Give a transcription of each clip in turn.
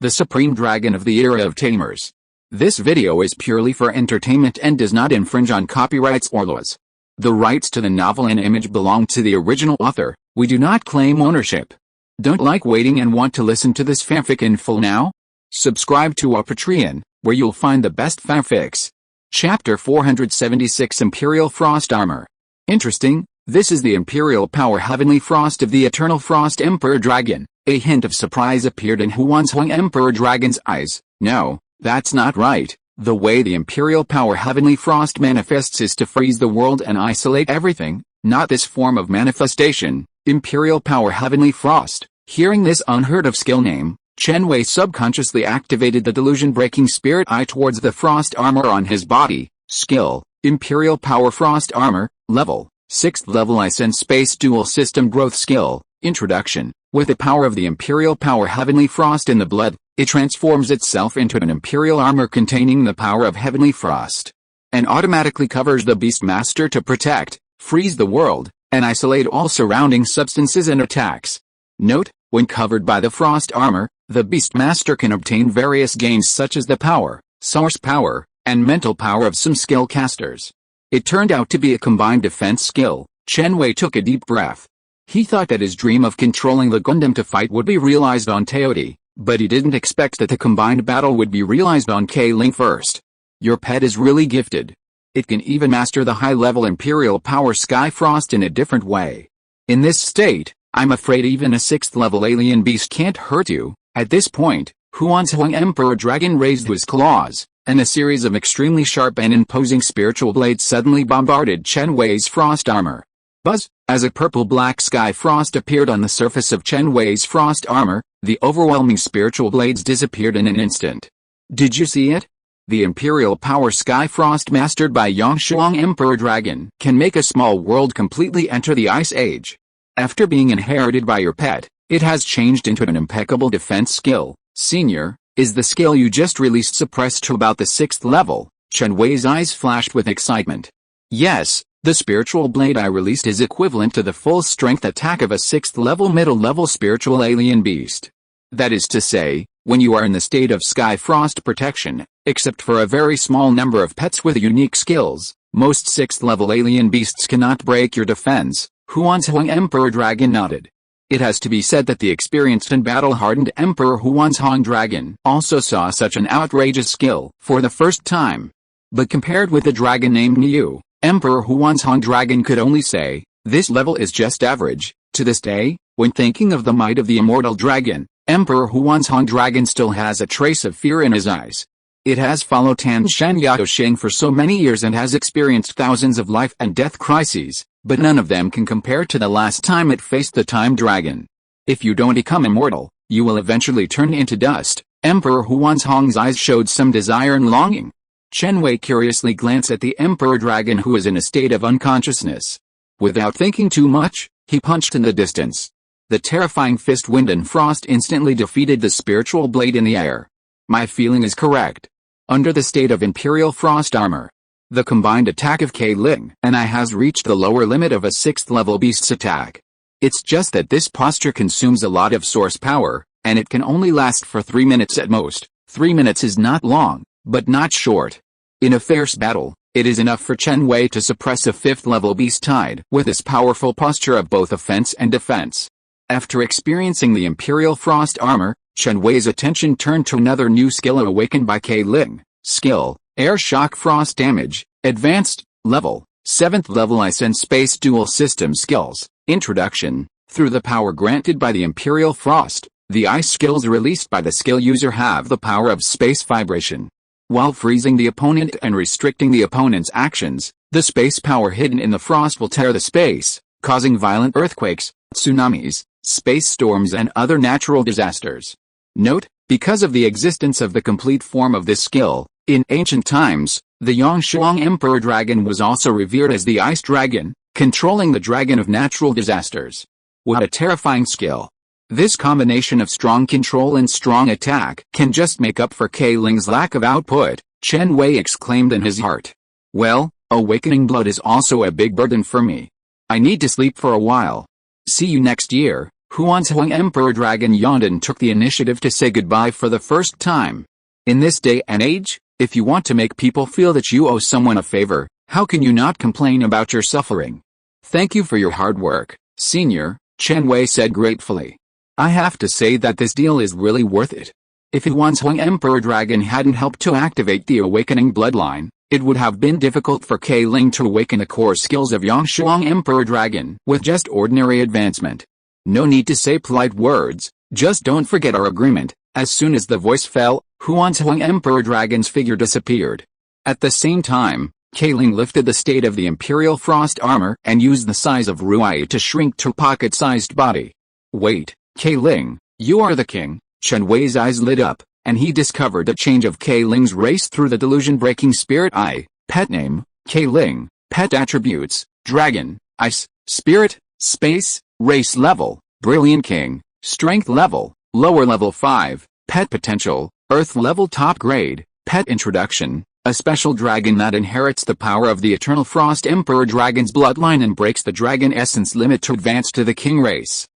the supreme dragon of the era of Tamers. This video is purely for entertainment and does not infringe on copyrights or laws. The rights to the novel and image belong to the original author. We do not claim ownership. Don't like waiting and want to listen to this fanfic in full now? Subscribe to our Patreon, where you'll find the best fanfics. Chapter 476 Imperial Frost Armor. Interesting, this is the Imperial Power Heavenly Frost of the Eternal Frost Emperor Dragon. A hint of surprise appeared in Huanshuang Emperor Dragon's eyes. No, that's not right. The way the Imperial Power Heavenly Frost manifests is to freeze the world and isolate everything, not this form of manifestation, Imperial Power Heavenly Frost. Hearing this unheard of skill name, Chen Wei subconsciously activated the delusion-breaking spirit eye towards the frost armor on his body. Skill, Imperial Power Frost Armor, Level, 6th Level Ice and Space Dual System Growth Skill, Introduction. With the power of the Imperial Power Heavenly Frost in the blood, it transforms itself into an Imperial armor containing the power of Heavenly Frost, and automatically covers the Beastmaster to protect, freeze the world, and isolate all surrounding substances and attacks. Note, when covered by the Frost armor, the Beastmaster can obtain various gains such as the power, source power, and mental power of some skill casters. It turned out to be a combined defense skill. Chen Wei took a deep breath. He thought that his dream of controlling the Gundam to fight would be realized on Teodi, but he didn't expect that the combined battle would be realized on K-Ling first. Your pet is really gifted. It can even master the high-level Imperial Power Sky Frost in a different way. In this state, I'm afraid even a 6th level alien beast can't hurt you. At this point, Huanshuang Emperor Dragon raised his claws, and a series of extremely sharp and imposing spiritual blades suddenly bombarded Chen Wei's frost armor. Buzz! As a purple-black sky frost appeared on the surface of Chen Wei's frost armor, the overwhelming spiritual blades disappeared in an instant. Did you see it? The Imperial Power Sky Frost mastered by Yangshuang Emperor Dragon can make a small world completely enter the Ice Age. After being inherited by your pet, it has changed into an impeccable defense skill. Senior, is the skill you just released suppressed to about the 6th level? Chen Wei's eyes flashed with excitement. Yes, the spiritual blade I released is equivalent to the full strength attack of a 6th level middle level spiritual alien beast. That is to say, when you are in the state of Sky Frost protection, except for a very small number of pets with unique skills, most 6th level alien beasts cannot break your defense. Huanshuang Emperor Dragon nodded. It has to be said that the experienced and battle-hardened Emperor Huanshuang Dragon also saw such an outrageous skill for the first time. But compared with the dragon named Niu, Emperor Huanshuang Dragon could only say, this level is just average. To this day, when thinking of the might of the immortal dragon, Emperor Huanshuang Dragon still has a trace of fear in his eyes. It has followed Tan Shan Yaosheng for so many years and has experienced thousands of life and death crises, but none of them can compare to the last time it faced the Time Dragon. If you don't become immortal, you will eventually turn into dust. Emperor Huanshuang's eyes showed some desire and longing. Chen Wei curiously glanced at the Emperor Dragon who was in a state of unconsciousness. Without thinking too much, he punched in the distance. The terrifying fist wind and frost instantly defeated the spiritual blade in the air. My feeling is correct. Under the state of Imperial Frost Armor, the combined attack of K-Ling and I has reached the lower limit of a 6th level beast's attack. It's just that this posture consumes a lot of source power, and it can only last for 3 minutes at most. 3 minutes is not long, but not short. In a fierce battle, it is enough for Chen Wei to suppress a 5th level beast tied with this powerful posture of both offense and defense. After experiencing the Imperial Frost Armor, Chen Wei's attention turned to another new skill awakened by K-Ling. Skill, Air Shock Frost Damage, Advanced, Level, 7th Level Ice and Space Dual System Skills. Introduction. Through the power granted by the Imperial Frost, the ice skills released by the skill user have the power of space vibration. While freezing the opponent and restricting the opponent's actions, the space power hidden in the frost will tear the space, causing violent earthquakes, tsunamis, space storms and other natural disasters. Note, because of the existence of the complete form of this skill, in ancient times, the Yangshuang Emperor Dragon was also revered as the Ice Dragon, controlling the dragon of natural disasters. What a terrifying skill. This combination of strong control and strong attack can just make up for K-Ling's lack of output, Chen Wei exclaimed in his heart. Well, awakening blood is also a big burden for me. I need to sleep for a while. See you next year. Huanshuang Emperor Dragon yawned and took the initiative to say goodbye for the first time. In this day and age, if you want to make people feel that you owe someone a favor, how can you not complain about your suffering? Thank you for your hard work, Senior, Chen Wei said gratefully. I have to say that this deal is really worth it. If Huanshuang Emperor Dragon hadn't helped to activate the awakening bloodline, it would have been difficult for Kei Ling to awaken the core skills of Yangshuang Emperor Dragon with just ordinary advancement. No need to say polite words, just don't forget our agreement. As soon as the voice fell, Huanshuang Emperor Dragon's figure disappeared. At the same time, Kei Ling lifted the state of the Imperial Frost armor and used the size of Ruai to shrink to pocket-sized body. Wait, Kei Ling, you are the king. Chen Wei's eyes lit up, and he discovered a change of Kei Ling's race through the delusion-breaking spirit eye. Pet name, Kei Ling. Pet attributes, dragon, ice, spirit, space, race level, brilliant king, strength level, lower level 5, pet potential, earth level top grade, pet introduction, a special dragon that inherits the power of the eternal Frost Emperor Dragon's bloodline and breaks the dragon essence limit to advance to the king race.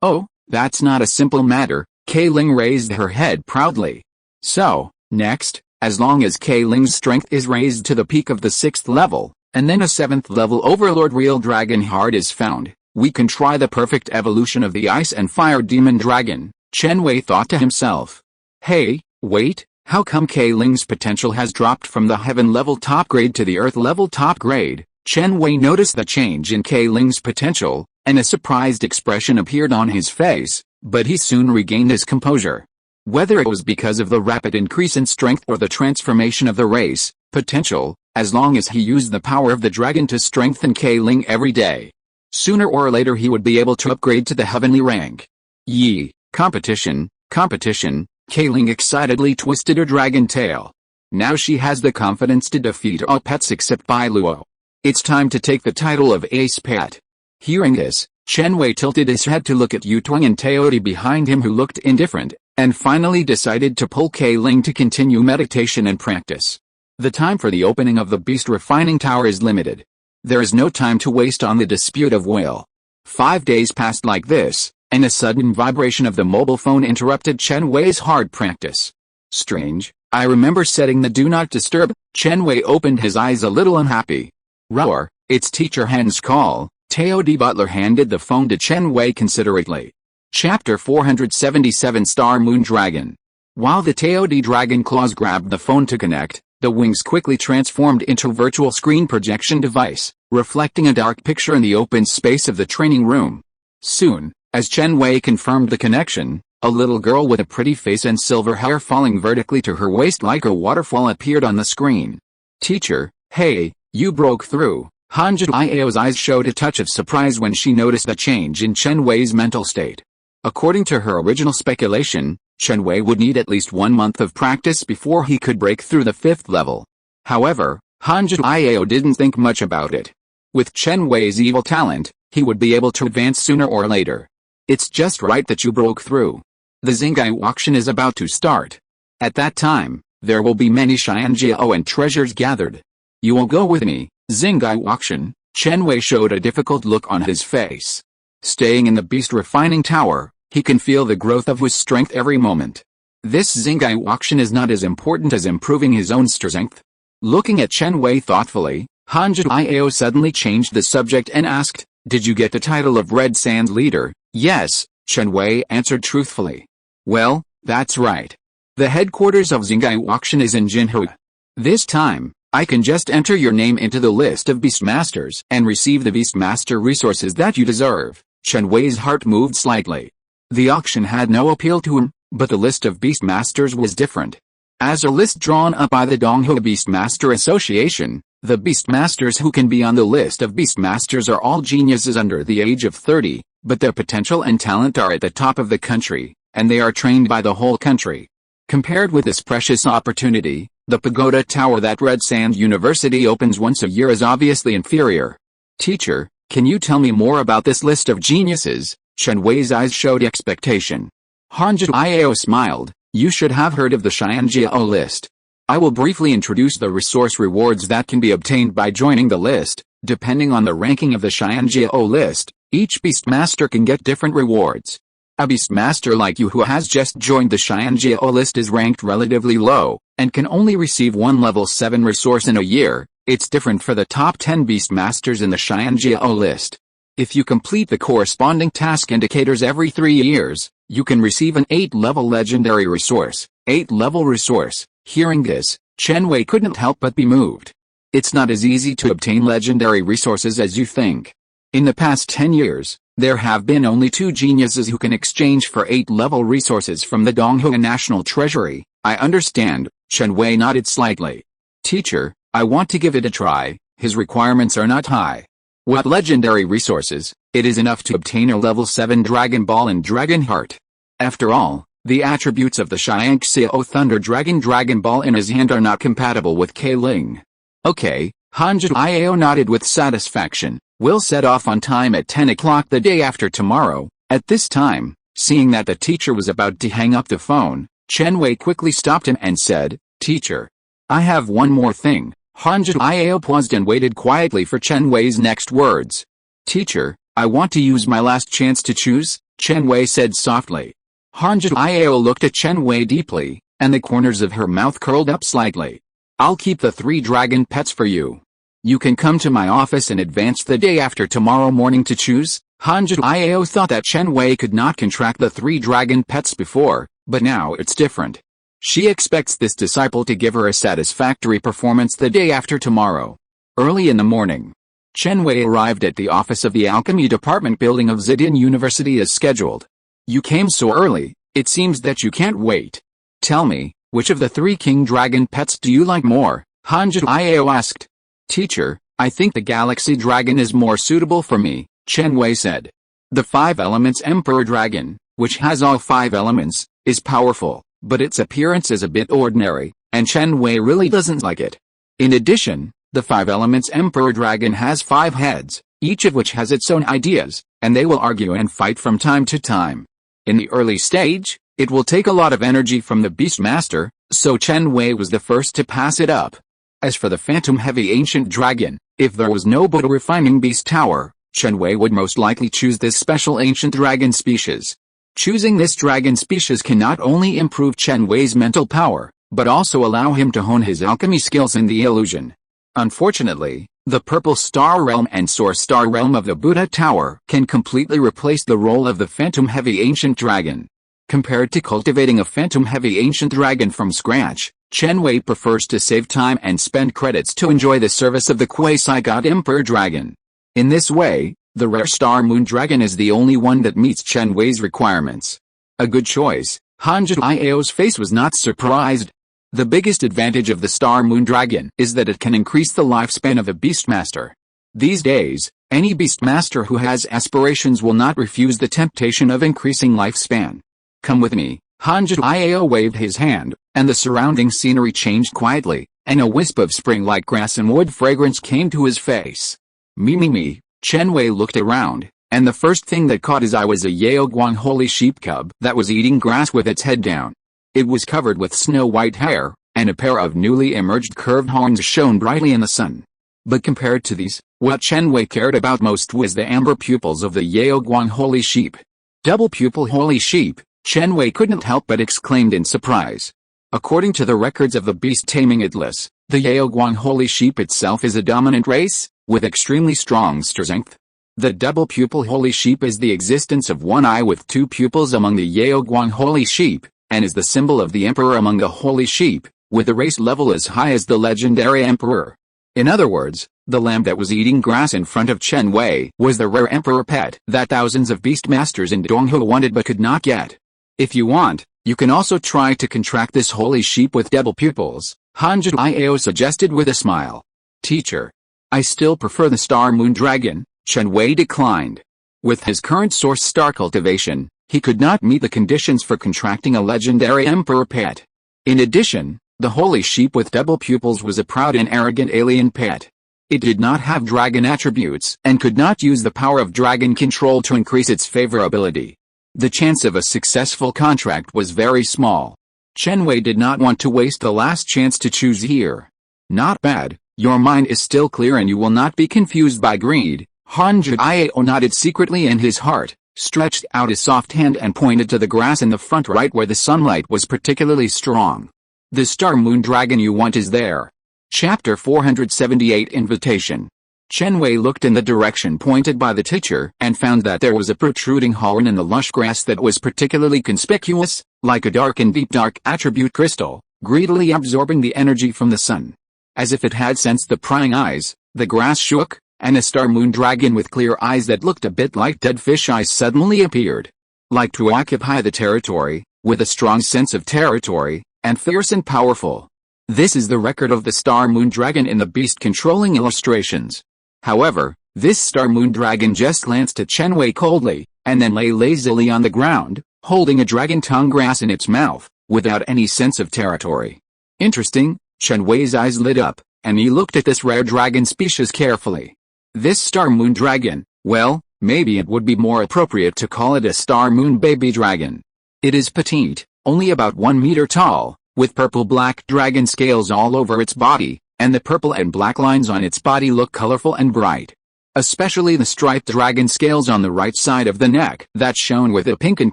Oh, that's not a simple matter. Kei Ling raised her head proudly. So, next, as long as Kei Ling's strength is raised to the peak of the 6th level, and then a 7th level Overlord Real Dragon Heart is found, we can try the perfect evolution of the Ice and Fire Demon Dragon, Chen Wei thought to himself. Hey, wait, how come Kei Ling's potential has dropped from the Heaven level top grade to the Earth level top grade? Chen Wei noticed the change in Kei Ling's potential, and a surprised expression appeared on his face, but he soon regained his composure. Whether it was because of the rapid increase in strength or the transformation of the race, potential, as long as he used the power of the dragon to strengthen Kei Ling every day, sooner or later he would be able to upgrade to the heavenly rank. Yee, competition, Kei Ling excitedly twisted her dragon tail. Now she has the confidence to defeat all pets except Bai Luo. It's time to take the title of Ace Pet. Hearing this, Chen Wei tilted his head to look at Yu Tuang and Teodi behind him who looked indifferent, and finally decided to pull Kei Ling to continue meditation and practice. The time for the opening of the Beast Refining Tower is limited. There is no time to waste on the dispute of will. 5 days passed like this, and a sudden vibration of the mobile phone interrupted Chen Wei's hard practice. Strange, I remember setting the Do Not Disturb. Chen Wei opened his eyes a little unhappy. Roar, it's Teacher Hen's call. Teodi Butler handed the phone to Chen Wei considerately. Chapter 477 Star Moon Dragon. While the Teodi Dragon Claws grabbed the phone to connect, the wings quickly transformed into a virtual screen projection device, reflecting a dark picture in the open space of the training room. Soon, as Chen Wei confirmed the connection, a little girl with a pretty face and silver hair falling vertically to her waist like a waterfall appeared on the screen. Teacher, hey, you broke through. Hanjin Iao's eyes showed a touch of surprise when she noticed the change in Chen Wei's mental state. According to her original speculation, Chen Wei would need at least 1 month of practice before he could break through the 5th level. However, Hanjin Iao didn't think much about it. With Chen Wei's evil talent, he would be able to advance sooner or later. It's just right that you broke through. The Xingai auction is about to start. At that time, there will be many Xianjiao and treasures gathered. You will go with me. Xingai auction. Chen Wei showed a difficult look on his face. Staying in the Beast Refining Tower, he can feel the growth of his strength every moment. This Xingai auction is not as important as improving his own strength. Looking at Chen Wei thoughtfully, Hanjin Iao suddenly changed the subject and asked, did you get the title of Red Sand Leader? Yes, Chen Wei answered truthfully. Well, that's right. The headquarters of Xingai auction is in Jinhua. This time, I can just enter your name into the list of Beastmasters and receive the Beastmaster resources that you deserve. Chen Wei's heart moved slightly. The auction had no appeal to him, but the list of Beastmasters was different. As a list drawn up by the Donghua Beastmaster Association, the Beastmasters who can be on the list of Beastmasters are all geniuses under the age of 30, but their potential and talent are at the top of the country, and they are trained by the whole country. Compared with this precious opportunity, the pagoda tower that Red Sand University opens once a year is obviously inferior. Teacher, can you tell me more about this list of geniuses? Chen Wei's eyes showed expectation. Hanjin Iao smiled. You should have heard of the Xianjiao list. I will briefly introduce the resource rewards that can be obtained by joining the list. Depending on the ranking of the Xianjiao list, Each Beastmaster can get different rewards. A Beastmaster like you who has just joined the Xianjiao list is ranked relatively low, and can only receive one level 7 resource in a year. It's different for the top 10 Beastmasters in the Xianjiao list. If you complete the corresponding task indicators every 3 years, you can receive an 8-level legendary resource. 8-level resource. Hearing this, Chen Wei couldn't help but be moved. It's not as easy to obtain legendary resources as you think. In the past 10 years, there have been only 2 geniuses who can exchange for 8-level resources from the Donghua National Treasury. I understand, Chen Wei nodded slightly. Teacher, I want to give it a try. His requirements are not high. What legendary resources? It is enough to obtain a level 7 Dragon Ball and Dragon Heart. After all, the attributes of the Xianxiao Thunder Dragon Ball in his hand are not compatible with K-Ling. Okay, Hanjiao nodded with satisfaction. We'll set off on time at 10 o'clock the day after tomorrow. At this time, seeing that the teacher was about to hang up the phone, Chen Wei quickly stopped him and said, Teacher, I have one more thing. Hanjiao paused and waited quietly for Chen Wei's next words. Teacher, I want to use my last chance to choose, Chen Wei said softly. Hanjiao looked at Chen Wei deeply, and the corners of her mouth curled up slightly. I'll keep the 3 dragon pets for you. You can come to my office in advance the day after tomorrow morning to choose. Hanjiao thought that Chen Wei could not contract the 3 dragon pets before, but now it's different. She expects this disciple to give her a satisfactory performance the day after tomorrow. Early in the morning, Chen Wei arrived at the office of the Alchemy Department building of Zidin University as scheduled. You came so early, it seems that you can't wait. Tell me, which of the 3 king dragon pets do you like more? Hanjiao asked. Teacher, I think the Galaxy Dragon is more suitable for me, Chen Wei said. The 5 Elements Emperor Dragon, which has all 5 elements, is powerful, but its appearance is a bit ordinary, and Chen Wei really doesn't like it. In addition, the 5 Elements Emperor Dragon has 5 heads, each of which has its own ideas, and they will argue and fight from time to time. In the early stage, it will take a lot of energy from the Beastmaster, so Chen Wei was the first to pass it up. As for the Phantom Heavy Ancient Dragon, if there was no Buddha Refining Beast Tower, Chen Wei would most likely choose this special ancient dragon species. Choosing this dragon species can not only improve Chen Wei's mental power, but also allow him to hone his alchemy skills in the illusion. Unfortunately, the Purple Star Realm and Source Star Realm of the Buddha Tower can completely replace the role of the Phantom Heavy Ancient Dragon. Compared to cultivating a Phantom Heavy Ancient Dragon from scratch, Chen Wei prefers to save time and spend credits to enjoy the service of the Quasi-God Emperor Dragon. In this way, the rare Star Moon Dragon is the only one that meets Chen Wei's requirements. A good choice. Hanjiao's face was not surprised. The biggest advantage of the Star Moon Dragon is that it can increase the lifespan of a Beastmaster. These days, any Beastmaster who has aspirations will not refuse the temptation of increasing lifespan. Come with me. Hanjiao waved his hand, and the surrounding scenery changed quietly, and a wisp of spring-like grass and wood fragrance came to his face. Me. Chen Wei looked around, and the first thing that caught his eye was a Yaoguang holy sheep cub that was eating grass with its head down. It was covered with snow-white hair, and a pair of newly emerged curved horns shone brightly in the sun. But compared to these, what Chen Wei cared about most was the amber pupils of the Yaoguang holy sheep. Double pupil holy sheep, Chen Wei couldn't help but exclaimed in surprise. According to the records of the beast taming atlas, the Yaoguang holy sheep itself is a dominant race, with extremely strong strength. The double pupil holy sheep is the existence of one eye with 2 pupils among the Yaoguang holy sheep, and is the symbol of the emperor among the holy sheep, with a race level as high as the legendary emperor. In other words, the lamb that was eating grass in front of Chen Wei was the rare emperor pet that thousands of beastmasters in Donghua wanted but could not get. If you want, you can also try to contract this holy sheep with double pupils, Hanjiao suggested with a smile. Teacher, I still prefer the Star Moon Dragon, Chen Wei declined. With his current source star cultivation, he could not meet the conditions for contracting a legendary emperor pet. In addition, the holy sheep with double pupils was a proud and arrogant alien pet. It did not have dragon attributes and could not use the power of dragon control to increase its favorability. The chance of a successful contract was very small. Chen Wei did not want to waste the last chance to choose here. Not bad, your mind is still clear and you will not be confused by greed, Hanjiao nodded secretly in his heart, stretched out his soft hand and pointed to the grass in the front right where the sunlight was particularly strong. The star moon dragon you want is there. Chapter 478 Invitation. Chen Wei looked in the direction pointed by the teacher and found that there was a protruding horn in the lush grass that was particularly conspicuous, like a dark and deep dark attribute crystal, greedily absorbing the energy from the sun. As if it had sensed the prying eyes, the grass shook, and a star moon dragon with clear eyes that looked a bit like dead fish eyes suddenly appeared. Like to occupy the territory, with a strong sense of territory, and fierce and powerful. This is the record of the star moon dragon in the beast controlling illustrations. However, this star moon dragon just glanced at Chen Wei coldly, and then lay lazily on the ground, holding a dragon tongue grass in its mouth, without any sense of territory. Interesting, Chen Wei's eyes lit up, and he looked at this rare dragon species carefully. This star moon dragon, well, maybe it would be more appropriate to call it a star moon baby dragon. It is petite, only about 1 meter tall, with purple-black dragon scales all over its body, and the purple and black lines on its body look colorful and bright. Especially the striped dragon scales on the right side of the neck that shone with a pink and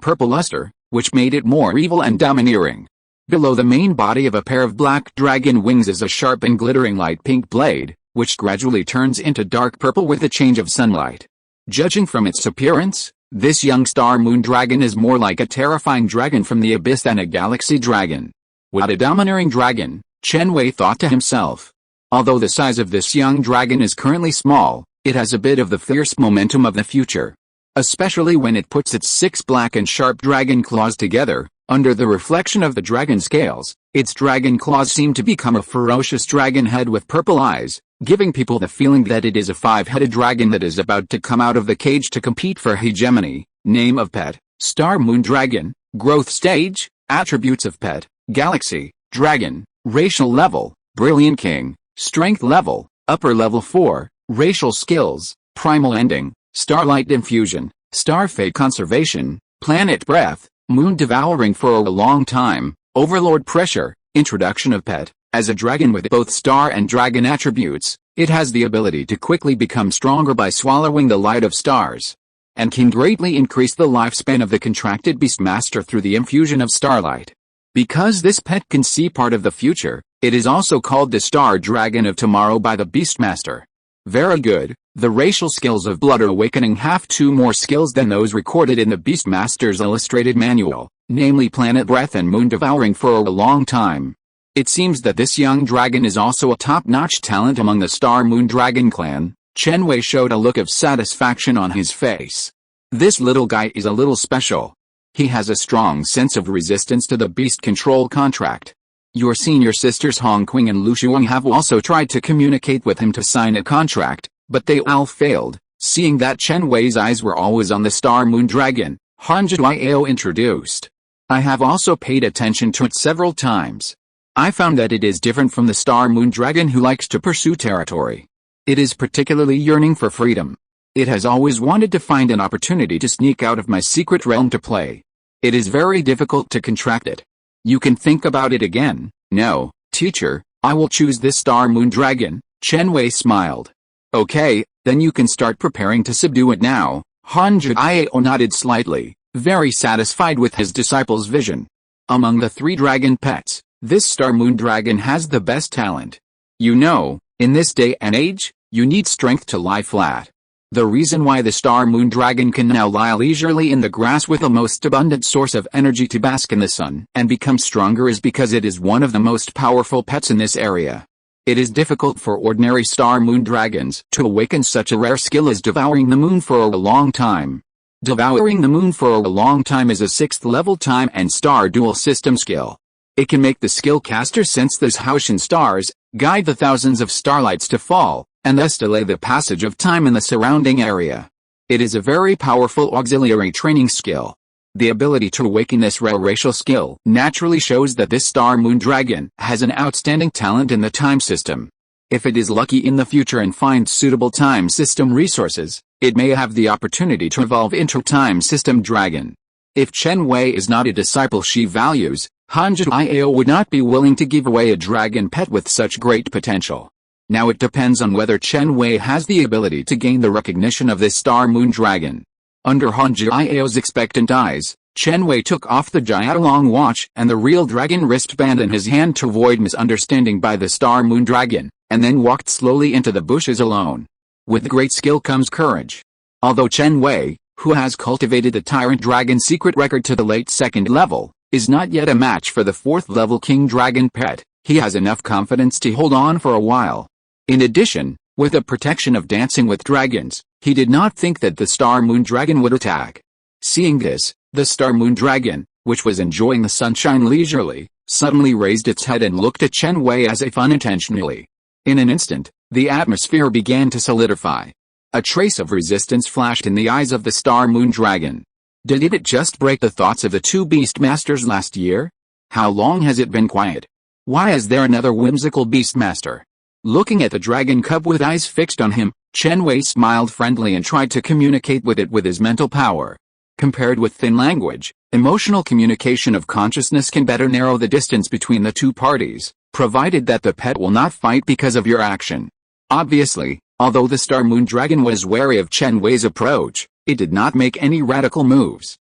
purple luster, which made it more evil and domineering. Below the main body of a pair of black dragon wings is a sharp and glittering light pink blade, which gradually turns into dark purple with a change of sunlight. Judging from its appearance, this young star moon dragon is more like a terrifying dragon from the abyss than a galaxy dragon. What a domineering dragon, Chen Wei thought to himself. Although the size of this young dragon is currently small, it has a bit of the fierce momentum of the future. Especially when it puts its 6 black and sharp dragon claws together, under the reflection of the dragon scales, its dragon claws seem to become a ferocious dragon head with purple eyes, giving people the feeling that it is a 5-headed dragon that is about to come out of the cage to compete for hegemony. Name of pet, star moon dragon, growth stage, attributes of pet, galaxy, dragon, racial level, brilliant king. Strength level, upper level 4, racial skills, primal ending, starlight infusion, star fate conservation, planet breath, moon devouring for a long time, overlord pressure, introduction of pet. As a dragon with both star and dragon attributes, it has the ability to quickly become stronger by swallowing the light of stars, and can greatly increase the lifespan of the contracted beastmaster through the infusion of starlight. Because this pet can see part of the future, it is also called the Star Dragon of Tomorrow by the Beastmaster. Very good, the racial skills of Blood Awakening have 2 more skills than those recorded in the Beastmaster's illustrated manual, namely Planet Breath and Moon Devouring for a long time. It seems that this young dragon is also a top-notch talent among the Star Moon Dragon clan. Chen Wei showed a look of satisfaction on his face. This little guy is a little special. He has a strong sense of resistance to the beast control contract. Your senior sisters Hong Qing and Lu Shuang have also tried to communicate with him to sign a contract, but they all failed. Seeing that Chen Wei's eyes were always on the star moon dragon, Han Jiao introduced. I have also paid attention to it several times. I found that it is different from the star moon dragon who likes to pursue territory. It is particularly yearning for freedom. It has always wanted to find an opportunity to sneak out of my secret realm to play. It is very difficult to contract it. You can think about it again. No, teacher, I will choose this star moon dragon. Chen Wei smiled. Okay, then you can start preparing to subdue it now. Han Jiao nodded slightly, very satisfied with his disciple's vision. Among the 3 dragon pets, this star moon dragon has the best talent. You know, in this day and age, you need strength to lie flat. The reason why the star moon dragon can now lie leisurely in the grass with a most abundant source of energy to bask in the sun and become stronger is because it is one of the most powerful pets in this area. It is difficult for ordinary star moon dragons to awaken such a rare skill as devouring the moon for a long time. Devouring the moon for a long time is a 6th level time and star dual system skill. It can make the skill caster sense the Haotian stars, guide the thousands of starlights to fall, and thus delay the passage of time in the surrounding area. It is a very powerful auxiliary training skill. The ability to awaken this rare racial skill naturally shows that this star moon dragon has an outstanding talent in the time system. If it is lucky in the future and finds suitable time system resources, it may have the opportunity to evolve into time system dragon. If Chen Wei is not a disciple she values, Han Jiao would not be willing to give away a dragon pet with such great potential. Now it depends on whether Chen Wei has the ability to gain the recognition of this Star Moon Dragon. Under Han Jiao's expectant eyes, Chen Wei took off the Jiaolong watch and the real dragon wristband in his hand to avoid misunderstanding by the Star Moon Dragon, and then walked slowly into the bushes alone. With great skill comes courage. Although Chen Wei, who has cultivated the Tyrant Dragon secret record to the late 2nd level, is not yet a match for the 4th level King Dragon pet, he has enough confidence to hold on for a while. In addition, with the protection of Dancing with Dragons, he did not think that the Star Moon Dragon would attack. Seeing this, the Star Moon Dragon, which was enjoying the sunshine leisurely, suddenly raised its head and looked at Chen Wei as if unintentionally. In an instant, the atmosphere began to solidify. A trace of resistance flashed in the eyes of the Star Moon Dragon. Did it just break the thoughts of the 2 Beastmasters last year? How long has it been quiet? Why is there another whimsical Beastmaster? Looking at the dragon cub with eyes fixed on him, Chen Wei smiled friendly and tried to communicate with it with his mental power. Compared with thin language, emotional communication of consciousness can better narrow the distance between the 2 parties, provided that the pet will not fight because of your action. Obviously, although the Star Moon Dragon was wary of Chen Wei's approach, it did not make any radical moves.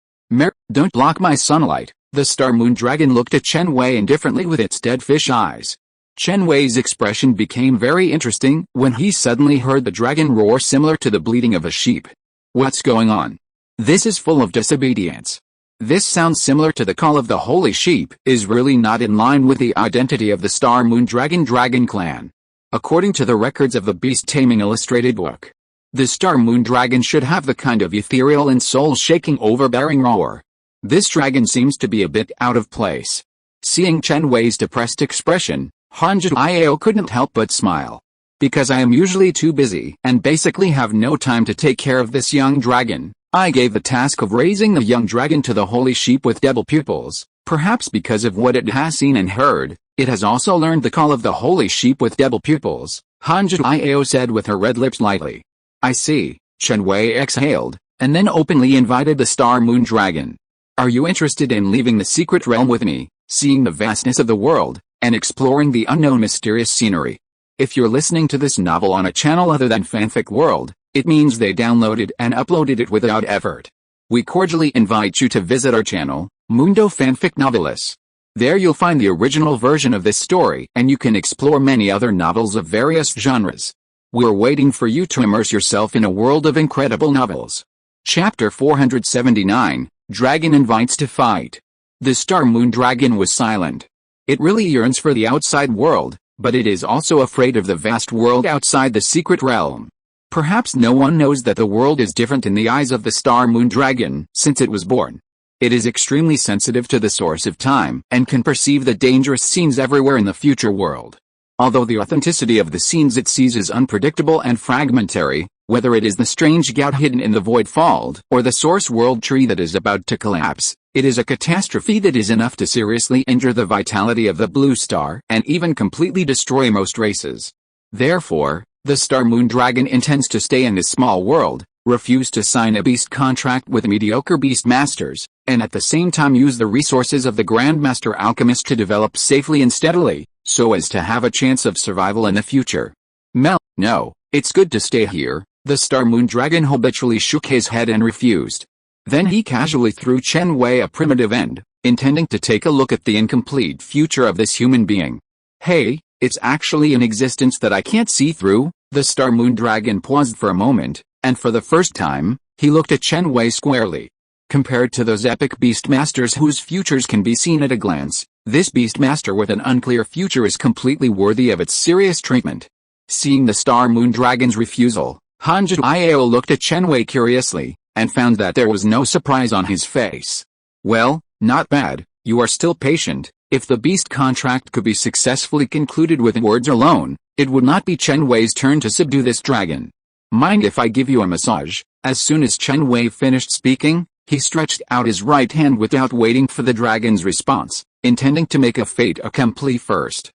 Don't block my sunlight. The Star Moon Dragon looked at Chen Wei indifferently with its dead fish eyes. Chen Wei's expression became very interesting when he suddenly heard the dragon roar similar to the bleating of a sheep. What's going on? This is full of disobedience. This sounds similar to the call of the holy sheep, is really not in line with the identity of the Star Moon Dragon clan. According to the records of the Beast Taming Illustrated book, the Star Moon Dragon should have the kind of ethereal and soul-shaking overbearing roar. This dragon seems to be a bit out of place. Seeing Chen Wei's depressed expression, Han Jiao couldn't help but smile. Because I am usually too busy and basically have no time to take care of this young dragon, I gave the task of raising the young dragon to the holy sheep with devil pupils. Perhaps because of what it has seen and heard, it has also learned the call of the holy sheep with devil pupils, Han Jiao said with her red lips lightly. I see, Chen Wei exhaled, and then openly invited the Star Moon Dragon. Are you interested in leaving the secret realm with me, seeing the vastness of the world, and exploring the unknown mysterious scenery? If you're listening to this novel on a channel other than Fanfic World, it means they downloaded and uploaded it without effort. We cordially invite you to visit our channel, Mundo Fanfic Novelis. There you'll find the original version of this story and you can explore many other novels of various genres. We're waiting for you to immerse yourself in a world of incredible novels. Chapter 479, Dragon Invites to Fight. The Star Moon Dragon was silent. It really yearns for the outside world, but it is also afraid of the vast world outside the secret realm. Perhaps no one knows that the world is different in the eyes of the Star Moon Dragon since it was born. It is extremely sensitive to the source of time and can perceive the dangerous scenes everywhere in the future world. Although the authenticity of the scenes it sees is unpredictable and fragmentary, whether it is the strange gout hidden in the void fold or the source world tree that is about to collapse, it is a catastrophe that is enough to seriously injure the vitality of the blue star and even completely destroy most races. Therefore, the Star Moon Dragon intends to stay in this small world, refuse to sign a beast contract with mediocre beastmasters, and at the same time use the resources of the Grandmaster Alchemist to develop safely and steadily, so as to have a chance of survival in the future. No, it's good to stay here. The Star Moon Dragon habitually shook his head and refused. Then he casually threw Chen Wei a primitive end, intending to take a look at the incomplete future of this human being. Hey, it's actually an existence that I can't see through. The Star Moon Dragon paused for a moment, and for the first time, he looked at Chen Wei squarely. Compared to those epic beastmasters whose futures can be seen at a glance, this beastmaster with an unclear future is completely worthy of its serious treatment. Seeing the Star Moon Dragon's refusal, Han Jiao looked at Chen Wei curiously, and found that there was no surprise on his face. Well, not bad, you are still patient. If the beast contract could be successfully concluded with words alone, it would not be Chen Wei's turn to subdue this dragon. Mind if I give you a massage? As soon as Chen Wei finished speaking, he stretched out his right hand without waiting for the dragon's response, intending to make a fait accompli first.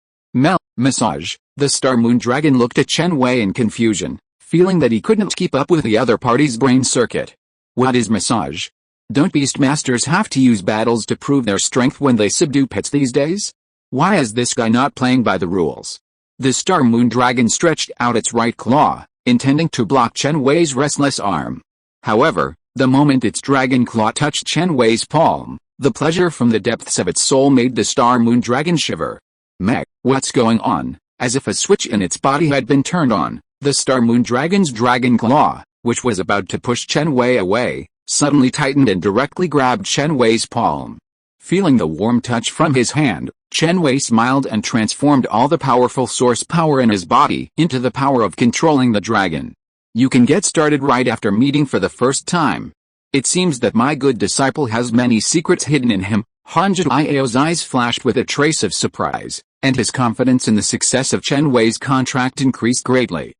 Massage. The Star Moon Dragon looked at Chen Wei in confusion, feeling that he couldn't keep up with the other party's brain circuit. What is massage? Don't beastmasters have to use battles to prove their strength when they subdue pets these days? Why is this guy not playing by the rules? The Star Moon Dragon stretched out its right claw, intending to block Chen Wei's restless arm. However, the moment its dragon claw touched Chen Wei's palm, the pleasure from the depths of its soul made the Star Moon Dragon shiver. Mech, what's going on? As if a switch in its body had been turned on, the Star Moon Dragon's dragon claw, which was about to push Chen Wei away, suddenly tightened and directly grabbed Chen Wei's palm. Feeling the warm touch from his hand, Chen Wei smiled and transformed all the powerful source power in his body into the power of controlling the dragon. You can get started right after meeting for the first time. It seems that my good disciple has many secrets hidden in him. Han Zhiao's eyes flashed with a trace of surprise, and his confidence in the success of Chen Wei's contract increased greatly.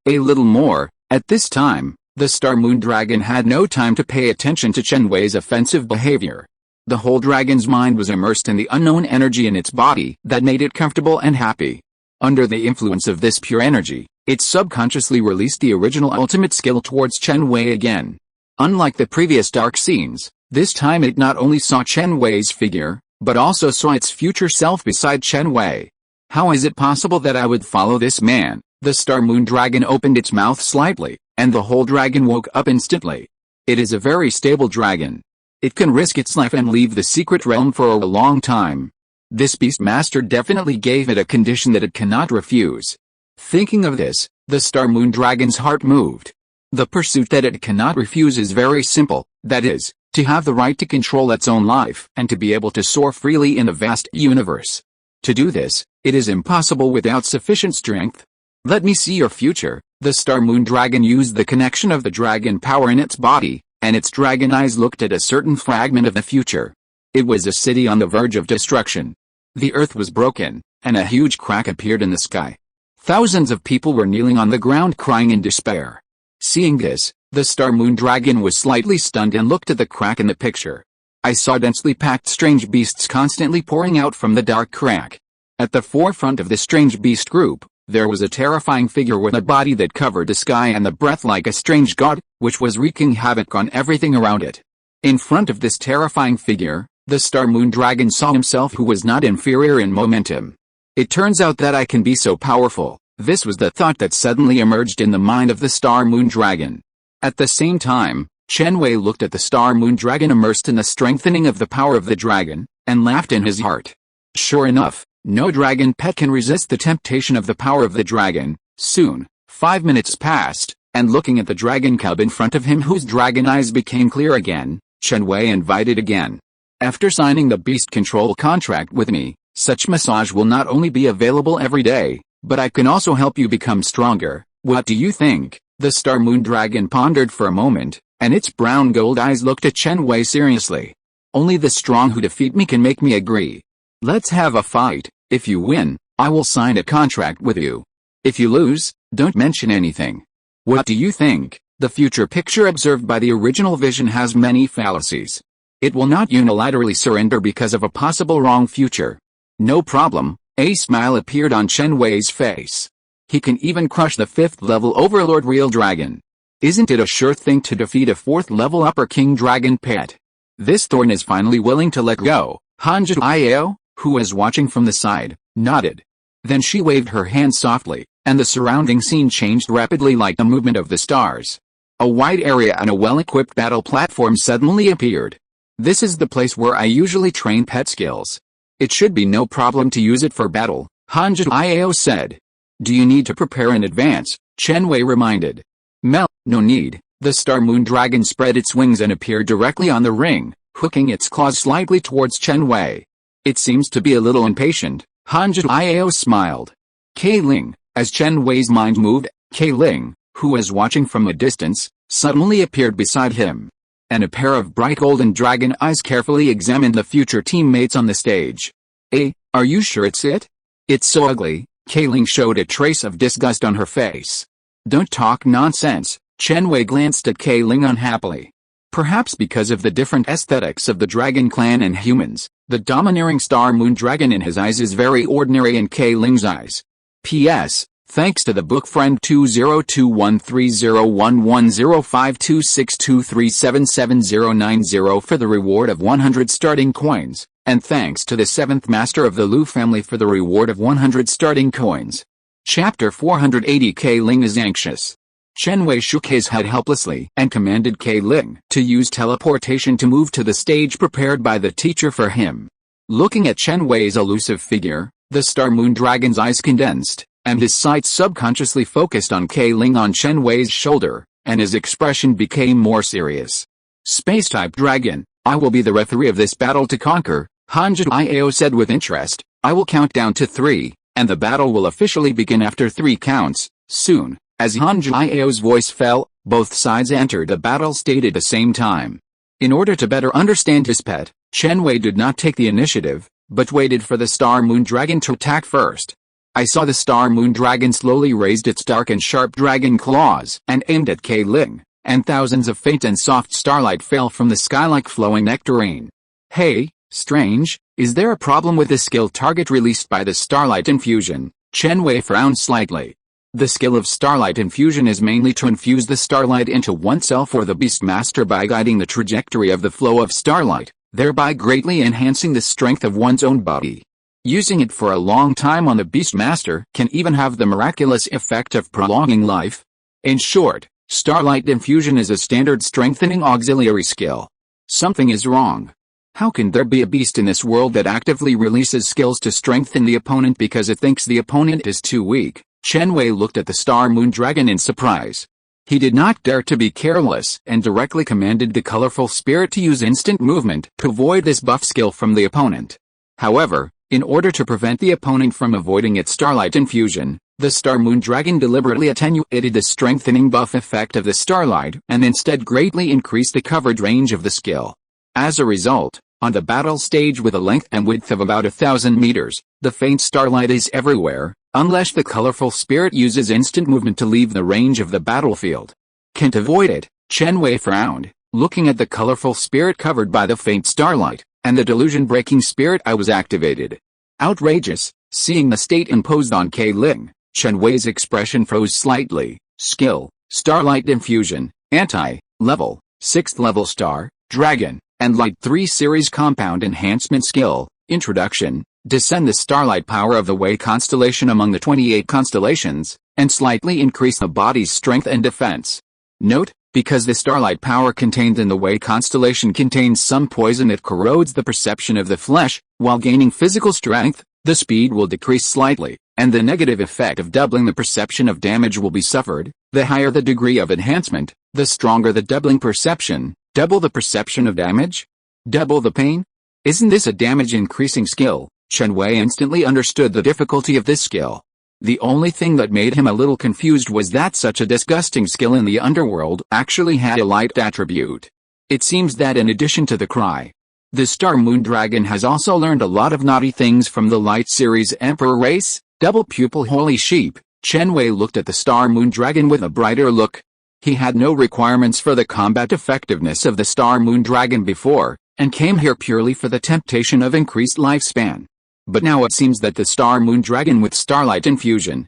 A little more. At this time, the Star Moon Dragon had no time to pay attention to Chen Wei's offensive behavior. The whole dragon's mind was immersed in the unknown energy in its body that made it comfortable and happy. Under the influence of this pure energy, it subconsciously released the original ultimate skill towards Chen Wei again. Unlike the previous dark scenes, this time it not only saw Chen Wei's figure, but also saw its future self beside Chen Wei. How is it possible that I would follow this man? The Star Moon Dragon opened its mouth slightly, and the whole dragon woke up instantly. It is a very stable dragon. It can risk its life and leave the secret realm for a long time. This beast master definitely gave it a condition that it cannot refuse. Thinking of this, the Star Moon Dragon's heart moved. The pursuit that it cannot refuse is very simple, that is, to have the right to control its own life and to be able to soar freely in a vast universe. To do this, it is impossible without sufficient strength. Let me see your future. The Star Moon Dragon used the connection of the dragon power in its body, and its dragon eyes looked at a certain fragment of the future. It was a city on the verge of destruction. The earth was broken, and a huge crack appeared in the sky. Thousands of people were kneeling on the ground crying in despair. Seeing this, the Star Moon Dragon was slightly stunned and looked at the crack in the picture. I saw densely packed strange beasts constantly pouring out from the dark crack. At the forefront of the strange beast group, there was a terrifying figure with a body that covered the sky and the breath like a strange god, which was wreaking havoc on everything around it. In front of this terrifying figure, the Star Moon Dragon saw himself who was not inferior in momentum. It turns out that I can be so powerful. This was the thought that suddenly emerged in the mind of the Star Moon Dragon. At the same time, Chen Wei looked at the Star Moon Dragon immersed in the strengthening of the power of the dragon, and laughed in his heart. Sure enough, no dragon pet can resist the temptation of the power of the dragon. Soon, 5 minutes passed, and looking at the dragon cub in front of him whose dragon eyes became clear again, Chen Wei invited again. After signing the beast control contract with me, such massage will not only be available every day, but I can also help you become stronger. What do you think? The Star Moon Dragon pondered for a moment, and its brown gold eyes looked at Chen Wei seriously. Only the strong who defeat me can make me agree. Let's have a fight. If you win, I will sign a contract with you. If you lose, don't mention anything. What do you think? The future picture observed by the original vision has many fallacies. It will not unilaterally surrender because of a possible wrong future. No problem. A smile appeared on Chen Wei's face. He can even crush the 5th level Overlord Real Dragon. Isn't it a sure thing to defeat a 4th level Upper King Dragon pet? This thorn is finally willing to let go. Han Zhiao, who was watching from the side, nodded. Then she waved her hand softly, and the surrounding scene changed rapidly like the movement of the stars. A wide area and a well-equipped battle platform suddenly appeared. This is the place where I usually train pet skills. It should be no problem to use it for battle, Han Zhiao said. Do you need to prepare in advance? Chen Wei reminded. No need. The Star Moon Dragon spread its wings and appeared directly on the ring, hooking its claws slightly towards Chen Wei. It seems to be a little impatient. Han Zhiao smiled. Ling, as Chen Wei's mind moved, Ling, who was watching from a distance, suddenly appeared beside him. And a pair of bright golden dragon eyes carefully examined the future teammates on the stage. Are you sure it's it? It's so ugly. Ling showed a trace of disgust on her face. Don't talk nonsense. Chen Wei glanced at Ling unhappily. Perhaps because of the different aesthetics of the dragon clan and humans, the domineering Star Moon Dragon in his eyes is very ordinary in Ling's eyes. P.S. Thanks to the book friend 2021301105262377090 for the reward of 100 starting coins. and thanks to the 7th master of the Lu family for the reward of 100 starting coins. Chapter 480. Ke Ling is anxious. Chen Wei shook his head helplessly and commanded Ke Ling to use teleportation to move to the stage prepared by the teacher for him. Looking at Chen Wei's elusive figure, the Star Moon Dragon's eyes condensed, and his sight subconsciously focused on Ke Ling on Chen Wei's shoulder, and his expression became more serious. Space-type dragon, I will be the referee of this battle to conquer, Hanji Iao said with interest. I will count down to 3, and the battle will officially begin after 3 counts. Soon, as Hanji Iao's voice fell, both sides entered the battle state at the same time. In order to better understand his pet, Chen Wei did not take the initiative, but waited for the Star Moon Dragon to attack first. I saw the Star Moon Dragon slowly raised its dark and sharp dragon claws and aimed at Ke Ling, and thousands of faint and soft starlight fell from the sky like flowing nectarine. Hey, strange, is there a problem with the skill target released by the Starlight Infusion? Chen Wei frowned slightly. The skill of Starlight Infusion is mainly to infuse the starlight into oneself or the Beastmaster by guiding the trajectory of the flow of starlight, thereby greatly enhancing the strength of one's own body. Using it for a long time on the Beastmaster can even have the miraculous effect of prolonging life. In short, Starlight Infusion is a standard strengthening auxiliary skill. Something is wrong. How can there be a beast in this world that actively releases skills to strengthen the opponent because it thinks the opponent is too weak? Chen Wei looked at the Star Moon Dragon in surprise. He did not dare to be careless and directly commanded the colorful spirit to use instant movement to avoid this buff skill from the opponent. However, in order to prevent the opponent from avoiding its Starlight Infusion, the Star Moon Dragon deliberately attenuated the strengthening buff effect of the starlight and instead greatly increased the coverage range of the skill. As a result, on the battle stage with a length and width of about 1,000 meters, the faint starlight is everywhere, unless the colorful spirit uses instant movement to leave the range of the battlefield. Can't avoid it, Chen Wei frowned, looking at the colorful spirit covered by the faint starlight, and the delusion-breaking spirit I was activated. Outrageous, seeing the state imposed on Ke Ling, Chen Wei's expression froze slightly. Skill, Starlight Infusion, Anti-Level, 6th Level Star, Dragon, and Light 3 Series Compound Enhancement Skill, Introduction, descend the starlight power of the Wei constellation among the 28 constellations, and slightly increase the body's strength and defense. Note, because the starlight power contained in the Wei constellation contains some poison that corrodes the perception of the flesh, while gaining physical strength, the speed will decrease slightly, and the negative effect of doubling the perception of damage will be suffered. The higher the degree of enhancement, the stronger the doubling perception. Double the perception of damage? Double the pain? Isn't this a damage-increasing skill? Chen Wei instantly understood the difficulty of this skill. The only thing that made him a little confused was that such a disgusting skill in the underworld actually had a light attribute. It seems that in addition to the cry, the Star Moon Dragon has also learned a lot of naughty things from the Light Series Emperor race. Double pupil holy sheep. Chen Wei looked at the Star Moon Dragon with a brighter look. He had no requirements for the combat effectiveness of the Star Moon Dragon before, and came here purely for the temptation of increased lifespan. But now it seems that the Star Moon Dragon with Starlight Infusion,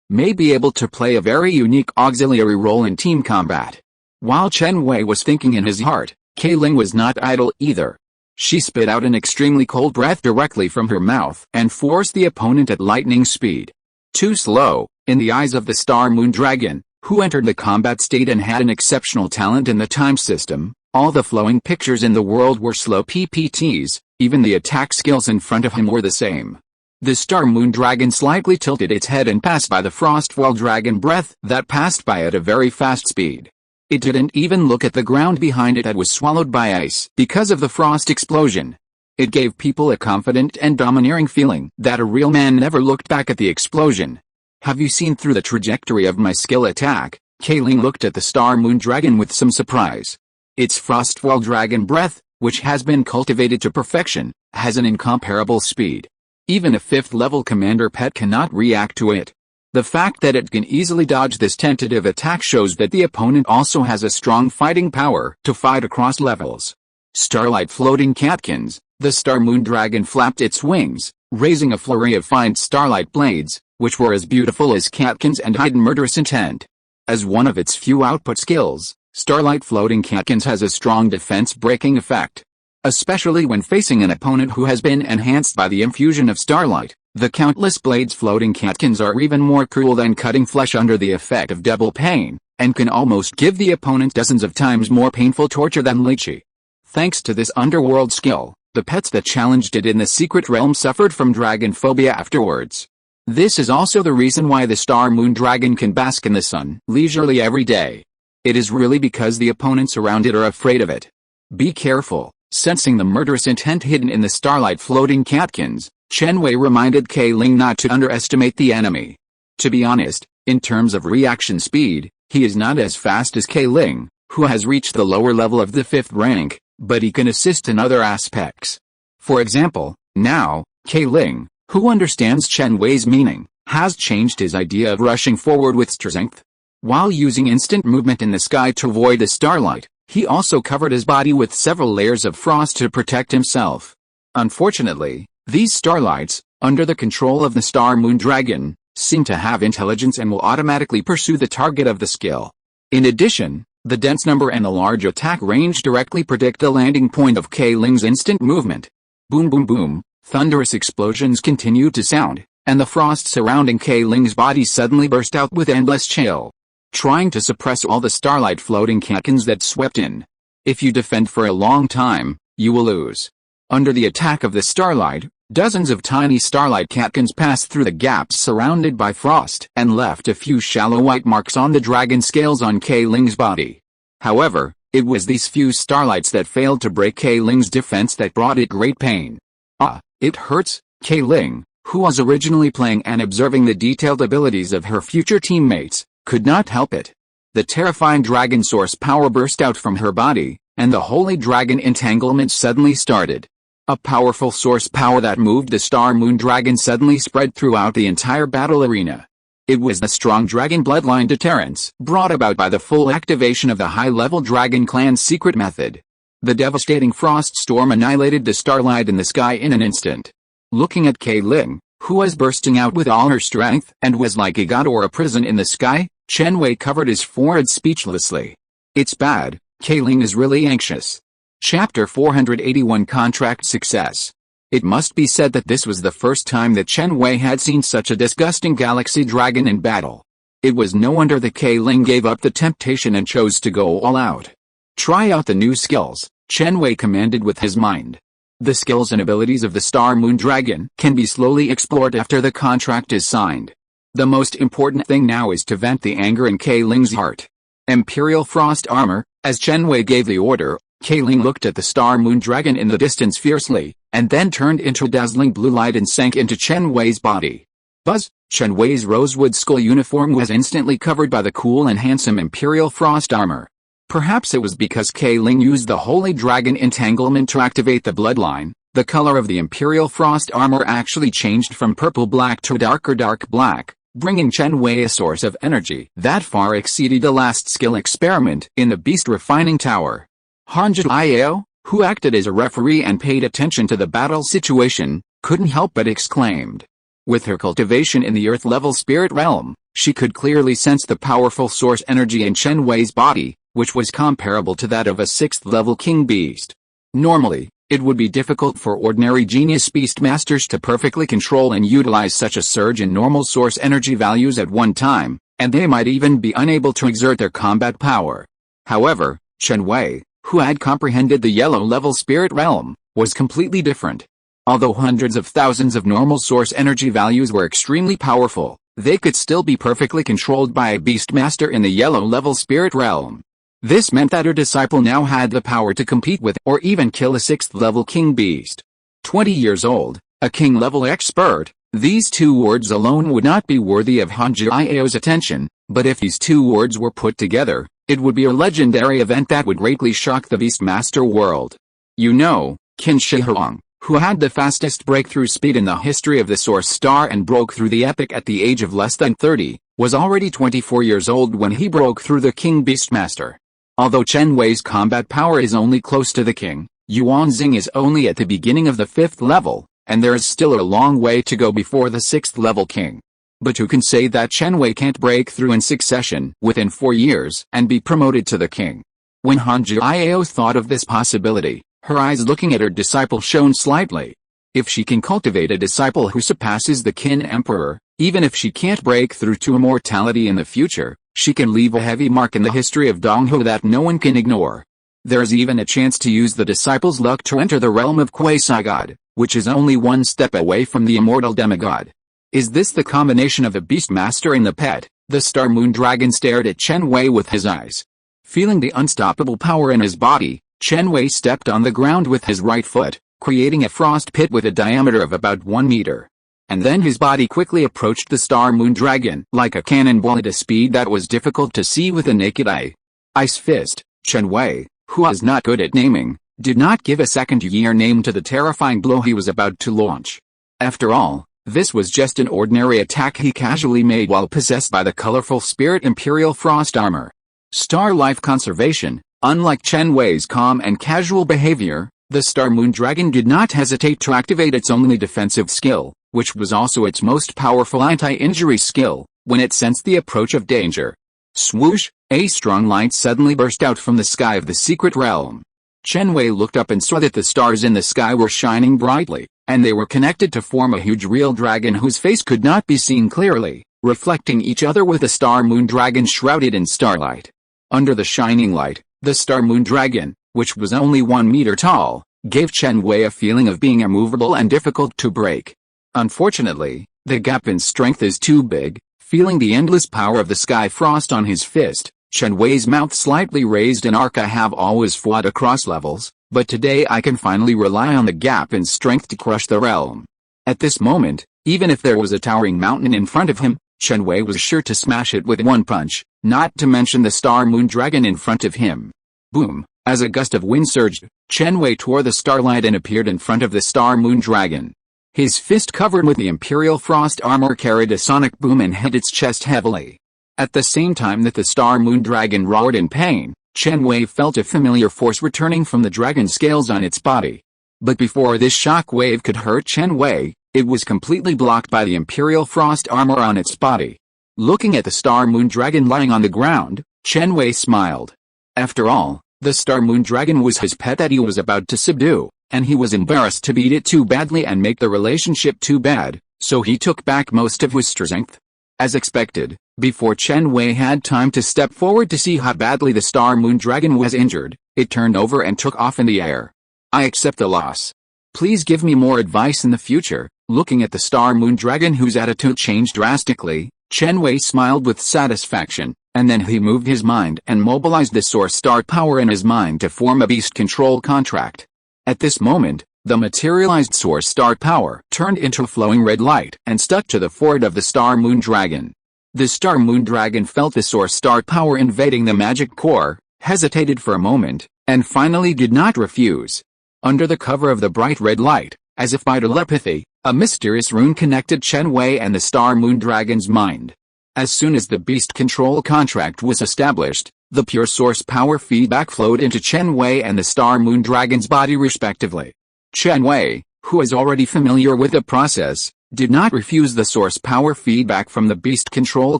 may be able to play a very unique auxiliary role in team combat. While Chen Wei was thinking in his heart, Ke Ling was not idle either. She spit out an extremely cold breath directly from her mouth and forced the opponent at lightning speed. Too slow, in the eyes of the Star Moon Dragon, who entered the combat state and had an exceptional talent in the time system. All the flowing pictures in the world were slow PPTs, even the attack skills in front of him were the same. The Star Moon Dragon slightly tilted its head and passed by the Frostwall Dragon breath that passed by at a very fast speed. It didn't even look at the ground behind it that was swallowed by ice because of the frost explosion. It gave people a confident and domineering feeling that a real man never looked back at the explosion. Have you seen through the trajectory of my skill attack? Ke Ling looked at the Star Moon Dragon with some surprise. Its Frostwall Dragon breath, which has been cultivated to perfection, has an incomparable speed. Even a 5th level commander pet cannot react to it. The fact that it can easily dodge this tentative attack shows that the opponent also has a strong fighting power to fight across levels. Starlight floating catkins, the Star Moon Dragon flapped its wings, raising a flurry of fine starlight blades, which were as beautiful as catkins and hidden murderous intent. As one of its few output skills, Starlight Floating Catkins has a strong defense-breaking effect. especially when facing an opponent who has been enhanced by the infusion of starlight. The countless blades floating catkins are even more cruel than cutting flesh under the effect of double pain, and can almost give the opponent dozens of times more painful torture than lychee. Thanks to this underworld skill, the pets that challenged it in the secret realm suffered from dragon phobia afterwards. This is also the reason why the Star Moon Dragon can bask in the sun leisurely every day. It is really because the opponents around it are afraid of it. Be careful. Sensing the murderous intent hidden in the starlight floating catkins, Chen Wei reminded Kai Ling not to underestimate the enemy. To be honest, in terms of reaction speed, he is not as fast as Kai Ling, who has reached the lower level of the 5th rank, but he can assist in other aspects. For example, now, Kai Ling, who understands Chen Wei's meaning, has changed his idea of rushing forward with strength. While using instant movement in the sky to avoid the starlight, he also covered his body with several layers of frost to protect himself. Unfortunately, these starlights, under the control of the Star Moon Dragon, seem to have intelligence and will automatically pursue the target of the skill. In addition, the dense number and the large attack range directly predict the landing point of Kai Ling's instant movement. Boom boom boom, thunderous explosions continued to sound, and the frost surrounding Kai Ling's body suddenly burst out with endless chill, trying to suppress all the starlight floating catkins that swept in. If you defend for a long time, you will lose. Under the attack of the starlight, dozens of tiny starlight catkins passed through the gaps surrounded by frost and left a few shallow white marks on the dragon scales on Kai Ling's body. However, it was these few starlights that failed to break Kai Ling's defense that brought it great pain. Ah, it hurts. Kai Ling, who was originally playing and observing the detailed abilities of her future teammates, could not help it. The terrifying dragon source power burst out from her body, and the holy dragon entanglement suddenly started. A powerful source power that moved the Star Moon Dragon suddenly spread throughout the entire battle arena. It was the strong dragon bloodline deterrence brought about by the full activation of the high-level Dragon Clan's secret method. The devastating frost storm annihilated the starlight in the sky in an instant. Looking at Kai Ling, who was bursting out with all her strength and was like a god or a prison in the sky, Chen Wei covered his forehead speechlessly. It's bad. Kai Ling is really anxious. Chapter 481 Contract Success. It must be said that this was the first time that Chen Wei had seen such a disgusting galaxy dragon in battle. It was no wonder that Kai Ling gave up the temptation and chose to go all out. Try out the new skills, Chen Wei commanded with his mind. The skills and abilities of the Star Moon Dragon can be slowly explored after the contract is signed. The most important thing now is to vent the anger in Kai Ling's heart. Imperial Frost Armor. As Chen Wei gave the order, Kai Ling looked at the Star Moon Dragon in the distance fiercely, and then turned into a dazzling blue light and sank into Chen Wei's body. Buzz! Chen Wei's rosewood skull uniform was instantly covered by the cool and handsome Imperial Frost Armor. Perhaps it was because Kai Ling used the Holy Dragon Entanglement to activate the bloodline. The color of the Imperial Frost Armor actually changed from purple-black to darker dark black, bringing Chen Wei a source of energy that far exceeded the last skill experiment in the Beast Refining Tower. Hanji Iao, who acted as a referee and paid attention to the battle situation, couldn't help but exclaimed. With her cultivation in the Earth-level spirit realm, she could clearly sense the powerful source energy in Chen Wei's body, which was comparable to that of a 6th-level king beast. Normally, it would be difficult for ordinary genius beast masters to perfectly control and utilize such a surge in normal source energy values at one time, and they might even be unable to exert their combat power. However, Chen Wei, who had comprehended the yellow-level spirit realm, was completely different. Although hundreds of thousands of normal source energy values were extremely powerful, they could still be perfectly controlled by a beast master in the yellow-level spirit realm. This meant that her disciple now had the power to compete with or even kill a 6th-level king beast. 20 years old, a king-level expert, these two words alone would not be worthy of Hanji Iao's attention, but if these two words were put together, it would be a legendary event that would greatly shock the Beastmaster world. You know, Qin Shi Huang, who had the fastest breakthrough speed in the history of the Source Star and broke through the epic at the age of less than 30, was already 24 years old when he broke through the King Beastmaster. Although Chen Wei's combat power is only close to the king, Yuanxing is only at the beginning of the 5th level, and there is still a long way to go before the 6th-level king. But who can say that Chen Wei can't break through in succession within 4 years and be promoted to the king? When Hanji Iao thought of this possibility, Her eyes looking at her disciple shone slightly. If she can cultivate a disciple who surpasses the Qin Emperor, even if she can't break through to immortality in the future, she can leave a heavy mark in the history of Donghu that no one can ignore. There's even a chance to use the disciple's luck to enter the realm of quasi-god, which is only one step away from the immortal demigod. Is this the combination of a beastmaster and the pet? The Star Moon Dragon stared at Chen Wei with his eyes. Feeling the unstoppable power in his body, Chen Wei stepped on the ground with his right foot, creating a frost pit with a diameter of about 1 meter. And then his body quickly approached the Star Moon Dragon like a cannonball at a speed that was difficult to see with the naked eye. Ice Fist. Chen Wei, who was not good at naming, did not give a second-year name to the terrifying blow he was about to launch. After all, this was just an ordinary attack he casually made while possessed by the colorful spirit Imperial Frost Armor. Star Life Conservation. Unlike Chen Wei's calm and casual behavior, the Star Moon Dragon did not hesitate to activate its only defensive skill, which was also its most powerful anti-injury skill, when it sensed the approach of danger. Swoosh! A strong light suddenly burst out from the sky of the secret realm. Chen Wei looked up and saw that the stars in the sky were shining brightly, and they were connected to form a huge real dragon whose face could not be seen clearly, reflecting each other with the Star Moon Dragon shrouded in starlight. Under the shining light, the Star Moon Dragon, which was only 1 meter tall, gave Chen Wei a feeling of being immovable and difficult to break. Unfortunately, the gap in strength is too big. Feeling the endless power of the sky frost on his fist, Chen Wei's mouth slightly raised in arc. I have always fought across levels, but today I can finally rely on the gap in strength to crush the realm. At this moment, even if there was a towering mountain in front of him, Chen Wei was sure to smash it with one punch, not to mention the Star Moon Dragon in front of him. Boom! As a gust of wind surged, Chen Wei tore the starlight and appeared in front of the Star Moon Dragon. His fist covered with the Imperial Frost Armor carried a sonic boom and hit its chest heavily. At the same time that the Star Moon Dragon roared in pain, Chen Wei felt a familiar force returning from the dragon scales on its body. But before this shock wave could hurt Chen Wei, it was completely blocked by the Imperial Frost Armor on its body. Looking at the Star Moon Dragon lying on the ground, Chen Wei smiled. After all, the Star Moon Dragon was his pet that he was about to subdue, and he was embarrassed to beat it too badly and make the relationship too bad, so he took back most of his strength. As expected, before Chen Wei had time to step forward to see how badly the Star Moon Dragon was injured, it turned over and took off in the air. I accept the loss. Please give me more advice in the future. Looking at the Star Moon Dragon whose attitude changed drastically, Chen Wei smiled with satisfaction, and then he moved his mind and mobilized the Source Star power in his mind to form a beast control contract. At this moment, the materialized Source Star power turned into flowing red light and stuck to the forehead of the Star Moon Dragon. The Star Moon Dragon felt the Source Star power invading the magic core, hesitated for a moment, and finally did not refuse. Under the cover of the bright red light, as if by telepathy, a mysterious rune connected Chen Wei and the Star Moon Dragon's mind. As soon as the beast control contract was established, the pure source power feedback flowed into Chen Wei and the Star Moon Dragon's body respectively. Chen Wei, who was already familiar with the process, did not refuse the source power feedback from the beast control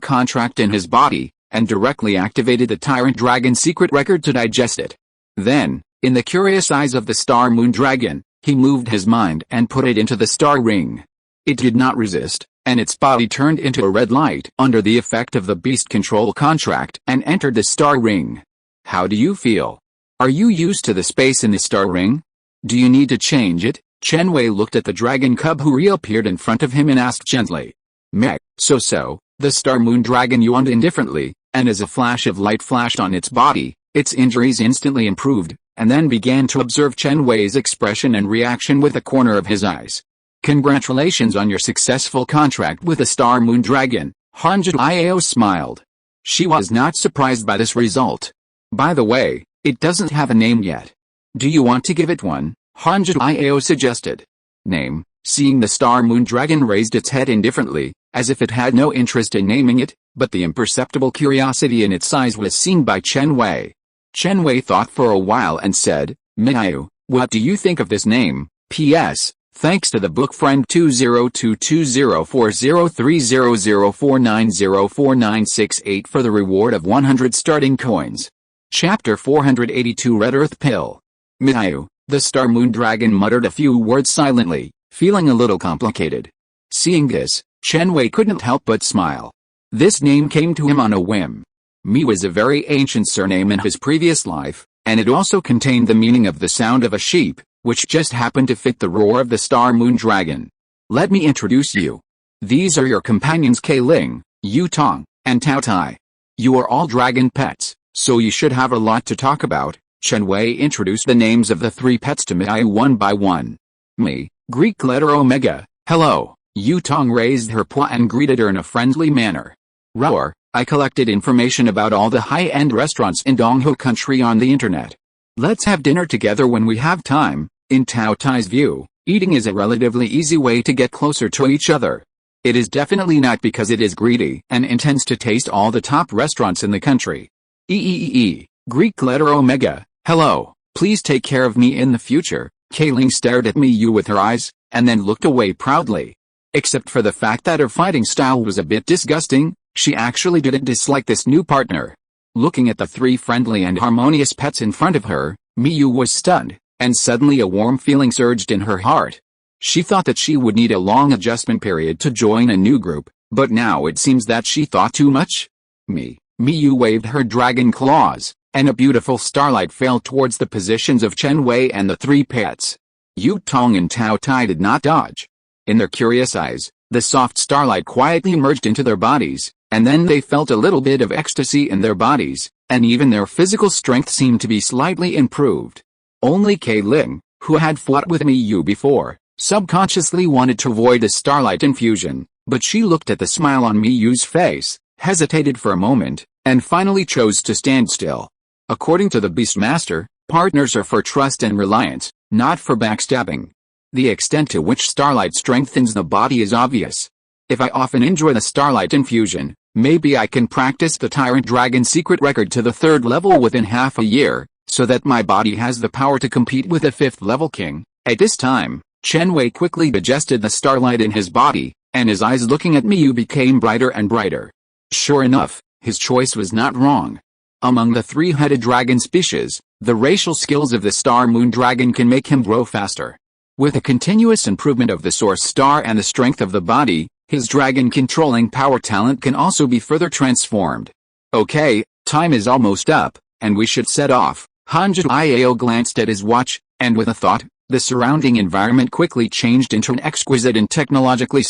contract in his body, and directly activated the Tyrant Dragon secret record to digest it. Then, in the curious eyes of the Star Moon Dragon, he moved his mind and put it into the star ring. It did not resist, and its body turned into a red light under the effect of the beast control contract and entered the star ring. How do you feel? Are you used to the space in the star ring? Do you need to change it? Chen Wei looked at the dragon cub who reappeared in front of him and asked gently. Meh, so. The Star Moon Dragon yawned indifferently, and as a flash of light flashed on its body, its injuries instantly improved, and then began to observe Chen Wei's expression and reaction with the corner of his eyes. Congratulations on your successful contract with the Star Moon Dragon, Hanjin Iao smiled. She was not surprised by this result. By the way, it doesn't have a name yet. Do you want to give it one? Hanjin Iao suggested. Name? Seeing the Star Moon Dragon raised its head indifferently, as if it had no interest in naming it, but the imperceptible curiosity in its eyes was seen by Chen Wei. Chen Wei thought for a while and said, Miao, what do you think of this name? P.S. Thanks to the book friend 20220403004904968 for the reward of 100 starting coins. Chapter 482 Red Earth Pill. Miao, The Star Moon Dragon muttered a few words silently, feeling a little complicated. Seeing this, Chen Wei couldn't help but smile. This name came to him on a whim. Mi was a very ancient surname in his previous life, and it also contained the meaning of the sound of a sheep, which just happened to fit the roar of the Star Moon Dragon. Let me introduce you. These are your companions Kai Ling, Yu Tong, and Tao Tai. You are all dragon pets, so you should have a lot to talk about. Chen Wei introduced the names of the 3 pets to Mi one by one. Mi, Greek letter Omega, hello. Yu Tong raised her paw and greeted her in a friendly manner. Roar, I collected information about all the high-end restaurants in Donghu country on the internet. Let's have dinner together when we have time. In Tao Tai's view, eating is a relatively easy way to get closer to each other. It is definitely not because it is greedy and intends to taste all the top restaurants in the country. Greek letter Omega, hello, please take care of me in the future. Kai Ling stared at Mi with her eyes, and then looked away proudly. Except for the fact that her fighting style was a bit disgusting, she actually didn't dislike this new partner. Looking at the 3 friendly and harmonious pets in front of her, Mi was stunned, and suddenly a warm feeling surged in her heart. She thought that she would need a long adjustment period to join a new group, but now it seems that she thought too much. Mi waved her dragon claws, and a beautiful starlight fell towards the positions of Chen Wei and the 3 pets. Yu Tong and Tao Tai did not dodge. In their curious eyes, the soft starlight quietly merged into their bodies, and then they felt a little bit of ecstasy in their bodies, and even their physical strength seemed to be slightly improved. Only Kai Ling, who had fought with Mi before, subconsciously wanted to avoid the starlight infusion, but she looked at the smile on Mi's face, hesitated for a moment, and finally chose to stand still. According to the Beastmaster, partners are for trust and reliance, not for backstabbing. The extent to which starlight strengthens the body is obvious. If I often enjoy the starlight infusion, maybe I can practice the Tyrant Dragon secret record to the 3rd level within half a year, so that my body has the power to compete with a 5th level king. At this time, Chen Wei quickly digested the starlight in his body, and his eyes looking at Mi became brighter and brighter. Sure enough, his choice was not wrong. Among the 3-headed dragon species, the racial skills of the Star Moon Dragon can make him grow faster. With a continuous improvement of the source star and the strength of the body, his dragon controlling power talent can also be further transformed. Okay, time is almost up, and we should set off. Hanju Iao glanced at his watch, and with a thought, the surrounding environment quickly changed into an exquisite and technologically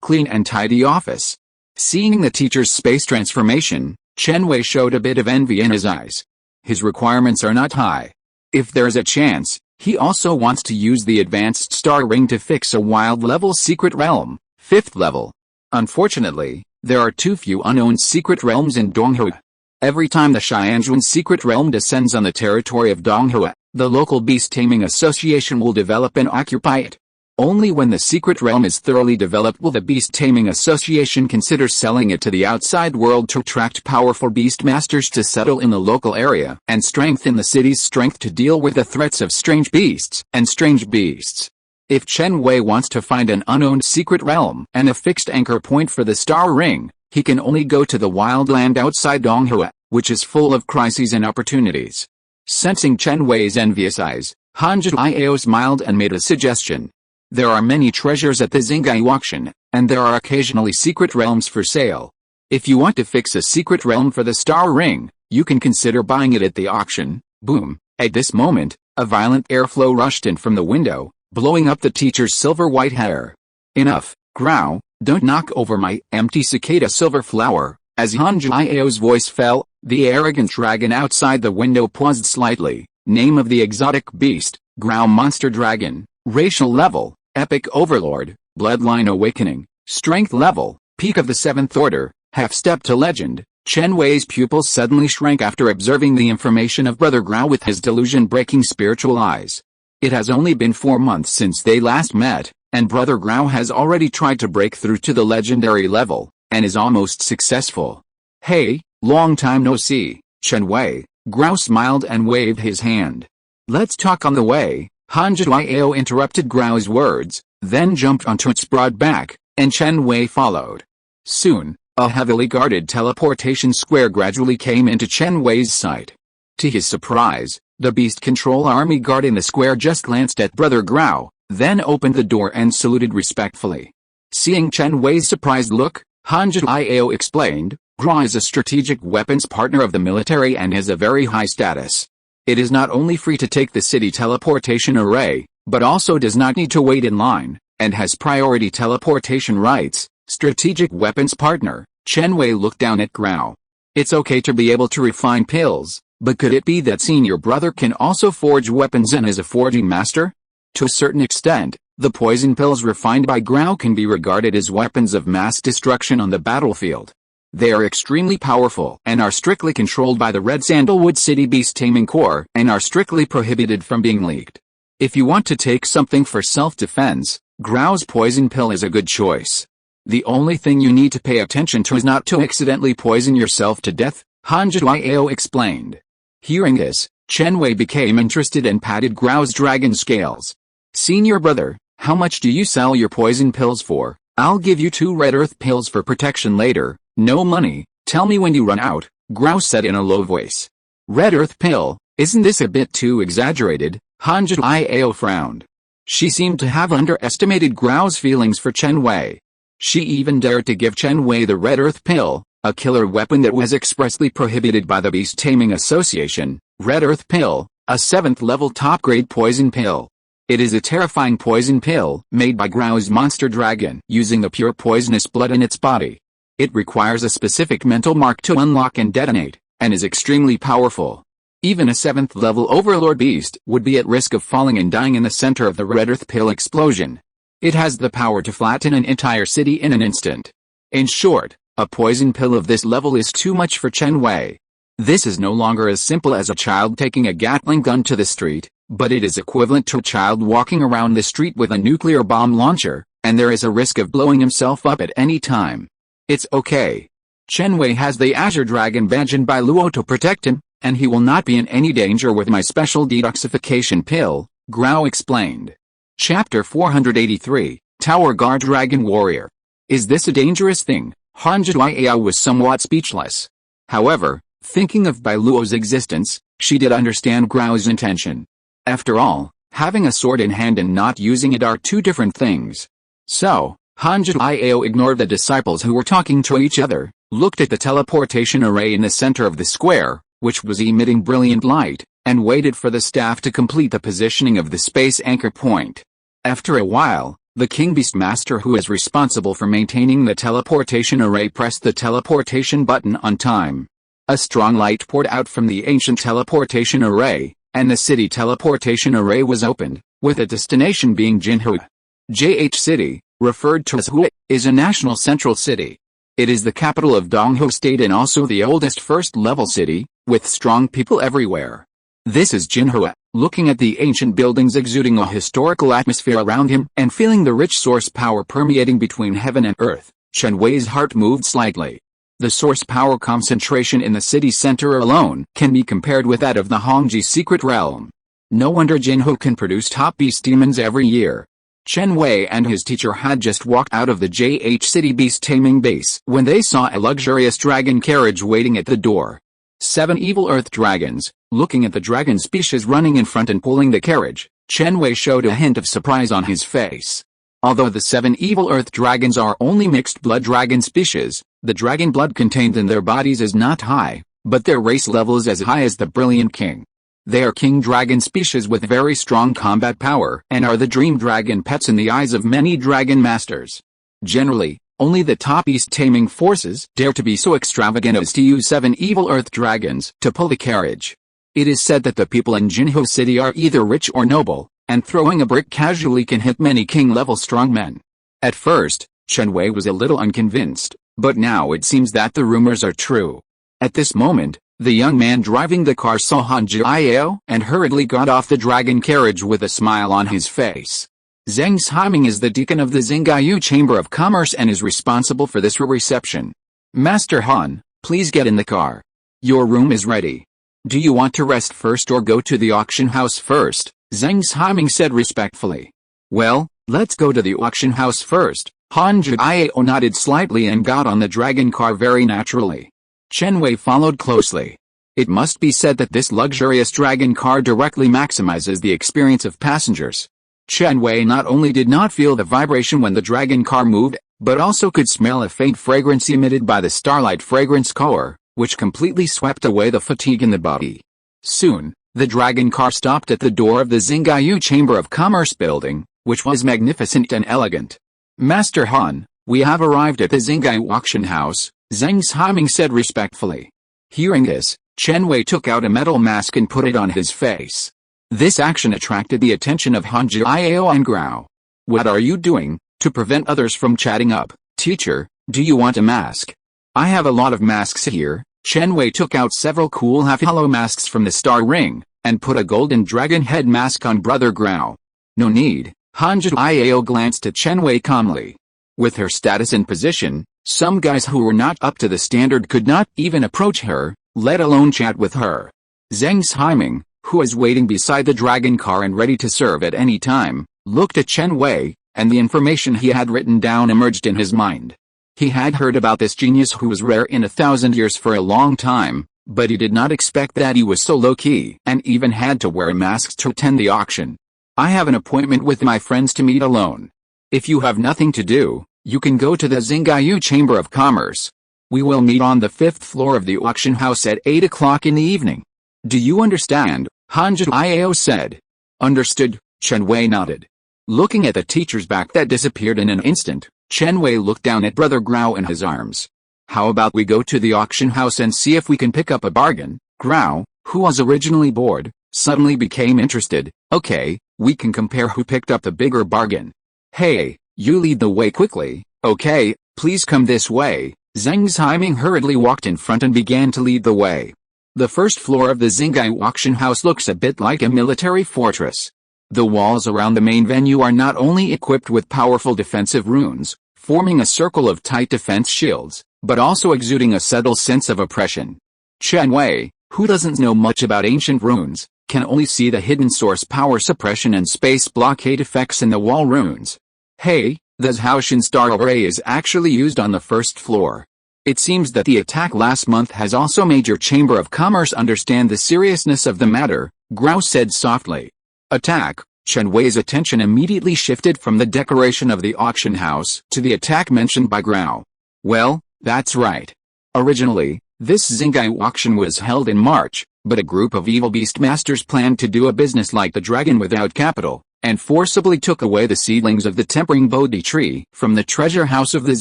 clean and tidy office. Seeing the teacher's space transformation, Chen Wei showed a bit of envy in his eyes. His requirements are not high. If there's a chance, he also wants to use the advanced star ring to fix a wild level secret realm, 5th level. Unfortunately, there are too few unknown secret realms in Donghu. Every time the Xianzhuan secret realm descends on the territory of Donghu, the local beast taming association will develop and occupy it. Only when the secret realm is thoroughly developed will the beast taming association consider selling it to the outside world to attract powerful beast masters to settle in the local area and strengthen the city's strength to deal with the threats of strange beasts and strange beasts. If Chen Wei wants to find an unowned secret realm and a fixed anchor point for the star ring, he can only go to the wild land outside Donghu, which is full of crises and opportunities. Sensing Chen Wei's envious eyes, Hanju Iao smiled and made a suggestion. There are many treasures at the Xingai auction, and there are occasionally secret realms for sale. If you want to fix a secret realm for the star ring, you can consider buying it at the auction. Boom. At this moment, a violent airflow rushed in from the window, blowing up the teacher's silver-white hair. Enough, Grau, don't knock over my empty cicada silver flower. As Hanju Iao's voice fell, the arrogant dragon outside the window paused slightly. Name of the exotic beast, Grau monster dragon. Racial level, epic overlord, bloodline awakening, strength level, peak of the 7th order, half step to legend. Chen Wei's pupils suddenly shrank after observing the information of Brother Grau with his delusion-breaking spiritual eyes. It has only been 4 months since they last met, and Brother Grau has already tried to break through to the legendary level, and is almost successful. Hey, long time no see, Chen Wei. Grau smiled and waved his hand. Let's talk on the way. Hanju Iao interrupted Grau's words, then jumped onto its broad back, and Chen Wei followed. Soon, a heavily guarded teleportation square gradually came into Chen Wei's sight. To his surprise, the beast control army guard in the square just glanced at Brother Grau, then opened the door and saluted respectfully. Seeing Chen Wei's surprised look, Han Jiao explained, Grau is a strategic weapons partner of the military and has a very high status. It is not only free to take the city teleportation array, but also does not need to wait in line, and has priority teleportation rights. Strategic weapons partner, Chen Wei looked down at Grau. It's okay to be able to refine pills, but could it be that senior brother can also forge weapons and is a forging master? To a certain extent, the poison pills refined by Grau can be regarded as weapons of mass destruction on the battlefield. They are extremely powerful and are strictly controlled by the Red Sandalwood City Beast Taming Corps and are strictly prohibited from being leaked. If you want to take something for self-defense, Grau's poison pill is a good choice. The only thing you need to pay attention to is not to accidentally poison yourself to death, Han Jiao explained. Hearing this, Chen Wei became interested and patted Grau's dragon scales. Senior brother, how much do you sell your poison pills for? I'll give you 2 red earth pills for protection later. No money, tell me when you run out, Grau said in a low voice. Red earth pill, isn't this a bit too exaggerated? Han Jiao frowned. She seemed to have underestimated Grau's feelings for Chen Wei. She even dared to give Chen Wei the red earth pill, a killer weapon that was expressly prohibited by the Beast Taming Association. Red earth pill, a 7th level top grade poison pill. It is a terrifying poison pill made by Grau's monster dragon using the pure poisonous blood in its body. It requires a specific mental mark to unlock and detonate, and is extremely powerful. Even a 7th level overlord beast would be at risk of falling and dying in the center of the red earth pill explosion. It has the power to flatten an entire city in an instant. In short, a poison pill of this level is too much for Chen Wei. This is no longer as simple as a child taking a Gatling gun to the street, but it is equivalent to a child walking around the street with a nuclear bomb launcher, and there is a risk of blowing himself up at any time. It's okay. Chen Wei has the Azure Dragon badge and Bai Luo to protect him, and he will not be in any danger with my special detoxification pill, Grau explained. Chapter 483, Tower Guard Dragon Warrior. Is this a dangerous thing? Han Jiao was somewhat speechless. However, thinking of Bai Luo's existence, she did understand Grau's intention. After all, having a sword in hand and not using it are 2 different things. So, Han Jiao ignored the disciples who were talking to each other, looked at the teleportation array in the center of the square, which was emitting brilliant light, and waited for the staff to complete the positioning of the space anchor point. After a while, the King Beast Master who is responsible for maintaining the teleportation array pressed the teleportation button on time. A strong light poured out from the ancient teleportation array, and the city teleportation array was opened, with a destination being Jinhua. JH City, referred to as Hui, is a national central city. It is the capital of Donghu State and also the oldest first-level city, with strong people everywhere. This is Jinhua, looking at the ancient buildings exuding a historical atmosphere around him and feeling the rich source power permeating between heaven and earth. Chen Wei's heart moved slightly. The source power concentration in the city center alone can be compared with that of the Hongji secret realm. No wonder Jinhua can produce top beast demons every year. Chen Wei and his teacher had just walked out of the JH City Beast Taming Base when they saw a luxurious dragon carriage waiting at the door. 7 evil earth dragons, looking at the dragon species running in front and pulling the carriage, Chen Wei showed a hint of surprise on his face. Although the 7 evil earth dragons are only mixed blood dragon species, the dragon blood contained in their bodies is not high, but their race level is as high as the Brilliant King. They are king dragon species with very strong combat power and are the dream dragon pets in the eyes of many dragon masters. Generally, only the top beast taming forces dare to be so extravagant as to use 7 evil earth dragons to pull the carriage. It is said that the people in Jinhua City are either rich or noble, and throwing a brick casually can hit many king-level strongmen. At first, Chen Wei was a little unconvinced, but now it seems that the rumors are true. At this moment, the young man driving the car saw Han Jiao and hurriedly got off the dragon carriage with a smile on his face. Zheng Ximing is the deacon of the Zhengaiyu Chamber of Commerce and is responsible for this reception. Master Han, please get in the car. Your room is ready. Do you want to rest first or go to the auction house first? Zheng Ximing said respectfully. Well, let's go to the auction house first. Han Jiao nodded slightly and got on the dragon car very naturally. Chen Wei followed closely. It must be said that this luxurious dragon car directly maximizes the experience of passengers. Chen Wei not only did not feel the vibration when the dragon car moved, but also could smell a faint fragrance emitted by the starlight fragrance core, which completely swept away the fatigue in the body. Soon, the dragon car stopped at the door of the Xingyu Chamber of Commerce building, which was magnificent and elegant. "Master Han, we have arrived at the Xingyu auction house," Zhang Ximing said respectfully. Hearing this, Chen Wei took out a metal mask and put it on his face. This action attracted the attention of Han Jiao and Grau. "What are you doing?" To prevent others from chatting up, "Teacher, do you want a mask?" "I have a lot of masks here." Chen Wei took out several cool half-hollow masks from the star ring, and put a golden dragon head mask on Brother Grau. "No need." Han Jiao glanced at Chen Wei calmly. With her status and position, some guys who were not up to the standard could not even approach her, let alone chat with her. Zhang Ximing, who was waiting beside the dragon car and ready to serve at any time, looked at Chen Wei, and the information he had written down emerged in his mind. He had heard about this genius who was rare in 1,000 years for a long time, but he did not expect that he was so low-key and even had to wear a mask to attend the auction. "I have an appointment with my friends to meet alone. If you have nothing to do, you can go to the Xingyu Chamber of Commerce. We will meet on the 5th floor of the auction house at 8 o'clock in the evening. Do you understand?" Han Jiao said. "Understood," Chen Wei nodded. Looking at the teacher's back that disappeared in an instant, Chen Wei looked down at Brother Grau in his arms. "How about we go to the auction house and see if we can pick up a bargain?" Grau, who was originally bored, suddenly became interested. "Okay, we can compare who picked up the bigger bargain." "Hey, you lead the way quickly." "Okay, please come this way." Zhang Ximing hurriedly walked in front and began to lead the way. The first floor of the Xingyu auction house looks a bit like a military fortress. The walls around the main venue are not only equipped with powerful defensive runes, forming a circle of tight defense shields, but also exuding a subtle sense of oppression. Chen Wei, who doesn't know much about ancient runes, can only see the hidden source power suppression and space blockade effects in the wall runes. "Hey, the Zhaoshan star array is actually used on the first floor. It seems that the attack last month has also made your Chamber of Commerce understand the seriousness of the matter," Grau said softly. "Attack?" Chen Wei's attention immediately shifted from the decoration of the auction house to the attack mentioned by Grau. "Well, that's right. Originally, this Xingyu auction was held in March, but a group of evil beast masters planned to do a business like the dragon without capital, and forcibly took away the seedlings of the tempering Bodhi tree from the treasure house of the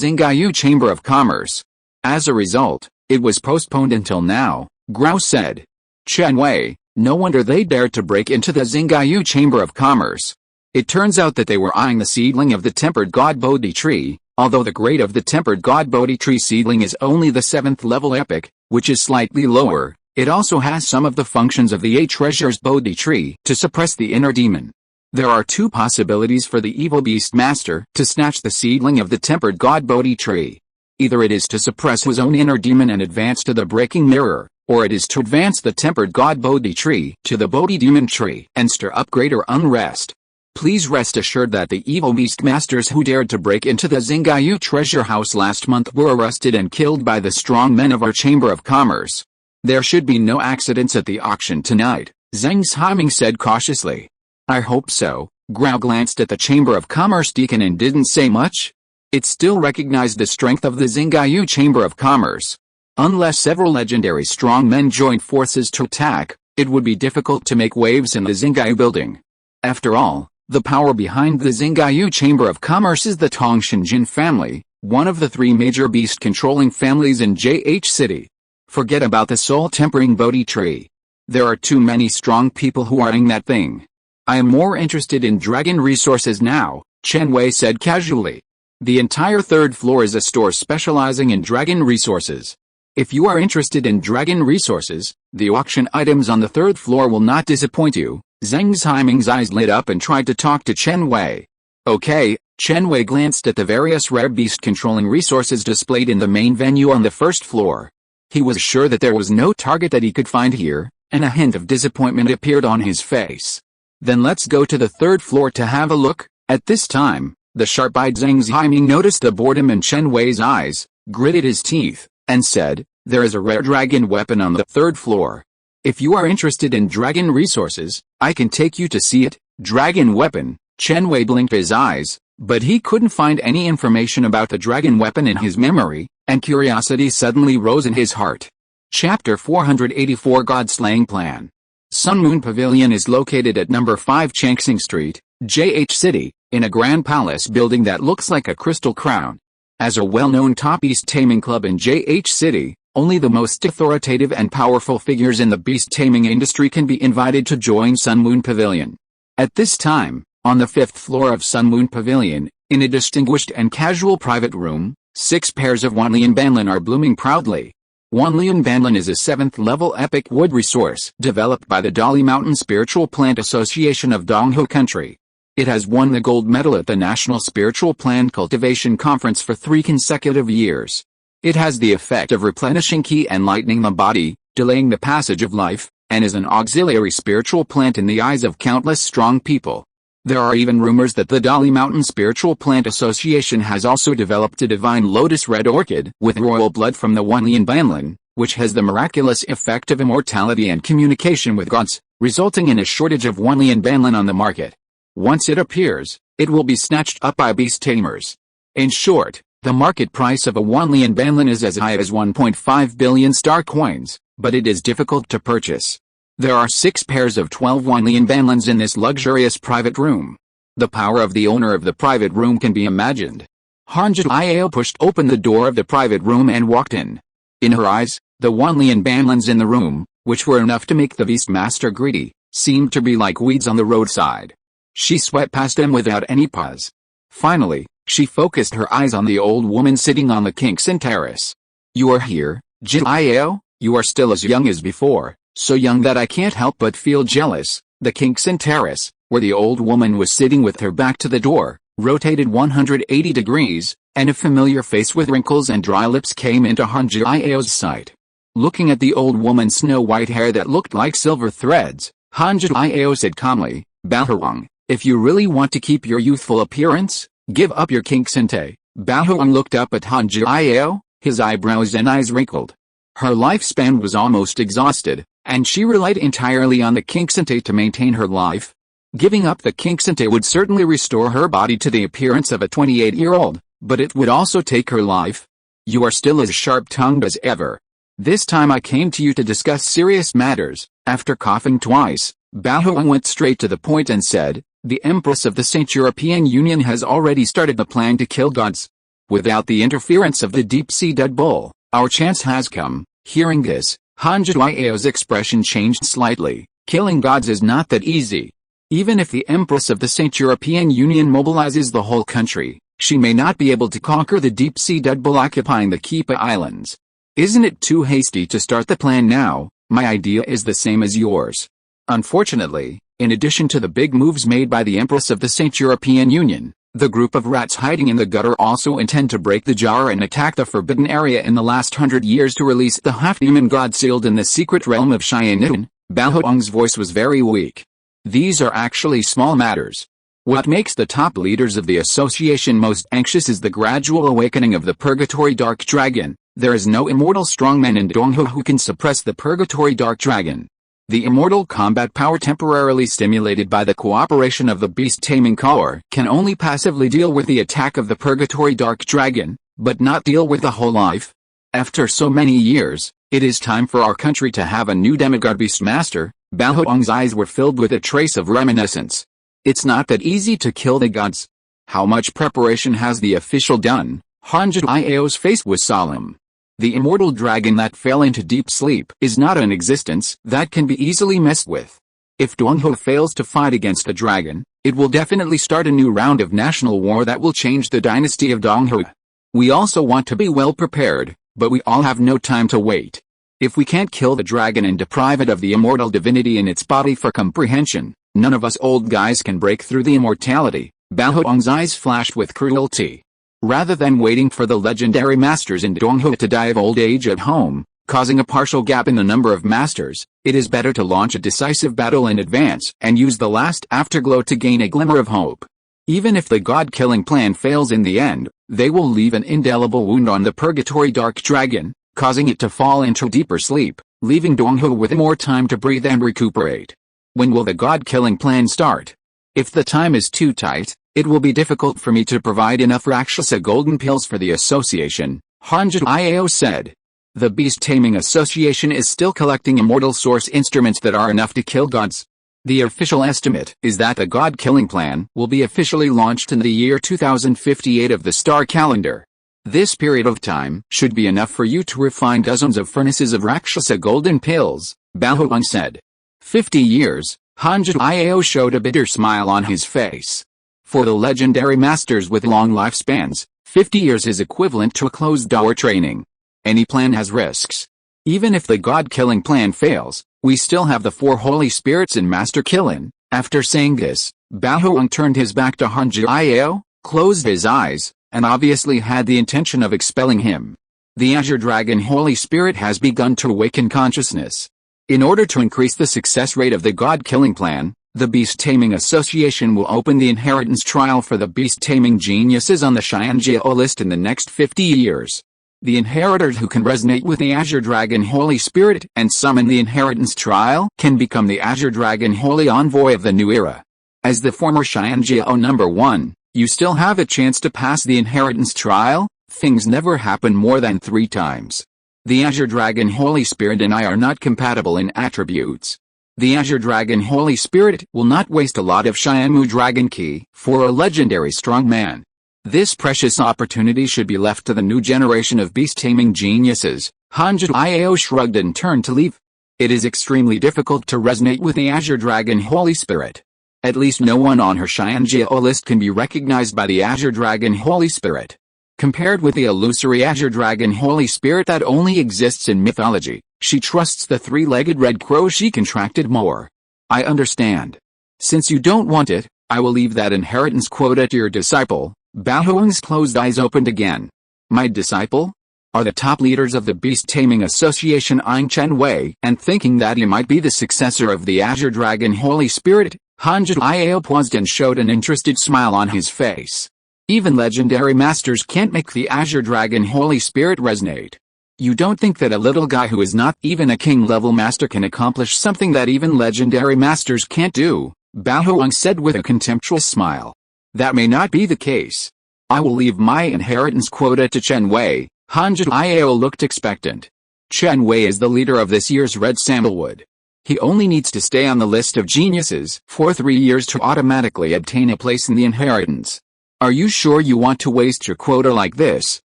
Xingyu Chamber of Commerce. As a result, it was postponed until now," Grau said. Chen Wei, no wonder they dared to break into the Xingyu Chamber of Commerce. It turns out that they were eyeing the seedling of the tempered god Bodhi tree, although the grade of the tempered god Bodhi tree seedling is only the 7th level epic, which is slightly lower. It also has some of the functions of the 8 treasures Bodhi tree to suppress the inner demon. There are 2 possibilities for the evil beast master to snatch the seedling of the tempered god Bodhi tree. Either it is to suppress his own inner demon and advance to the breaking mirror, or it is to advance the tempered god Bodhi tree to the Bodhi demon tree and stir up greater unrest. Please rest assured that the evil beast masters who dared to break into the Xingyu treasure house last month were arrested and killed by the strong men of our Chamber of Commerce. There should be no accidents at the auction tonight, Zhang Ximing said cautiously. "I hope so." Grau glanced at the Chamber of Commerce deacon and didn't say much. It still recognized the strength of the Xingyu Chamber of Commerce. Unless several legendary strong men joined forces to attack, it would be difficult to make waves in the Xingyu building. After all, the power behind the Xingyu Chamber of Commerce is the Tongshinjin family, one of the 3 major beast-controlling families in JH City. Forget about the soul-tempering Bodhi tree. There are too many strong people who are eyeing that thing. "I am more interested in dragon resources now," Chen Wei said casually. "The entire 3rd floor is a store specializing in dragon resources. If you are interested in dragon resources, the auction items on the 3rd floor will not disappoint you." Zhang Ximing's eyes lit up and tried to talk to Chen Wei. "Okay." Chen Wei glanced at the various rare beast-controlling resources displayed in the main venue on the 1st floor. He was sure that there was no target that he could find here, and a hint of disappointment appeared on his face. "Then let's go to the 3rd floor to have a look." At this time, the sharp-eyed Zhang Ximing noticed the boredom in Chen Wei's eyes, gritted his teeth, and said, "There is a rare dragon weapon on the 3rd floor. If you are interested in dragon resources, I can take you to see it. Dragon weapon. Chen Wei blinked his eyes, but he couldn't find any information about the dragon weapon in his memory, and curiosity suddenly rose in his heart. Chapter 484 God-Slaying Plan. Sun Moon Pavilion is located at number 5 Changsing Street, JH City, in a grand palace building that looks like a crystal crown. As a well-known top beast taming club in JH City, only the most authoritative and powerful figures in the beast taming industry can be invited to join Sun Moon Pavilion. At this time, on the 5th floor of Sun Moon Pavilion, in a distinguished and casual private room, 6 pairs of Wanlian Banlin are blooming proudly. Wanlian Banlin is a 7th-level epic wood resource developed by the Dali Mountain Spiritual Plant Association of Donghu Country. It has won the gold medal at the National Spiritual Plant Cultivation Conference for 3 consecutive years. It has the effect of replenishing ki and lightening the body, delaying the passage of life, and is an auxiliary spiritual plant in the eyes of countless strong people. There are even rumors that the Dali Mountain Spiritual Plant Association has also developed a divine lotus red orchid with royal blood from the Wanlian Banlin, which has the miraculous effect of immortality and communication with gods, resulting in a shortage of Wanlian Banlin on the market. Once it appears, it will be snatched up by beast tamers. In short, the market price of a Wanlian Banlin is as high as 1.5 billion star coins, but it is difficult to purchase. There are 6 pairs of 12 Wanlian Banlins in this luxurious private room. The power of the owner of the private room can be imagined. Hanjiao pushed open the door of the private room and walked in. In her eyes, the Wanlian Banlins in the room, which were enough to make the beast master greedy, seemed to be like weeds on the roadside. She swept past them without any pause. Finally, she focused her eyes on the old woman sitting on the Kingston terrace. "You are here, Jiao? You are still as young as before. So young that I can't help but feel jealous." The Kingston terrace, where the old woman was sitting with her back to the door, rotated 180 degrees, and a familiar face with wrinkles and dry lips came into Han Jiao's sight. Looking at the old woman's snow-white hair that looked like silver threads, Han Jiao said calmly, "Baohuang, if you really want to keep your youthful appearance, give up your Kingston Te." Baohuang looked up at Han Jiao, his eyebrows and eyes wrinkled. Her lifespan was almost exhausted, and she relied entirely on the Kingsante to maintain her life. Giving up the Kingsante would certainly restore her body to the appearance of a 28-year-old, but it would also take her life. "You are still as sharp-tongued as ever. This time I came to you to discuss serious matters." After coughing twice, Baohuang went straight to the point and said, "The Empress of the Saint European Union has already started the plan to kill gods. Without the interference of the deep-sea dead bull, our chance has come." Hearing this, Han Jiao's expression changed slightly. Killing gods is not that easy. Even if the Empress of the Saint European Union mobilizes the whole country, she may not be able to conquer the deep-sea dead bull occupying the Kepa Islands. Isn't it too hasty to start the plan now? My idea is the same as yours. Unfortunately, in addition to the big moves made by the Empress of the Saint European Union, the group of rats hiding in the gutter also intend to break the jar and attack the forbidden area in the last 100 years to release the half-demon god sealed in the secret realm of Xian'an. Baohuang's voice was very weak. These are actually small matters. What makes the top leaders of the association most anxious is the gradual awakening of the Purgatory Dark Dragon. There is no immortal strongman in Donghu who can suppress the Purgatory Dark Dragon. The immortal combat power temporarily stimulated by the cooperation of the Beast Taming Corps can only passively deal with the attack of the Purgatory Dark Dragon, but not deal with the whole life. After so many years, it is time for our country to have a new demigod Beast Master. Baohuang's eyes were filled with a trace of reminiscence. It's not that easy to kill the gods. How much preparation has the official done? Han Jiao's face was solemn. The immortal dragon that fell into deep sleep is not an existence that can be easily messed with. If Donghu fails to fight against a dragon, it will definitely start a new round of national war that will change the dynasty of Donghu. We also want to be well prepared, but we all have no time to wait. If we can't kill the dragon and deprive it of the immortal divinity in its body for comprehension, none of us old guys can break through the immortality. Baohuang's eyes flashed with cruelty. Rather than waiting for the legendary masters in Donghu to die of old age at home, causing a partial gap in the number of masters, it is better to launch a decisive battle in advance and use the last afterglow to gain a glimmer of hope. Even if the god-killing plan fails in the end, they will leave an indelible wound on the Purgatory Dark Dragon, causing it to fall into deeper sleep. leaving Donghu with more time to breathe and recuperate. When will the god-killing plan start? If the time is too tight, it will be difficult for me to provide enough Rakshasa golden pills for the association, Hanji Iao said. The Beast Taming Association is still collecting immortal source instruments that are enough to kill gods. The official estimate is that the god-killing plan will be officially launched in the year 2058 of the star calendar. This period of time should be enough for you to refine dozens of furnaces of Rakshasa golden pills, Baohuang said. 50 years, Hanji Iao showed a bitter smile on his face. For the legendary masters with long lifespans, 50 years is equivalent to a closed-door training. Any plan has risks. Even if the god-killing plan fails, we still have the 4 holy spirits in Master Kilin. After saying this, Baohuang turned his back to Hanji Iao, closed his eyes, and obviously had the intention of expelling him. The Azure Dragon Holy Spirit has begun to awaken consciousness. In order to increase the success rate of the god-killing plan, the Beast Taming Association will open the inheritance trial for the beast taming geniuses on the Xianjiao list in the next 50 years. The inheritors who can resonate with the Azure Dragon Holy Spirit and summon the inheritance trial can become the Azure Dragon Holy Envoy of the new era. As the former Xianjiao number 1, you still have a chance to pass the inheritance trial. Things never happen more than 3 times. The Azure Dragon Holy Spirit and I are not compatible in attributes. The Azure Dragon Holy Spirit will not waste a lot of Xianmu Dragon Key for a legendary strong man. This precious opportunity should be left to the new generation of beast-taming geniuses. Hanji Iao shrugged and turned to leave. It is extremely difficult to resonate with the Azure Dragon Holy Spirit. At least no one on her Xianjiao list can be recognized by the Azure Dragon Holy Spirit. Compared with the illusory Azure Dragon Holy Spirit that only exists in mythology, she trusts the 3-legged red crow she contracted more. I understand. Since you don't want it, I will leave that inheritance quota to your disciple. Baohuang's closed eyes opened again. My disciple? Are the top leaders of the Beast Taming Association eyeing Chen Wei and thinking that he might be the successor of the Azure Dragon Holy Spirit? Hanji Iao paused and showed an interested smile on his face. Even legendary masters can't make the Azure Dragon Holy Spirit resonate. You don't think that a little guy who is not even a king-level master can accomplish something that even legendary masters can't do, Baohuang said with a contemptuous smile. That may not be the case. I will leave my inheritance quota to Chen Wei. Hanji Iao looked expectant. Chen Wei is the leader of this year's Red Sandalwood. He only needs to stay on the list of geniuses for 3 years to automatically obtain a place in the inheritance. Are you sure you want to waste your quota like this?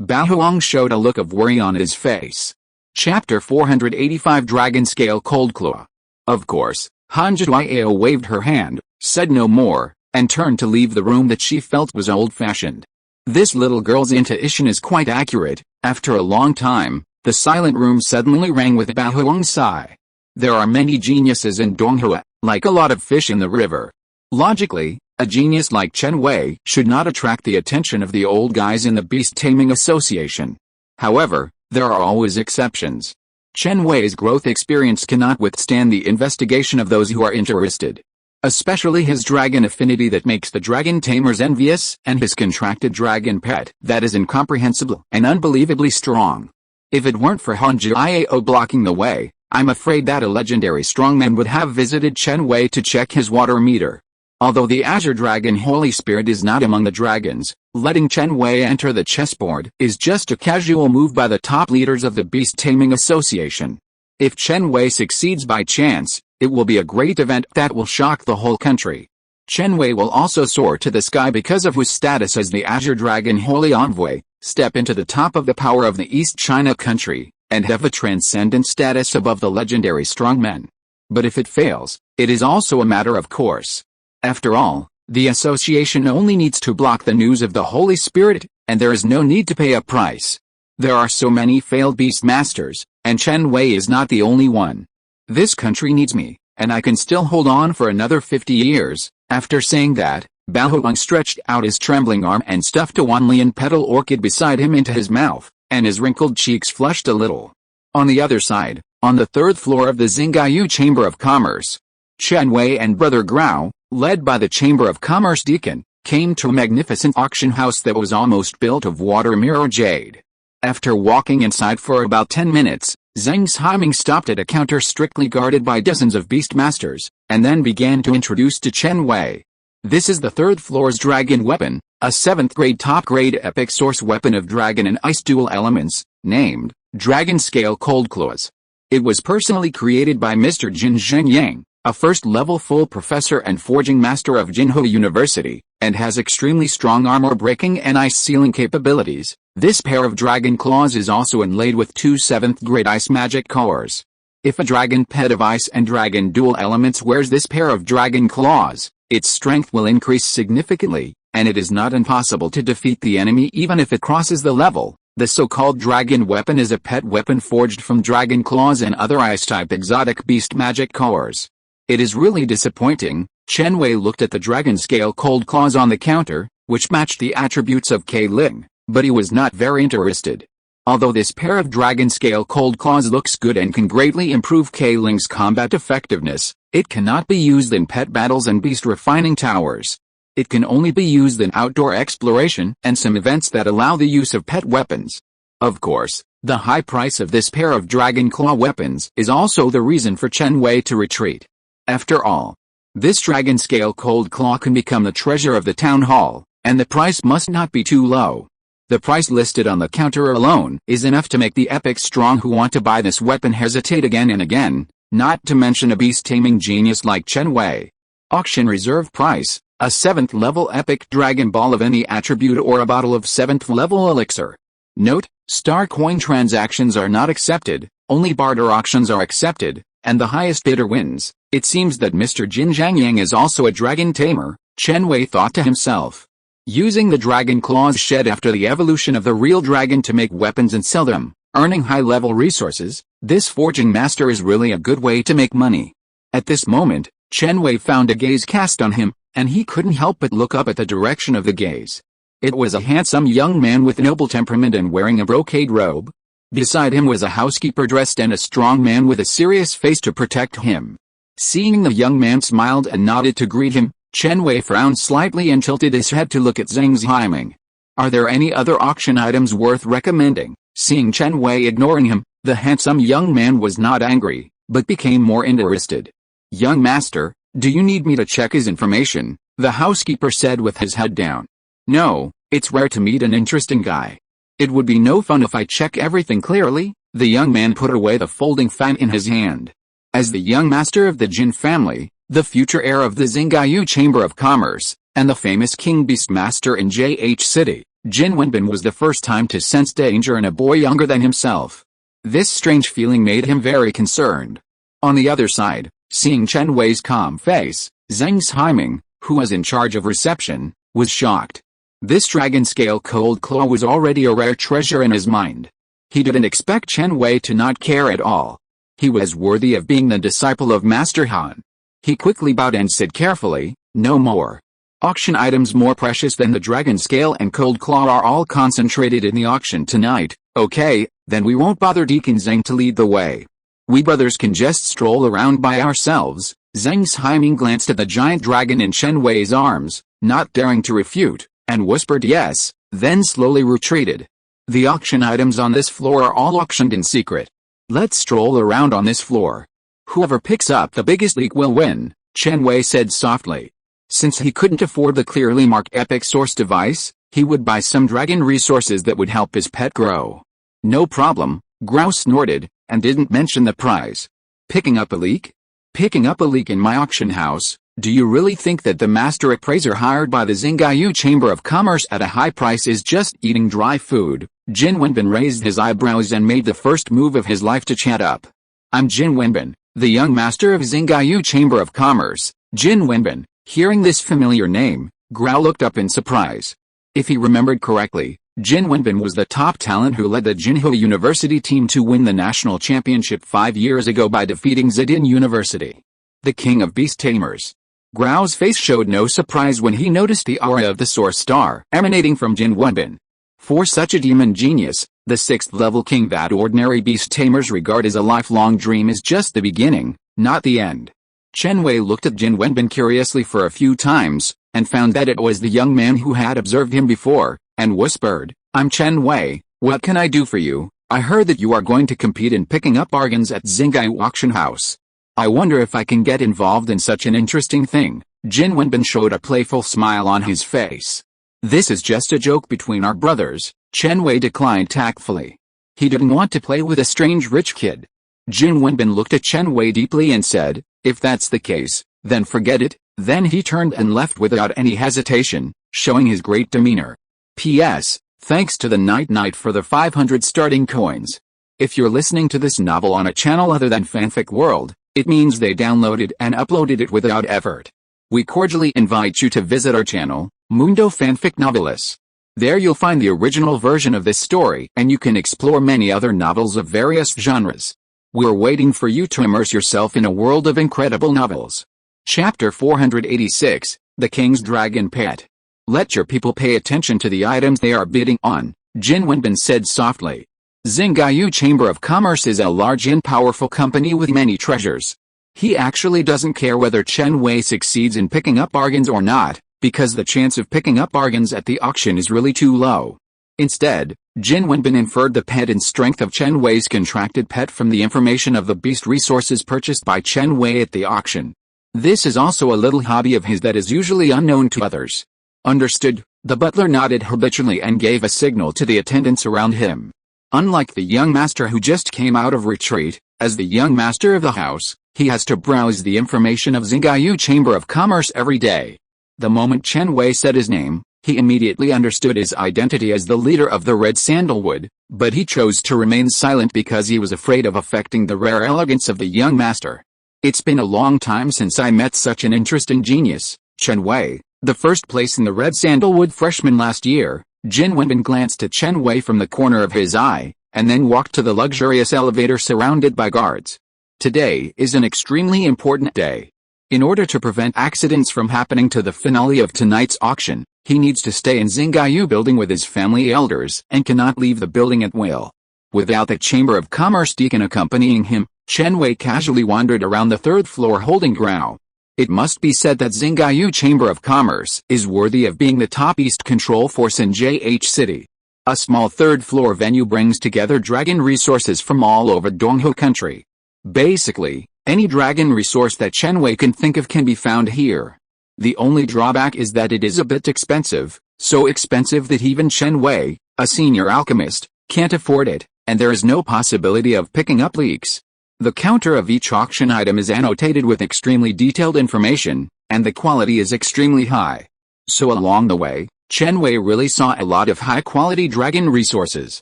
Baohuang showed a look of worry on his face. Chapter 485 Dragon Scale Cold Claw. Of course, Hanji Iao waved her hand, said no more, and turned to leave the room that she felt was old-fashioned. This little girl's intuition is quite accurate. After a long time, the silent room suddenly rang with Baohuang's sigh. There are many geniuses in Donghua, like a lot of fish in the river. Logically, a genius like Chen Wei should not attract the attention of the old guys in the Beast Taming Association. However, there are always exceptions. Chen Wei's growth experience cannot withstand the investigation of those who are interested. Especially his dragon affinity that makes the dragon tamers envious, and his contracted dragon pet that is incomprehensible and unbelievably strong. If it weren't for Hanji Iao blocking the way, I'm afraid that a legendary strongman would have visited Chen Wei to check his water meter. Although the Azure Dragon Holy Spirit is not among the dragons, letting Chen Wei enter the chessboard is just a casual move by the top leaders of the Beast Taming Association. If Chen Wei succeeds by chance, it will be a great event that will shock the whole country. Chen Wei will also soar to the sky because of his status as the Azure Dragon Holy Envoy, step into the top of the power of the East China country, and have a transcendent status above the legendary strongmen. But if it fails, it is also a matter of course. After all, the association only needs to block the news of the Holy Spirit, and there is no need to pay a price. There are so many failed beast masters, and Chen Wei is not the only one. This country needs me, and I can still hold on for another 50 years. After saying that, Baohuang stretched out his trembling arm and stuffed a Wanlian petal orchid beside him into his mouth, and his wrinkled cheeks flushed a little. On the other side, on the 3rd floor of the Xingaiyu Chamber of Commerce, Chen Wei and Brother Grau, led by the Chamber of Commerce Deacon, came to a magnificent auction house that was almost built of water mirror jade. After walking inside for about 10 minutes, Zhang Ximing stopped at a counter strictly guarded by dozens of Beastmasters, and then began to introduce to Chen Wei. This is the third floor's dragon weapon, a 7th grade top grade epic source weapon of dragon and ice dual elements, named Dragon Scale Cold Claws. It was personally created by Mr. Jin Zhengyang, a first-level full professor and forging master of Jinhua University, and has extremely strong armor-breaking and ice-sealing capabilities. This pair of dragon claws is also inlaid with 2 7th-grade ice magic cores. If a dragon pet of ice and dragon dual elements wears this pair of dragon claws, its strength will increase significantly, and it is not impossible to defeat the enemy even if it crosses the level. The so-called dragon weapon is a pet weapon forged from dragon claws and other ice-type exotic beast magic cores. It is really disappointing. Chen Wei looked at the dragon scale cold claws on the counter, which matched the attributes of Kai Ling, but he was not very interested. Although this pair of dragon scale cold claws looks good and can greatly improve Kai Ling's combat effectiveness, it cannot be used in pet battles and beast refining towers. It can only be used in outdoor exploration and some events that allow the use of pet weapons. Of course, the high price of this pair of dragon claw weapons is also the reason for Chen Wei to retreat. After all, this dragon scale cold claw can become the treasure of the town hall, and the price must not be too low. The price listed on the counter alone is enough to make the epic strong who want to buy this weapon hesitate again and again, not to mention a beast-taming genius like Chen Wei. Auction reserve price, a 7th level epic dragon ball of any attribute or a bottle of 7th level elixir. Note, star coin transactions are not accepted, only barter auctions are accepted, and the highest bidder wins. It seems that Mr. Jin Zhangyang is also a dragon tamer, Chen Wei thought to himself. Using the dragon claws shed after the evolution of the real dragon to make weapons and sell them, earning high-level resources, this forging master is really a good way to make money. At this moment, Chen Wei found a gaze cast on him, and he couldn't help but look up at the direction of the gaze. It was a handsome young man with noble temperament and wearing a brocade robe. Beside him was a housekeeper dressed and a strong man with a serious face to protect him. Seeing the young man smiled and nodded to greet him, Chen Wei frowned slightly and tilted his head to look at Zhang Ximing. Are there any other auction items worth recommending? Seeing Chen Wei ignoring him, the handsome young man was not angry, but became more interested. Young master, do you need me to check his information? The housekeeper said with his head down. No, it's rare to meet an interesting guy. It would be no fun if I check everything clearly. The young man put away the folding fan in his hand. As the young master of the Jin family, the future heir of the Xingaiyu Chamber of Commerce, and the famous King Beastmaster in JH City, Jin Wenbin was the first time to sense danger in a boy younger than himself. This strange feeling made him very concerned. On the other side, seeing Chen Wei's calm face, Zhang Ximing, who was in charge of reception, was shocked. This dragon scale cold claw was already a rare treasure in his mind. He didn't expect Chen Wei to not care at all. He was worthy of being the disciple of Master Han. He quickly bowed and said carefully, no more. Auction items more precious than the dragon scale and cold claw are all concentrated in the auction tonight. Okay, then we won't bother Deacon Zhang to lead the way. We brothers can just stroll around by ourselves. Zhang Ximing glanced at the giant dragon in Chen Wei's arms, not daring to refute, and whispered yes, then slowly retreated. The auction items on this floor are all auctioned in secret. Let's stroll around on this floor. Whoever picks up the biggest leak will win, Chen Wei said softly. Since he couldn't afford the clearly marked epic source device, he would buy some dragon resources that would help his pet grow. No problem, Grau snorted, and didn't mention the prize. Picking up a leak? Picking up a leak in my auction house? Do you really think that the master appraiser hired by the Xingaiyu Chamber of Commerce at a high price is just eating dry food? Jin Wenbin raised his eyebrows and made the first move of his life to chat up. I'm Jin Wenbin, the young master of Xingaiyu Chamber of Commerce. Jin Wenbin. Hearing this familiar name, Grau looked up in surprise. If he remembered correctly, Jin Wenbin was the top talent who led the Jinhua University team to win the national championship 5 years ago by defeating Zidin University. The king of beast tamers. Grau's face showed no surprise when he noticed the aura of the source star emanating from Jin Wenbin. For such a demon genius, the 6th level king that ordinary beast tamers regard as a lifelong dream is just the beginning, not the end. Chen Wei looked at Jin Wenbin curiously for a few times, and found that it was the young man who had observed him before, and whispered, I'm Chen Wei, what can I do for you? I heard that you are going to compete in picking up bargains at Xingaiyu Auction House. I wonder if I can get involved in such an interesting thing. Jin Wenbin showed a playful smile on his face. This is just a joke between our brothers, Chen Wei declined tactfully. He didn't want to play with a strange rich kid. Jin Wenbin looked at Chen Wei deeply and said, if that's the case, then forget it. Then he turned and left without any hesitation, showing his great demeanor. P.S. Thanks to the Night for the 500 starting coins. If you're listening to this novel on a channel other than Fanfic World, it means they downloaded and uploaded it without effort. We cordially invite you to visit our channel, Mundo Fanfic Novelis. There you'll find the original version of this story and you can explore many other novels of various genres. We're waiting for you to immerse yourself in a world of incredible novels. Chapter 486, The King's Dragon Pet. Let your people pay attention to the items they are bidding on, Jin Wenbin said softly. Xingaiyu Chamber of Commerce is a large and powerful company with many treasures. He actually doesn't care whether Chen Wei succeeds in picking up bargains or not, because the chance of picking up bargains at the auction is really too low. Instead, Jin Wenbin inferred the pet and strength of Chen Wei's contracted pet from the information of the beast resources purchased by Chen Wei at the auction. This is also a little hobby of his that is usually unknown to others. Understood, the butler nodded habitually and gave a signal to the attendants around him. Unlike the young master who just came out of retreat, as the young master of the house, he has to browse the information of Xingaiyu Chamber of Commerce every day. The moment Chen Wei said his name, he immediately understood his identity as the leader of the Red Sandalwood, but he chose to remain silent because he was afraid of affecting the rare elegance of the young master. It's been a long time since I met such an interesting genius, Chen Wei, the first place in the Red Sandalwood freshman last year. Jin Wenbin glanced at Chen Wei from the corner of his eye, and then walked to the luxurious elevator surrounded by guards. Today is an extremely important day. In order to prevent accidents from happening to the finale of tonight's auction, he needs to stay in Xingaiyu building with his family elders and cannot leave the building at will. Without the Chamber of Commerce deacon accompanying him, Chen Wei casually wandered around the third floor holding Grau. It must be said that Xingaiyu Chamber of Commerce is worthy of being the top East control force in JH City. A small third-floor venue brings together dragon resources from all over Donghu country. Basically, any dragon resource that Chen Wei can think of can be found here. The only drawback is that it is a bit expensive, so expensive that even Chen Wei, a senior alchemist, can't afford it, and there is no possibility of picking up leaks. The counter of each auction item is annotated with extremely detailed information, and the quality is extremely high. So along the way, Chen Wei really saw a lot of high-quality dragon resources.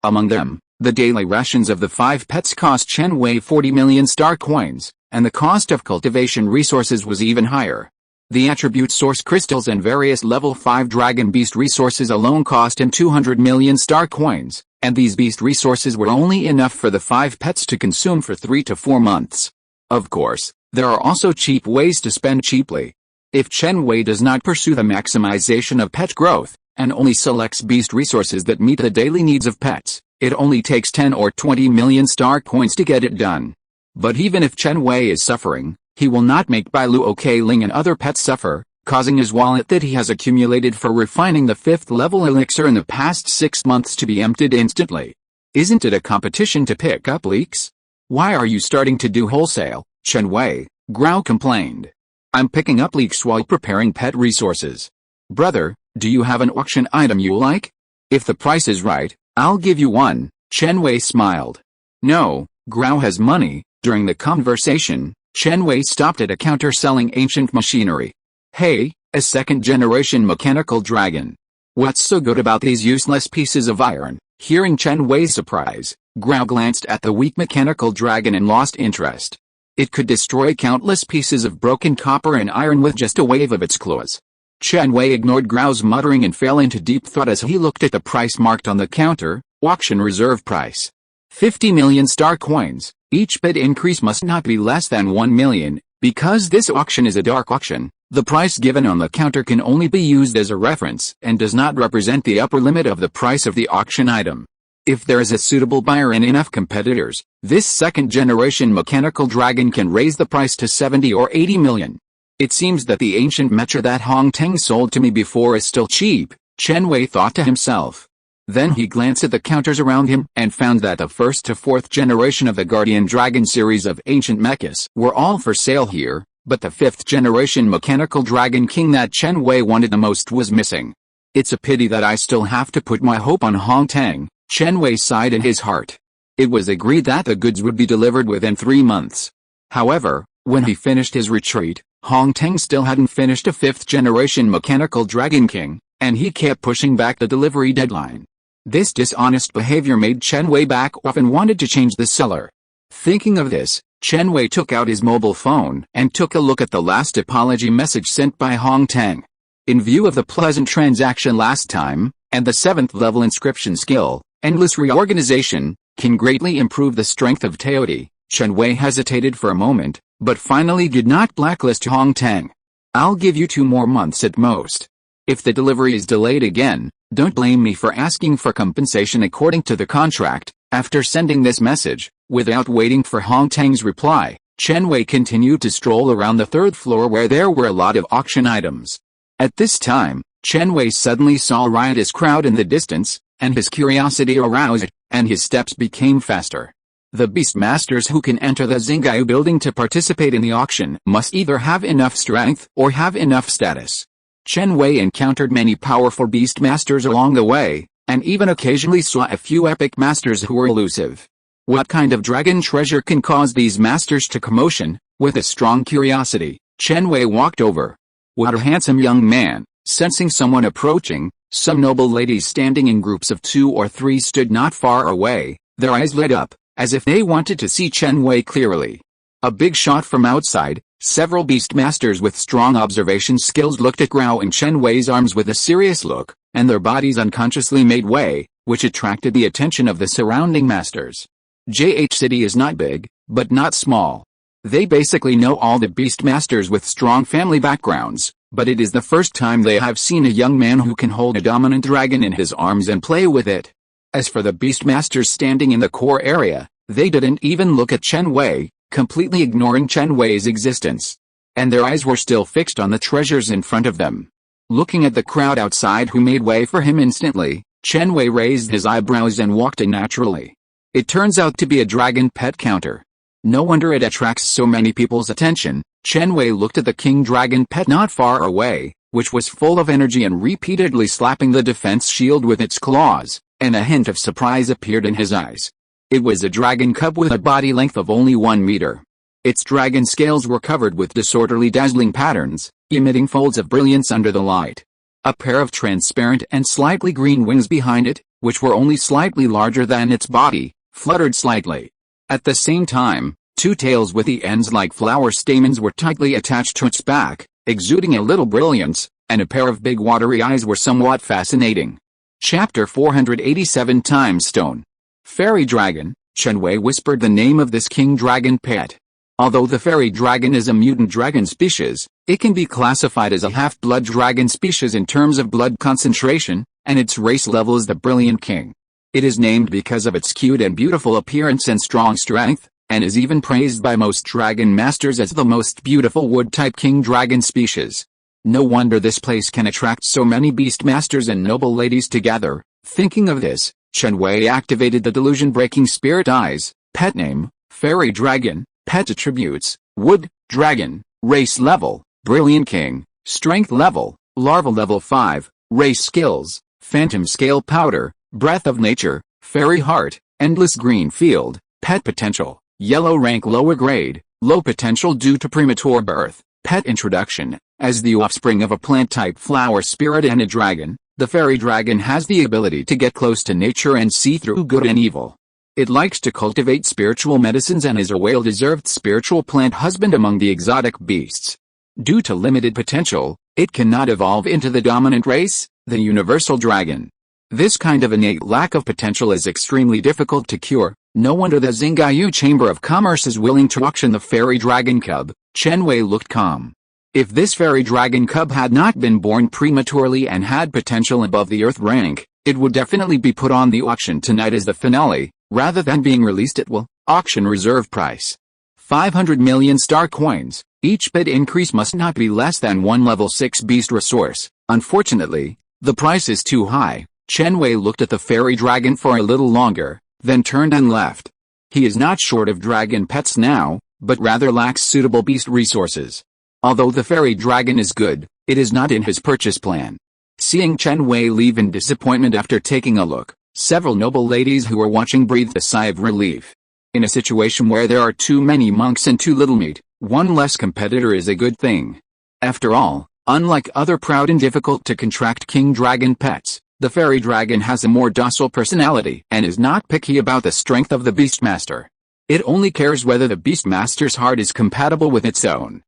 Among them, the daily rations of the 5 pets cost Chen Wei 40 million star coins, and the cost of cultivation resources was even higher. The attribute source crystals and various level 5 dragon beast resources alone cost him 200 million star coins, and these beast resources were only enough for the 5 pets to consume for 3 to 4 months. Of course, there are also cheap ways to spend cheaply. If Chen Wei does not pursue the maximization of pet growth, and only selects beast resources that meet the daily needs of pets, it only takes 10 or 20 million star coins to get it done. But even if Chen Wei is suffering, he will not make Bai Luo Ling and other pets suffer, causing his wallet that he has accumulated for refining the 5th level elixir in the past 6 months to be emptied instantly. Isn't it a competition to pick up leaks? Why are you starting to do wholesale, Chen Wei? Grau complained. I'm picking up leaks while preparing pet resources. Brother, do you have an auction item you like? If the price is right, I'll give you one, Chen Wei smiled. No, Grau has money. During the conversation, Chen Wei stopped at a counter selling ancient machinery. Hey, a second-generation mechanical dragon. What's so good about these useless pieces of iron? Hearing Chen Wei's surprise, Grau glanced at the weak mechanical dragon and lost interest. It could destroy countless pieces of broken copper and iron with just a wave of its claws. Chen Wei ignored Grau's muttering and fell into deep thought as he looked at the price marked on the counter, auction reserve price. 50 million star coins. Each bid increase must not be less than 1 million, because this auction is a dark auction. The price given on the counter can only be used as a reference and does not represent the upper limit of the price of the auction item. If there is a suitable buyer and enough competitors, this second-generation mechanical dragon can raise the price to 70 or 80 million. It seems that the ancient mecha that Hong Teng sold to me before is still cheap, Chen Wei thought to himself. Then he glanced at the counters around him and found that the 1st to 4th generation of the Guardian Dragon series of ancient mechas were all for sale here, but the 5th generation mechanical Dragon King that Chen Wei wanted the most was missing. It's a pity that I still have to put my hope on Hong Tang, Chen Wei sighed in his heart. It was agreed that the goods would be delivered within 3 months. However, when he finished his retreat, Hong Tang still hadn't finished a 5th generation mechanical Dragon King, and he kept pushing back the delivery deadline. This dishonest behavior made Chen Wei back off and wanted to change the seller. Thinking of this, Chen Wei took out his mobile phone and took a look at the last apology message sent by Hong Tang. In view of the pleasant transaction last time, and the 7th level inscription skill, endless reorganization, can greatly improve the strength of Taote, Chen Wei hesitated for a moment, but finally did not blacklist Hong Tang. I'll give you 2 more months at most. If the delivery is delayed again, don't blame me for asking for compensation according to the contract. After sending this message, without waiting for Hong Tang's reply, Chen Wei continued to stroll around the 3rd floor where there were a lot of auction items. At this time, Chen Wei suddenly saw a riotous crowd in the distance, and his curiosity aroused, and his steps became faster. The Beastmasters who can enter the Xingyu building to participate in the auction must either have enough strength or have enough status. Chen Wei encountered many powerful Beastmasters along the way, and even occasionally saw a few epic masters who were elusive. What kind of dragon treasure can cause these masters to commotion? With a strong curiosity, Chen Wei walked over. What a handsome young man! Sensing someone approaching, some noble ladies standing in groups of 2 or 3 stood not far away, their eyes lit up, as if they wanted to see Chen Wei clearly. A big shot from outside, several Beastmasters with strong observation skills looked at Grau and Chen Wei's arms with a serious look, and their bodies unconsciously made way, which attracted the attention of the surrounding masters. JH City is not big, but not small. They basically know all the Beastmasters with strong family backgrounds, but it is the first time they have seen a young man who can hold a dominant dragon in his arms and play with it. As for the Beastmasters standing in the core area, they didn't even look at Chen Wei, completely ignoring Chen Wei's existence. And their eyes were still fixed on the treasures in front of them. Looking at the crowd outside who made way for him instantly, Chen Wei raised his eyebrows and walked in naturally. It turns out to be a dragon pet counter. No wonder it attracts so many people's attention. Chen Wei looked at the king dragon pet not far away, which was full of energy and repeatedly slapping the defense shield with its claws, and a hint of surprise appeared in his eyes. It was a dragon cub with a body length of only 1 meter. Its dragon scales were covered with disorderly dazzling patterns, emitting folds of brilliance under the light. A pair of transparent and slightly green wings behind it, which were only slightly larger than its body, fluttered slightly. At the same time, 2 tails with the ends like flower stamens were tightly attached to its back, exuding a little brilliance, and a pair of big watery eyes were somewhat fascinating. Chapter 487 Time Stone. Fairy Dragon. Chen Wei whispered the name of this king dragon pet. Although the fairy dragon is a mutant dragon species, it can be classified as a half-blood dragon species in terms of blood concentration, and its race level is the Brilliant King. It is named because of its cute and beautiful appearance and strong strength, and is even praised by most dragon masters as the most beautiful wood-type king dragon species. No wonder this place can attract so many beastmasters and noble ladies together. Thinking of this, Chen Wei activated the delusion-breaking spirit eyes. Pet name, Fairy Dragon. Pet attributes, Wood, Dragon. Race level, Brilliant King. Strength level, Larva level 5. Race skills, Phantom Scale Powder. Breath of Nature, Fairy Heart. Endless Green Field. Pet potential, Yellow rank lower grade, low potential due to premature birth. Pet introduction. As the offspring of a plant-type flower spirit and a dragon, the fairy dragon has the ability to get close to nature and see through good and evil. It likes to cultivate spiritual medicines and is a well-deserved spiritual plant husband among the exotic beasts. Due to limited potential, it cannot evolve into the dominant race, the universal dragon. This kind of innate lack of potential is extremely difficult to cure. No wonder the Xingyu Chamber of Commerce is willing to auction the fairy dragon cub. Chen Wei looked calm. If this fairy dragon cub had not been born prematurely and had potential above the earth rank, it would definitely be put on the auction tonight as the finale, rather than being released at will. Auction reserve price. 500 million star coins. Each bid increase must not be less than 1 level 6 beast resource. Unfortunately, the price is too high. Chen Wei looked at the fairy dragon for a little longer, then turned and left. He is not short of dragon pets now, but rather lacks suitable beast resources. Although the fairy dragon is good, it is not in his purchase plan. Seeing Chen Wei leave in disappointment after taking a look, several noble ladies who were watching breathed a sigh of relief. In a situation where there are too many monks and too little meat, one less competitor is a good thing. After all, unlike other proud and difficult to contract king dragon pets, the fairy dragon has a more docile personality and is not picky about the strength of the beastmaster. It only cares whether the beastmaster's heart is compatible with its own.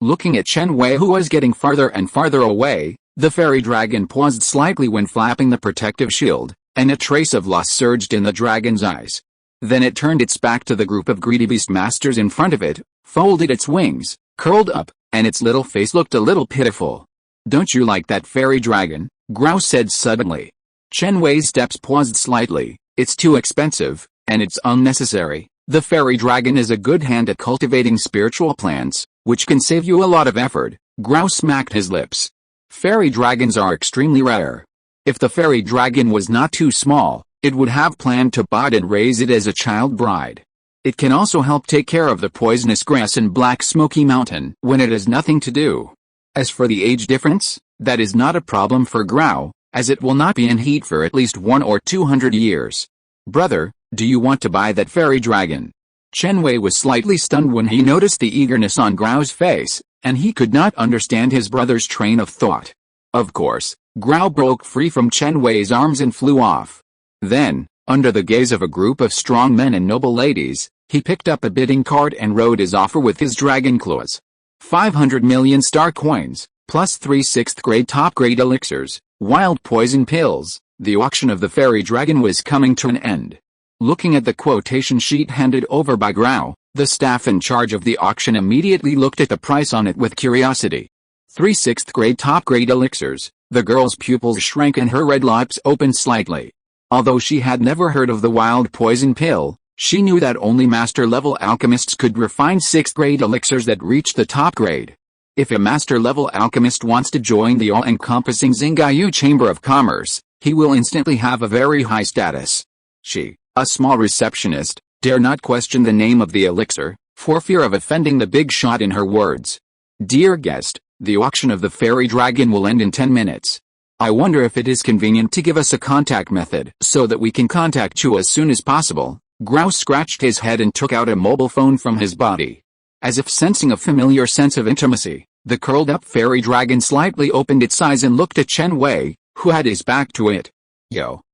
Looking at Chen Wei, who was getting farther and farther away, the fairy dragon paused slightly when flapping the protective shield, and a trace of loss surged in the dragon's eyes. Then it turned its back to the group of greedy beastmasters in front of it, folded its wings, curled up, and its little face looked a little pitiful. "Don't you like that fairy dragon?" Grau said suddenly. Chen Wei's steps paused slightly. "It's too expensive, and it's unnecessary. The fairy dragon is a good hand at cultivating spiritual plants, which can save you a lot of effort." Grau smacked his lips. Fairy dragons are extremely rare. If the fairy dragon was not too small, it would have planned to buy and raise it as a child bride. It can also help take care of the poisonous grass in Black Smoky Mountain when it has nothing to do. As for the age difference, that is not a problem for Grau, as it will not be in heat for at least 100 or 200 years. "Brother, do you want to buy that fairy dragon?" Chen Wei was slightly stunned when he noticed the eagerness on Grau's face, and he could not understand his brother's train of thought. Of course, Grau broke free from Chen Wei's arms and flew off. Then, under the gaze of a group of strong men and noble ladies, he picked up a bidding card and wrote his offer with his dragon claws. 500 million star coins, plus 3 6th-grade top-grade elixirs, wild poison pills. The auction of the fairy dragon was coming to an end. Looking at the quotation sheet handed over by Grau, the staff in charge of the auction immediately looked at the price on it with curiosity. 3 6th-grade top-grade elixirs. The girl's pupils shrank and her red lips opened slightly. Although she had never heard of the wild poison pill, she knew that only master-level alchemists could refine 6th-grade elixirs that reached the top grade. If a master-level alchemist wants to join the all-encompassing Xingyu Chamber of Commerce, he will instantly have a very high status. She, a small receptionist, dare not question the name of the elixir, for fear of offending the big shot in her words. "Dear guest, the auction of the fairy dragon will end in 10 minutes. I wonder if it is convenient to give us a contact method so that we can contact you as soon as possible." Grau scratched his head and took out a mobile phone from his body. As if sensing a familiar sense of intimacy, the curled-up fairy dragon slightly opened its eyes and looked at Chen Wei, who had his back to it.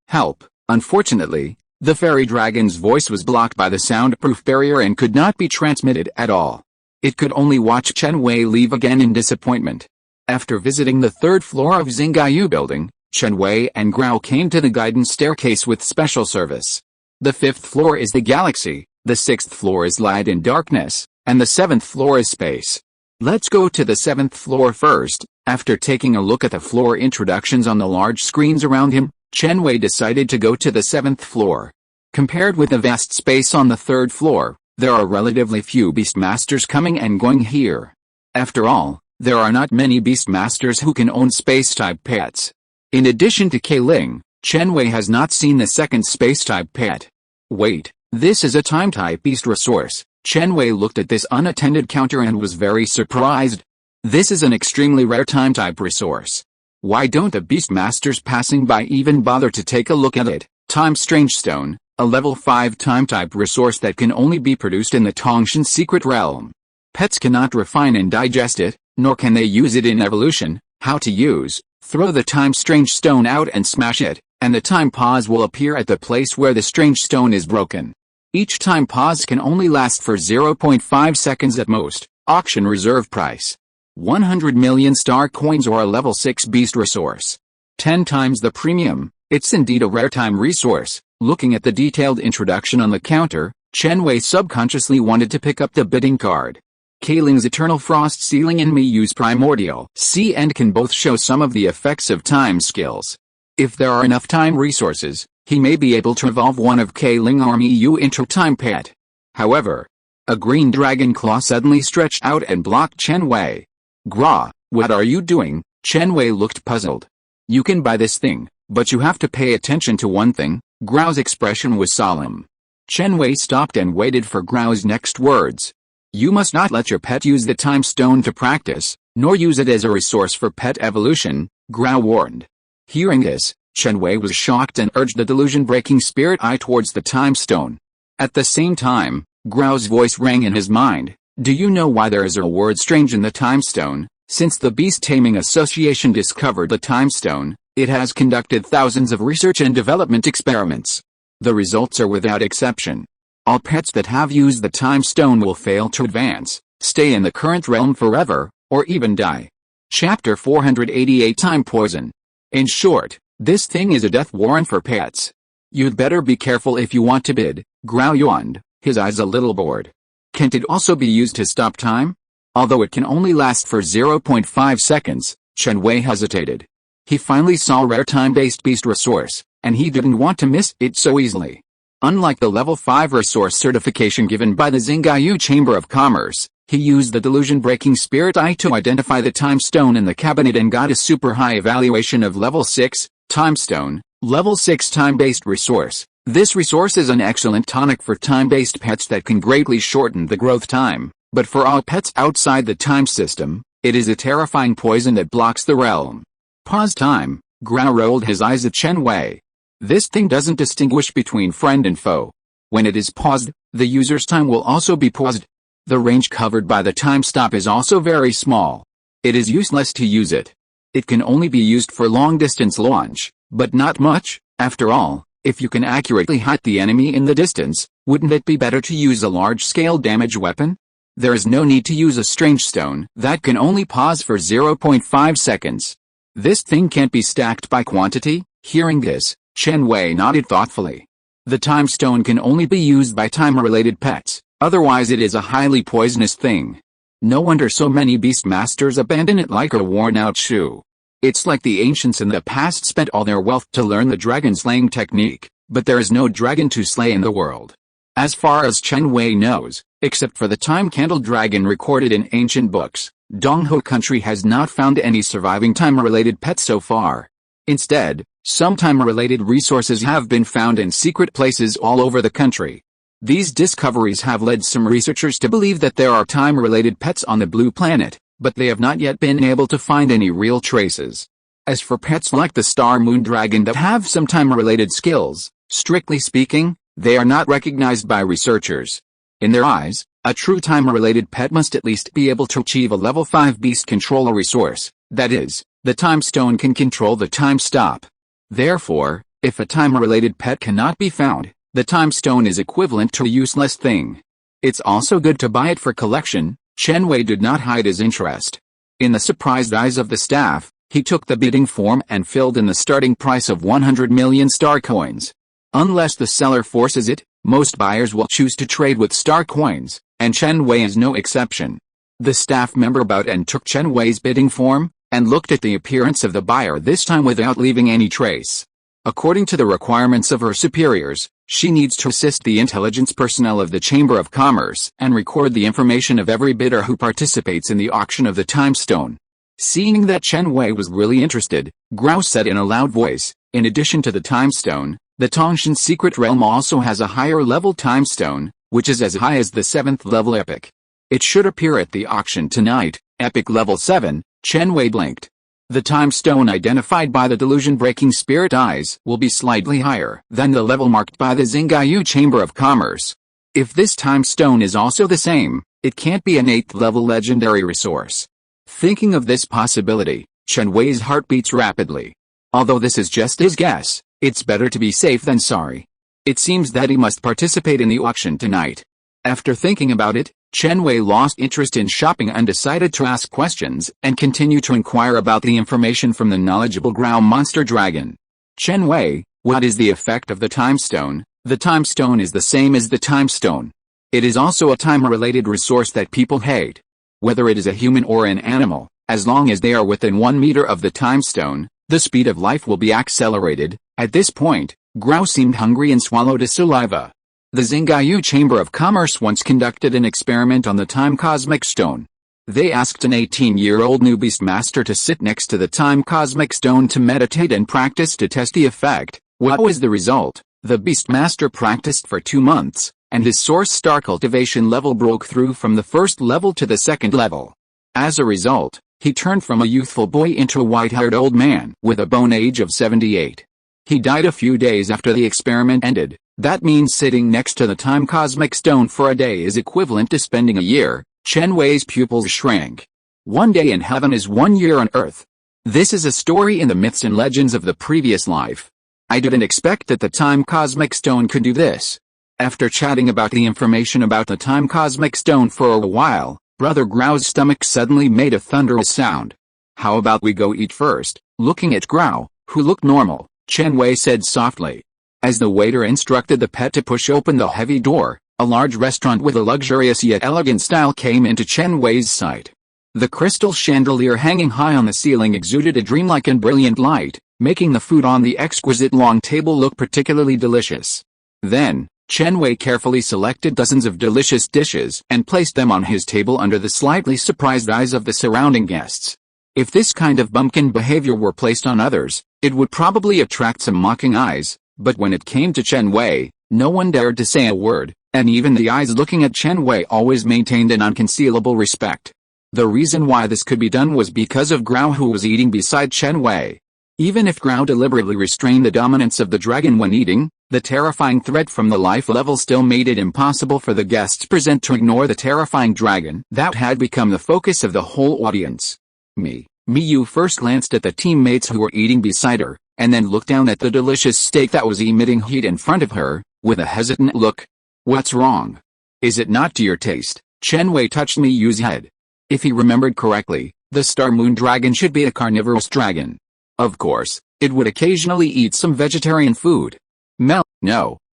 Help." Unfortunately, the fairy dragon's voice was blocked by the soundproof barrier and could not be transmitted at all. It could only watch Chen Wei leave again in disappointment. After visiting the 3rd floor of Xingyu building, Chen Wei and Grau came to the guidance staircase with special service. The 5th floor is the galaxy, the 6th floor is light and darkness, and the 7th floor is space. Let's go to the 7th floor first. After taking a look at the floor introductions on the large screens around him, Chen Wei decided to go to the 7th floor. Compared with the vast space on the 3rd floor, there are relatively few beastmasters coming and going here. After all, there are not many beastmasters who can own space-type pets. In addition to K-Ling, Chen Wei has not seen the second space-type pet. Wait, this is a time-type beast resource. Chen Wei looked at this unattended counter and was very surprised. This is an extremely rare time-type resource. Why don't the beastmasters passing by even bother to take a look at it? Time Strange Stone, a level 5 time-type resource that can only be produced in the Tongshan secret realm. Pets cannot refine and digest it, nor can they use it in evolution. How to use: throw the Time Strange Stone out and smash it, and the time pause will appear at the place where the strange stone is broken. Each time pause can only last for 0.5 seconds at most. Auction reserve price: 100 million star coins or a level 6 beast resource. 10 times the premium. It's indeed a rare time resource. Looking at the detailed introduction on the counter, Chen Wei subconsciously wanted to pick up the bidding card. K-Ling's Eternal Frost Sealing and Miyu's Primordial Sea End can both show some of the effects of time skills. If there are enough time resources, he may be able to evolve one of K-Ling Arm EU into time pet. However, a green dragon claw suddenly stretched out and blocked Chen Wei. "Gra, what are you doing?" Chen Wei looked puzzled. "You can buy this thing. But you have to pay attention to one thing. Grao's expression was solemn. Chen Wei stopped and waited for Grao's next words. You must not let your pet use the time stone to practice, nor use it as a resource for pet evolution, Grao warned. Hearing this, Chen Wei was shocked and urged the delusion-breaking spirit eye towards the time stone. At the same time, Grao's voice rang in his mind. Do you know why there is a word strange in the time stone? Since the Beast Taming Association discovered the time stone, it has conducted thousands of research and development experiments. The results are without exception. All pets that have used the time stone will fail to advance, stay in the current realm forever, or even die. Chapter 488 Time Poison. In short, this thing is a death warrant for pets. You'd better be careful if you want to bid, Grao yawned, his eyes a little bored. Can't it also be used to stop time? Although it can only last for 0.5 seconds, Chen Wei hesitated. He finally saw a rare time-based beast resource, and he didn't want to miss it so easily. Unlike the level 5 resource certification given by the Xingaiyu Chamber of Commerce, he used the delusion-breaking spirit eye to identify the time stone in the cabinet and got a super high evaluation of level 6, time stone, level 6 time-based resource. This resource is an excellent tonic for time-based pets that can greatly shorten the growth time, but for all pets outside the time system, it is a terrifying poison that blocks the realm. Pause time. Grao rolled his eyes at Chen Wei. This thing doesn't distinguish between friend and foe. When it is paused, the user's time will also be paused. The range covered by the time stop is also very small. It is useless to use it. It can only be used for long-distance launch, but not much. After all, if you can accurately hit the enemy in the distance, wouldn't it be better to use a large-scale damage weapon? There is no need to use a strange stone that can only pause for 0.5 seconds. This thing can't be stacked by quantity. Hearing this, Chen Wei nodded thoughtfully. The time stone can only be used by time-related pets, otherwise it is a highly poisonous thing. No wonder so many beast masters abandon it like a worn-out shoe. It's like the ancients in the past spent all their wealth to learn the dragon-slaying technique, but there is no dragon to slay in the world. As far as Chen Wei knows, except for the time candle dragon recorded in ancient books, Donghu country has not found any surviving time-related pets so far. Instead, some time-related resources have been found in secret places all over the country. These discoveries have led some researchers to believe that there are time-related pets on the blue planet, but they have not yet been able to find any real traces. As for pets like the Star Moon Dragon that have some time-related skills, strictly speaking, they are not recognized by researchers. In their eyes, a true time-related pet must at least be able to achieve a level 5 beast controller resource, that is, the time stone can control the time stop. Therefore, if a time-related pet cannot be found, the time stone is equivalent to a useless thing. It's also good to buy it for collection. Chen Wei did not hide his interest. In the surprised eyes of the staff, he took the bidding form and filled in the starting price of 100 million star coins. Unless the seller forces it, most buyers will choose to trade with star coins, and Chen Wei is no exception. The staff member bowed and took Chen Wei's bidding form, and looked at the appearance of the buyer this time without leaving any trace. According to the requirements of her superiors, she needs to assist the intelligence personnel of the Chamber of Commerce and record the information of every bidder who participates in the auction of the time stone. Seeing that Chen Wei was really interested, Grao said in a loud voice, in addition to the time stone, the Tongshan secret realm also has a higher level time stone, which is as high as the 7th level epic. It should appear at the auction tonight, epic level 7, Chen Wei blinked. The time stone identified by the delusion-breaking spirit eyes will be slightly higher than the level marked by the Xingaiyu Chamber of Commerce. If this time stone is also the same, it can't be an 8th level legendary resource. Thinking of this possibility, Chen Wei's heart beats rapidly. Although this is just his guess, it's better to be safe than sorry. It seems that he must participate in the auction tonight. After thinking about it, Chen Wei lost interest in shopping and decided to ask questions and continue to inquire about the information from the knowledgeable Grao monster dragon. Chen Wei, what is the effect of the time stone? The time stone is the same as the time stone. It is also a time-related resource that people hate. Whether it is a human or an animal, as long as they are within 1 meter of the time stone, the speed of life will be accelerated. At this point, Grao seemed hungry and swallowed his saliva. The Xingaiyu Chamber of Commerce once conducted an experiment on the time cosmic stone. They asked an 18-year-old new Beastmaster to sit next to the time cosmic stone to meditate and practice to test the effect. What was the result? The Beastmaster practiced for 2 months, and his source star cultivation level broke through from the first level to the second level. As a result, he turned from a youthful boy into a white-haired old man with a bone age of 78. He died a few days after the experiment ended. That means sitting next to the time cosmic stone for a day is equivalent to spending a year. Chen Wei's pupils shrank. 1 day in heaven is 1 year on earth. This is a story in the myths and legends of the previous life. I didn't expect that the time cosmic stone could do this. After chatting about the information about the time cosmic stone for a while, Brother Grau's stomach suddenly made a thunderous sound. How about we go eat first? Looking at Grau, who looked normal, Chen Wei said softly. As the waiter instructed the pet to push open the heavy door, a large restaurant with a luxurious yet elegant style came into Chen Wei's sight. The crystal chandelier hanging high on the ceiling exuded a dreamlike and brilliant light, making the food on the exquisite long table look particularly delicious. Then, Chen Wei carefully selected dozens of delicious dishes and placed them on his table under the slightly surprised eyes of the surrounding guests. If this kind of bumpkin behavior were placed on others, it would probably attract some mocking eyes, but when it came to Chen Wei, no one dared to say a word, and even the eyes looking at Chen Wei always maintained an unconcealable respect. The reason why this could be done was because of Grau, who was eating beside Chen Wei. Even if Grau deliberately restrained the dominance of the dragon when eating, the terrifying threat from the life level still made it impossible for the guests present to ignore the terrifying dragon that had become the focus of the whole audience. Miyu first glanced at the teammates who were eating beside her, and then looked down at the delicious steak that was emitting heat in front of her, with a hesitant look. What's wrong? Is it not to your taste? Chen Wei touched Miyu's head. If he remembered correctly, the Star Moon Dragon should be a carnivorous dragon. Of course, it would occasionally eat some vegetarian food. No.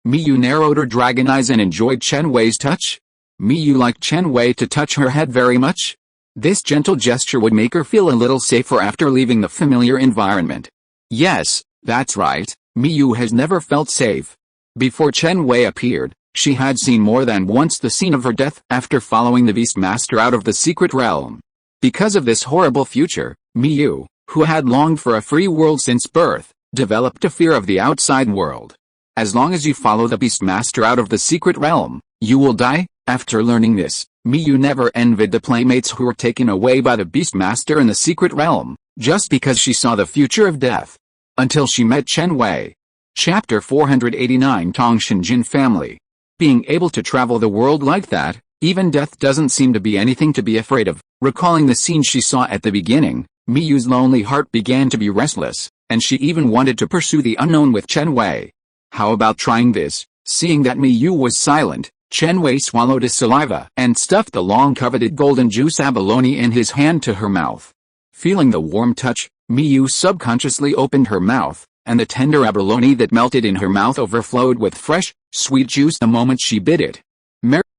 Miyu narrowed her dragon eyes and enjoyed Chen Wei's touch. Miyu liked Chen Wei to touch her head very much. This gentle gesture would make her feel a little safer after leaving the familiar environment. Yes, that's right, Miyu has never felt safe. Before Chen Wei appeared, she had seen more than once the scene of her death after following the Beastmaster out of the secret realm. Because of this horrible future, Miyu, who had longed for a free world since birth, developed a fear of the outside world. As long as you follow the Beastmaster out of the secret realm, you will die. After learning this, Miyu never envied the playmates who were taken away by the Beastmaster in the secret realm, just because she saw the future of death. Until she met Chen Wei. Chapter 489 Tongshan Jin Family. Being able to travel the world like that, even death doesn't seem to be anything to be afraid of. Recalling the scene she saw at the beginning, Miyu's lonely heart began to be restless, and she even wanted to pursue the unknown with Chen Wei. How about trying this? Seeing that Miyu was silent, Chen Wei swallowed his saliva and stuffed the long-coveted golden juice abalone in his hand to her mouth. Feeling the warm touch, Miyu subconsciously opened her mouth, and the tender abalone that melted in her mouth overflowed with fresh, sweet juice the moment she bit it.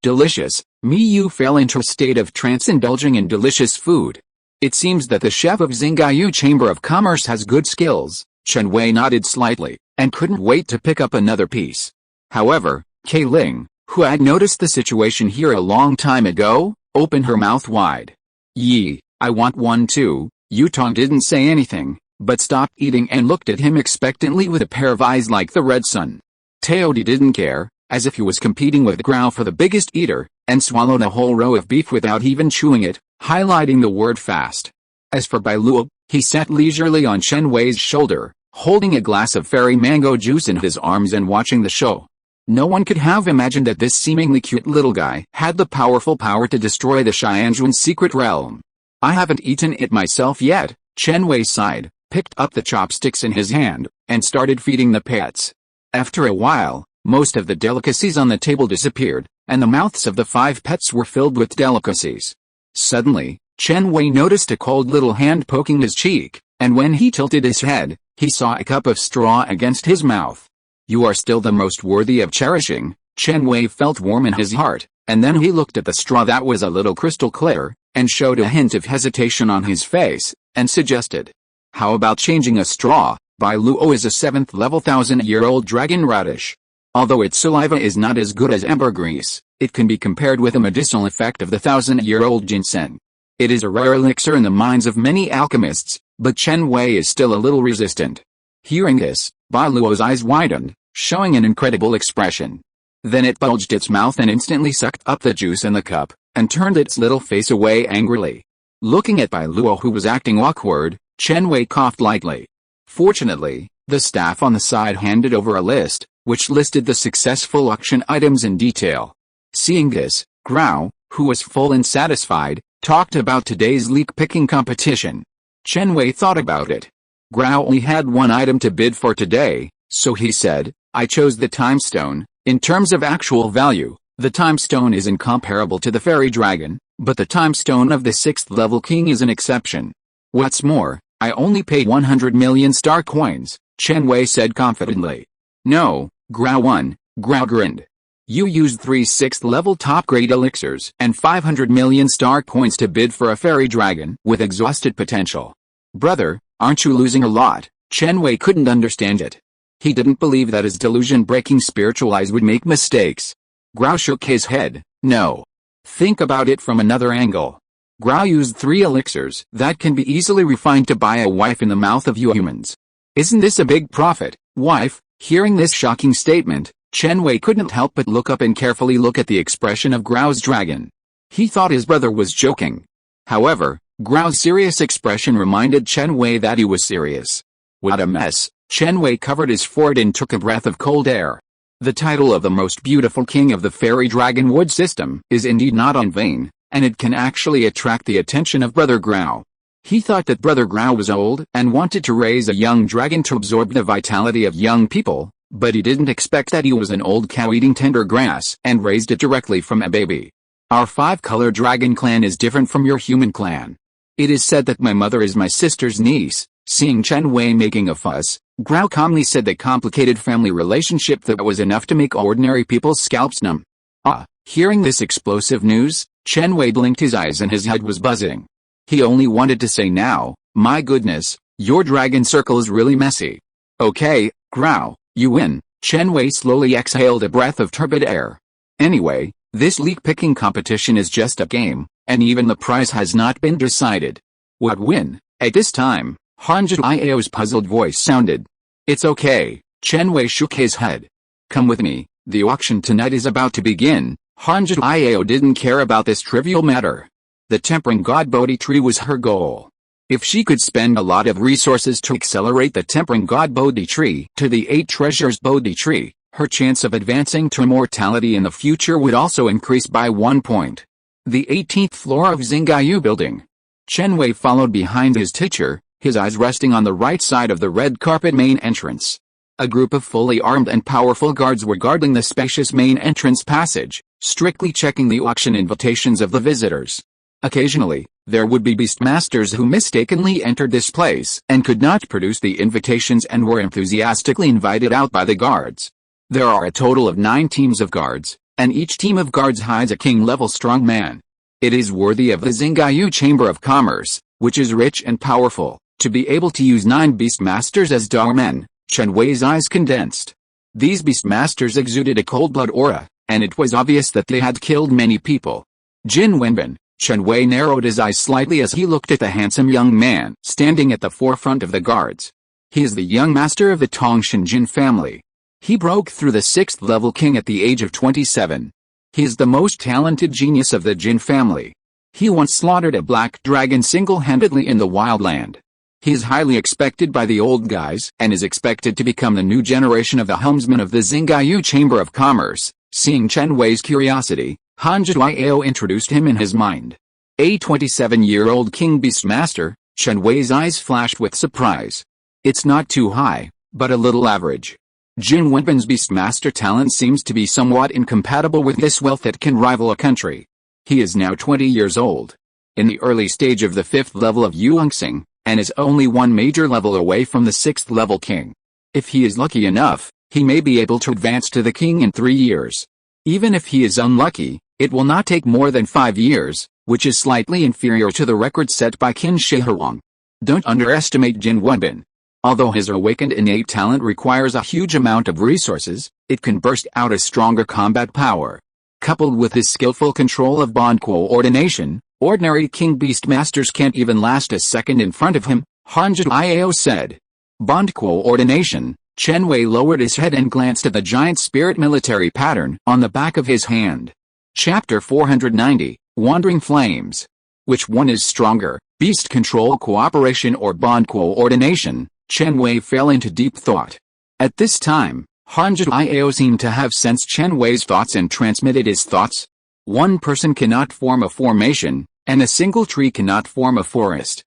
Delicious, Miyu fell into a state of trance indulging in delicious food. It seems that the chef of Xingaiyu Chamber of Commerce has good skills. Chen Wei nodded slightly, and couldn't wait to pick up another piece. However, Kei Ling, who had noticed the situation here a long time ago, opened her mouth wide. Yi, I want one too. Yutong didn't say anything, but stopped eating and looked at him expectantly with a pair of eyes like the red sun. Teodi didn't care, as if he was competing with Grau for the biggest eater, and swallowed a whole row of beef without even chewing it, highlighting the word fast. As for Bai Luo, he sat leisurely on Chen Wei's shoulder, holding a glass of fairy mango juice in his arms and watching the show. No one could have imagined that this seemingly cute little guy had the powerful power to destroy the Xianzhuan's secret realm. I haven't eaten it myself yet, Chen Wei sighed, picked up the chopsticks in his hand, and started feeding the pets. After a while, most of the delicacies on the table disappeared, and the mouths of the 5 pets were filled with delicacies. Suddenly, Chen Wei noticed a cold little hand poking his cheek, and when he tilted his head, he saw a cup of straw against his mouth. You are still the most worthy of cherishing. Chen Wei felt warm in his heart, and then he looked at the straw that was a little crystal clear, and showed a hint of hesitation on his face, and suggested, how about changing a straw? Bai Luo is a 7th level 1000-year-old dragon radish. Although its saliva is not as good as ambergris, it can be compared with the medicinal effect of the 1000-year-old ginseng. It is a rare elixir in the minds of many alchemists, but Chen Wei is still a little resistant. Hearing this, Bai Luo's eyes widened, showing an incredible expression. Then it bulged its mouth and instantly sucked up the juice in the cup, and turned its little face away angrily. Looking at Bai Luo, who was acting awkward, Chen Wei coughed lightly. Fortunately, the staff on the side handed over a list, which listed the successful auction items in detail. Seeing this, Grau, who was full and satisfied, talked about today's leak-picking competition. Chen Wei thought about it. Grau only had one item to bid for today, so he said, I chose the time stone. In terms of actual value, the time stone is incomparable to the fairy dragon, but the time stone of the 6th level king is an exception. What's more, I only paid 100 million star coins, Chen Wei said confidently. No, Grau won. Grau grinned. You used 3 6th level top grade elixirs and 500 million star coins to bid for a fairy dragon with exhausted potential. Brother, aren't you losing a lot? Chen Wei couldn't understand it. He didn't believe that his delusion-breaking spiritual eyes would make mistakes. Grau shook his head. No. Think about it from another angle. Grau used 3 elixirs that can be easily refined to buy a wife in the mouth of you humans. Isn't this a big profit, wife? Hearing this shocking statement, Chen Wei couldn't help but look up and carefully look at the expression of Grau's dragon. He thought his brother was joking. However, Grau's serious expression reminded Chen Wei that he was serious. What a mess. Chen Wei covered his forehead and took a breath of cold air. The title of the most beautiful king of the fairy dragon wood system is indeed not in vain, and it can actually attract the attention of Brother Grau. He thought that Brother Grau was old and wanted to raise a young dragon to absorb the vitality of young people, but he didn't expect that he was an old cow eating tender grass and raised it directly from a baby. Our 5-color dragon clan is different from your human clan. It is said that my mother is my sister's niece. Seeing Chen Wei making a fuss, Grau calmly said the complicated family relationship that was enough to make ordinary people's scalps numb. Hearing this explosive news, Chen Wei blinked his eyes and his head was buzzing. He only wanted to say now, my goodness, your dragon circle is really messy. Okay, Grau, you win. Chen Wei slowly exhaled a breath of turbid air. Anyway, this leak-picking competition is just a game, and even the prize has not been decided. What win? At this time, Hanju Iao's puzzled voice sounded. It's okay, Chen Wei shook his head. Come with me, the auction tonight is about to begin. Hanju Iao didn't care about this trivial matter. The tempering god Bodhi tree was her goal. If she could spend a lot of resources to accelerate the tempering god Bodhi tree to the 8 treasures Bodhi tree, her chance of advancing to immortality in the future would also increase by 1 point. The 18th floor of Xingaiyu building. Chen Wei followed behind his teacher, his eyes resting on the right side of the red carpet main entrance. A group of fully armed and powerful guards were guarding the spacious main entrance passage, strictly checking the auction invitations of the visitors. Occasionally, there would be beastmasters who mistakenly entered this place and could not produce the invitations and were enthusiastically invited out by the guards. There are a total of 9 teams of guards, and each team of guards hides a king-level strongman. It is worthy of the Xingaiyu Chamber of Commerce, which is rich and powerful, to be able to use 9 beastmasters as dogmen. Chen Wei's eyes condensed. These beastmasters exuded a cold-blood aura, and it was obvious that they had killed many people. Jin Wenbin. Chen Wei narrowed his eyes slightly as he looked at the handsome young man standing at the forefront of the guards. He is the young master of the Tongshan Jin family. He broke through the 6th level king at the age of 27. He is the most talented genius of the Jin family. He once slaughtered a black dragon single-handedly in the wildland. He is highly expected by the old guys and is expected to become the new generation of the helmsman of the Xingaiyu Chamber of Commerce. Seeing Chen Wei's curiosity, Hanju Iao introduced him in his mind. A 27-year-old king beastmaster. Chen Wei's eyes flashed with surprise. It's not too high, but a little average. Jin Wenbin's beastmaster talent seems to be somewhat incompatible with this wealth that can rival a country. He is now 20 years old. In the early stage of the 5th level of Yuanxing, and is only 1 major level away from the 6th level king. If he is lucky enough, he may be able to advance to the king in 3 years. Even if he is unlucky, it will not take more than 5 years, which is slightly inferior to the record set by Qin Shi Huang. Don't underestimate Jin Wenbin. Although his awakened innate talent requires a huge amount of resources, it can burst out a stronger combat power. Coupled with his skillful control of bond coordination, Ordinary King Beast Masters can't even last a second in front of him, Hanjit Iao said. Bond coordination. Chen Wei lowered his head and glanced at the giant spirit military pattern on the back of his hand. Chapter 490, Wandering Flames. Which one is stronger, beast control cooperation or bond coordination? Chen Wei fell into deep thought. At this time, Hanjit Iao seemed to have sensed Chen Wei's thoughts and transmitted his thoughts. One person cannot form a formation, and a single tree cannot form a forest.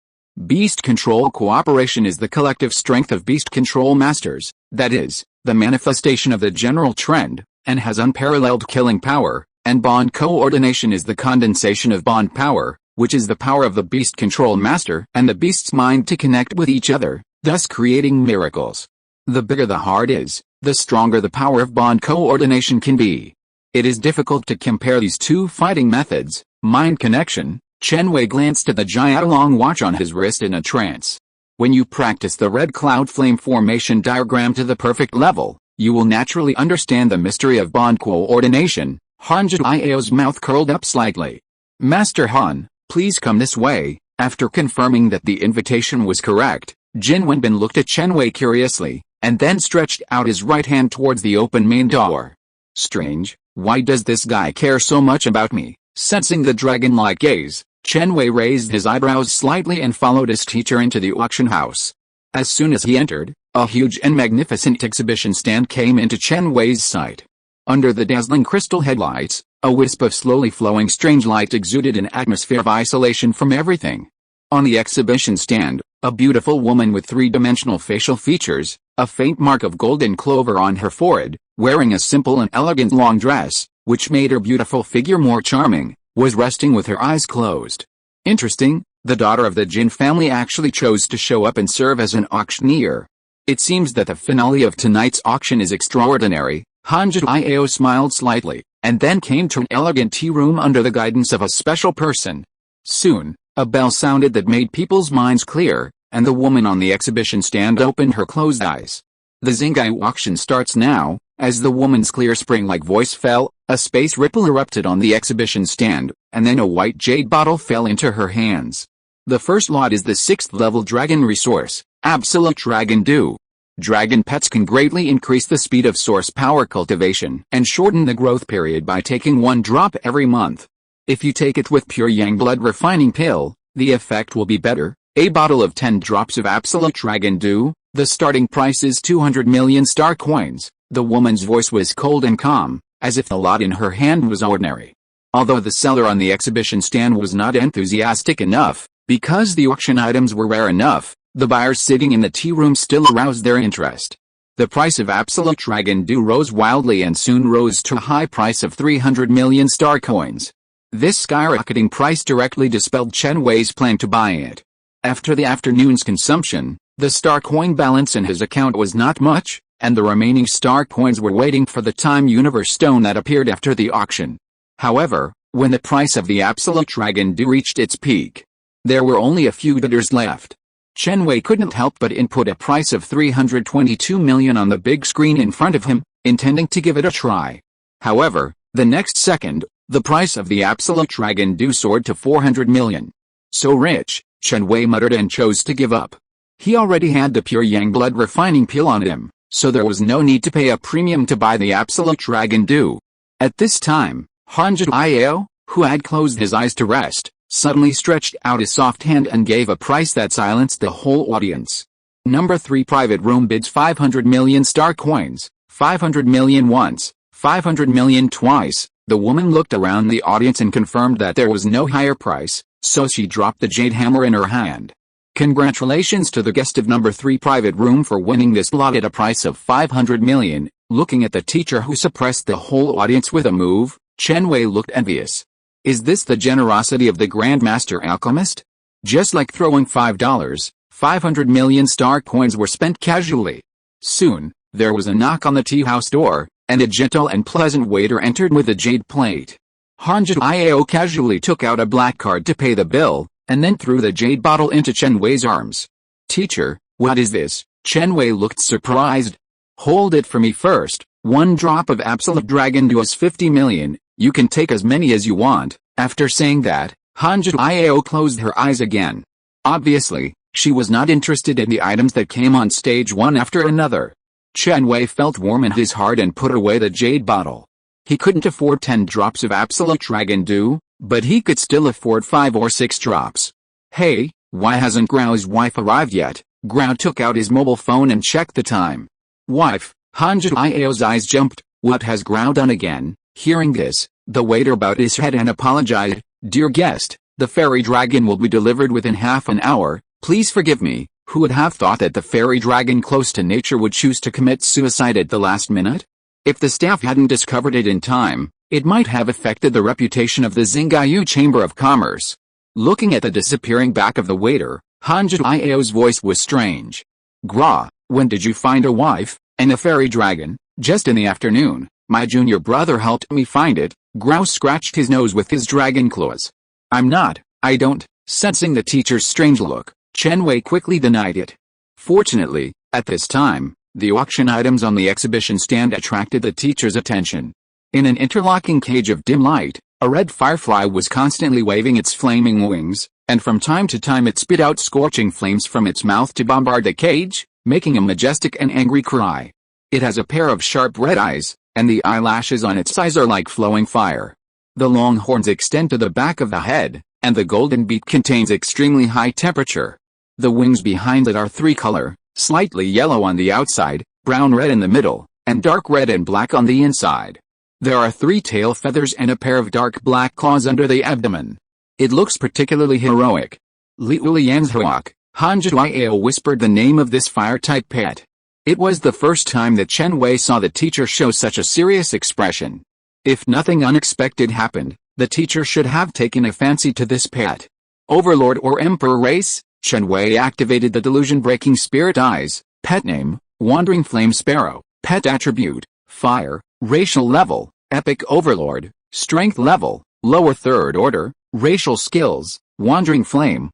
Beast control cooperation is the collective strength of beast control masters, that is, the manifestation of the general trend, and has unparalleled killing power, and bond coordination is the condensation of bond power, which is the power of the beast control master and the beast's mind to connect with each other, thus creating miracles. The bigger the heart is, the stronger the power of bond coordination can be. It is difficult to compare these two fighting methods. Mind connection. Chen Wei glanced at the giant long watch on his wrist in a trance. When you practice the red cloud flame formation diagram to the perfect level, you will naturally understand the mystery of bond coordination. Hanjit Iao's mouth curled up slightly. Master Han, please come this way. After confirming that the invitation was correct, Jin Wenbin looked at Chen Wei curiously, and then stretched out his right hand towards the open main door. Strange, why does this guy care so much about me? Sensing the dragon-like gaze, Chen Wei raised his eyebrows slightly and followed his teacher into the auction house. As soon as he entered, a huge and magnificent exhibition stand came into Chen Wei's sight. Under the dazzling crystal headlights, a wisp of slowly flowing strange light exuded an atmosphere of isolation from everything. On the exhibition stand, a beautiful woman with three-dimensional facial features, a faint mark of golden clover on her forehead, wearing a simple and elegant long dress, which made her beautiful figure more charming, was resting with her eyes closed. Interesting, the daughter of the Jin family actually chose to show up and serve as an auctioneer. It seems that the finale of tonight's auction is extraordinary. Hanjit Iao smiled slightly, and then came to an elegant tea room under the guidance of a special person. Soon, a bell sounded that made people's minds clear, and the woman on the exhibition stand opened her closed eyes. The Zingai auction starts now. As the woman's clear spring-like voice fell, a space ripple erupted on the exhibition stand, and then a white jade bottle fell into her hands. The first lot is the 6th level dragon resource, Absolute Dragon Dew. Dragon pets can greatly increase the speed of source power cultivation and shorten the growth period by taking 1 drop every month. If you take it with pure yang blood refining pill, the effect will be better. A bottle of 10 drops of Absolute Dragon Dew, the starting price is 200 million star coins. The woman's voice was cold and calm, as if the lot in her hand was ordinary. Although the seller on the exhibition stand was not enthusiastic enough, because the auction items were rare enough, the buyers sitting in the tea room still aroused their interest. The price of Absolute Dragon Dew rose wildly and soon rose to a high price of 300 million star coins. This skyrocketing price directly dispelled Chen Wei's plan to buy it. After the afternoon's consumption, the star coin balance in his account was not much, and the remaining star coins were waiting for the time universe stone that appeared after the auction. However, when the price of the Absolute Dragon Dew reached its peak, there were only a few bidders left. Chen Wei couldn't help but input a price of 322 million on the big screen in front of him, intending to give it a try. However, the next second, the price of the Absolute Dragon Dew soared to 400 million. So rich, Chen Wei muttered and chose to give up. He already had the pure yang blood refining pill on him, so there was no need to pay a premium to buy the Absolute Dragon Dew. At this time, Hanjit Iao, who had closed his eyes to rest, suddenly stretched out his soft hand and gave a price that silenced the whole audience. Number 3 private room bids 500 million star coins, 500 million once, 500 million twice. The woman looked around the audience and confirmed that there was no higher price, so she dropped the jade hammer in her hand. Congratulations to the guest of number 3 private room for winning this lot at a price of 500 million. Looking at the teacher who suppressed the whole audience with a move, Chen Wei looked envious. Is this the generosity of the Grand Master Alchemist? Just like throwing $5, 500 million star coins were spent casually. Soon, there was a knock on the tea house door, and a gentle and pleasant waiter entered with a jade plate. Hanjit Iao casually took out a black card to pay the bill, and then threw the jade bottle into Chen Wei's arms. Teacher, what is this? Chen Wei looked surprised. Hold it for me first. 1 drop of Absolute Dragon Dew is 50 million. You can take as many as you want. After saying that, Hanju Iao closed her eyes again. Obviously, she was not interested in the items that came on stage one after another. Chen Wei felt warm in his heart and put away the jade bottle. He couldn't afford 10 drops of absolute dragon dew, but he could still afford 5 or 6 drops. Hey, why hasn't Grao's wife arrived yet? Grao took out his mobile phone and checked the time. Wife, Hanju Iao's eyes jumped. What has Grao done again? Hearing this, the waiter bowed his head and apologized. Dear guest, the fairy dragon will be delivered within half an hour. Please forgive me. Who would have thought that the fairy dragon close to nature would choose to commit suicide at the last minute? If the staff hadn't discovered it in time, it might have affected the reputation of the Xingaiyu Chamber of Commerce. Looking at the disappearing back of the waiter, Hanju Iao's voice was strange. Gra, when did you find a wife, and a fairy dragon? Just in the afternoon. My junior brother helped me find it. Grao scratched his nose with his dragon claws. I don't. Sensing the teacher's strange look, Chen Wei quickly denied it. Fortunately, at this time, the auction items on the exhibition stand attracted the teacher's attention. In an interlocking cage of dim light, a red firefly was constantly waving its flaming wings, and from time to time it spit out scorching flames from its mouth to bombard the cage, making a majestic and angry cry. It has a pair of sharp red eyes, and the eyelashes on its eyes are like flowing fire. The long horns extend to the back of the head, and the golden beak contains extremely high temperature. The wings behind it are three-color, slightly yellow on the outside, brown-red in the middle, and dark red and black on the inside. There are 3 tail feathers and a pair of dark black claws under the abdomen. It looks particularly heroic. Liu Lianzhuak, Hanju Iao whispered the name of this fire-type pet. It was the first time that Chen Wei saw the teacher show such a serious expression. If nothing unexpected happened, the teacher should have taken a fancy to this pet. Overlord or Emperor race? Chen Wei activated the delusion-breaking spirit eyes. Pet name, Wandering Flame Sparrow. Pet attribute, Fire. Racial level, Epic Overlord. Strength level, Lower Third Order. Racial skills, Wandering Flame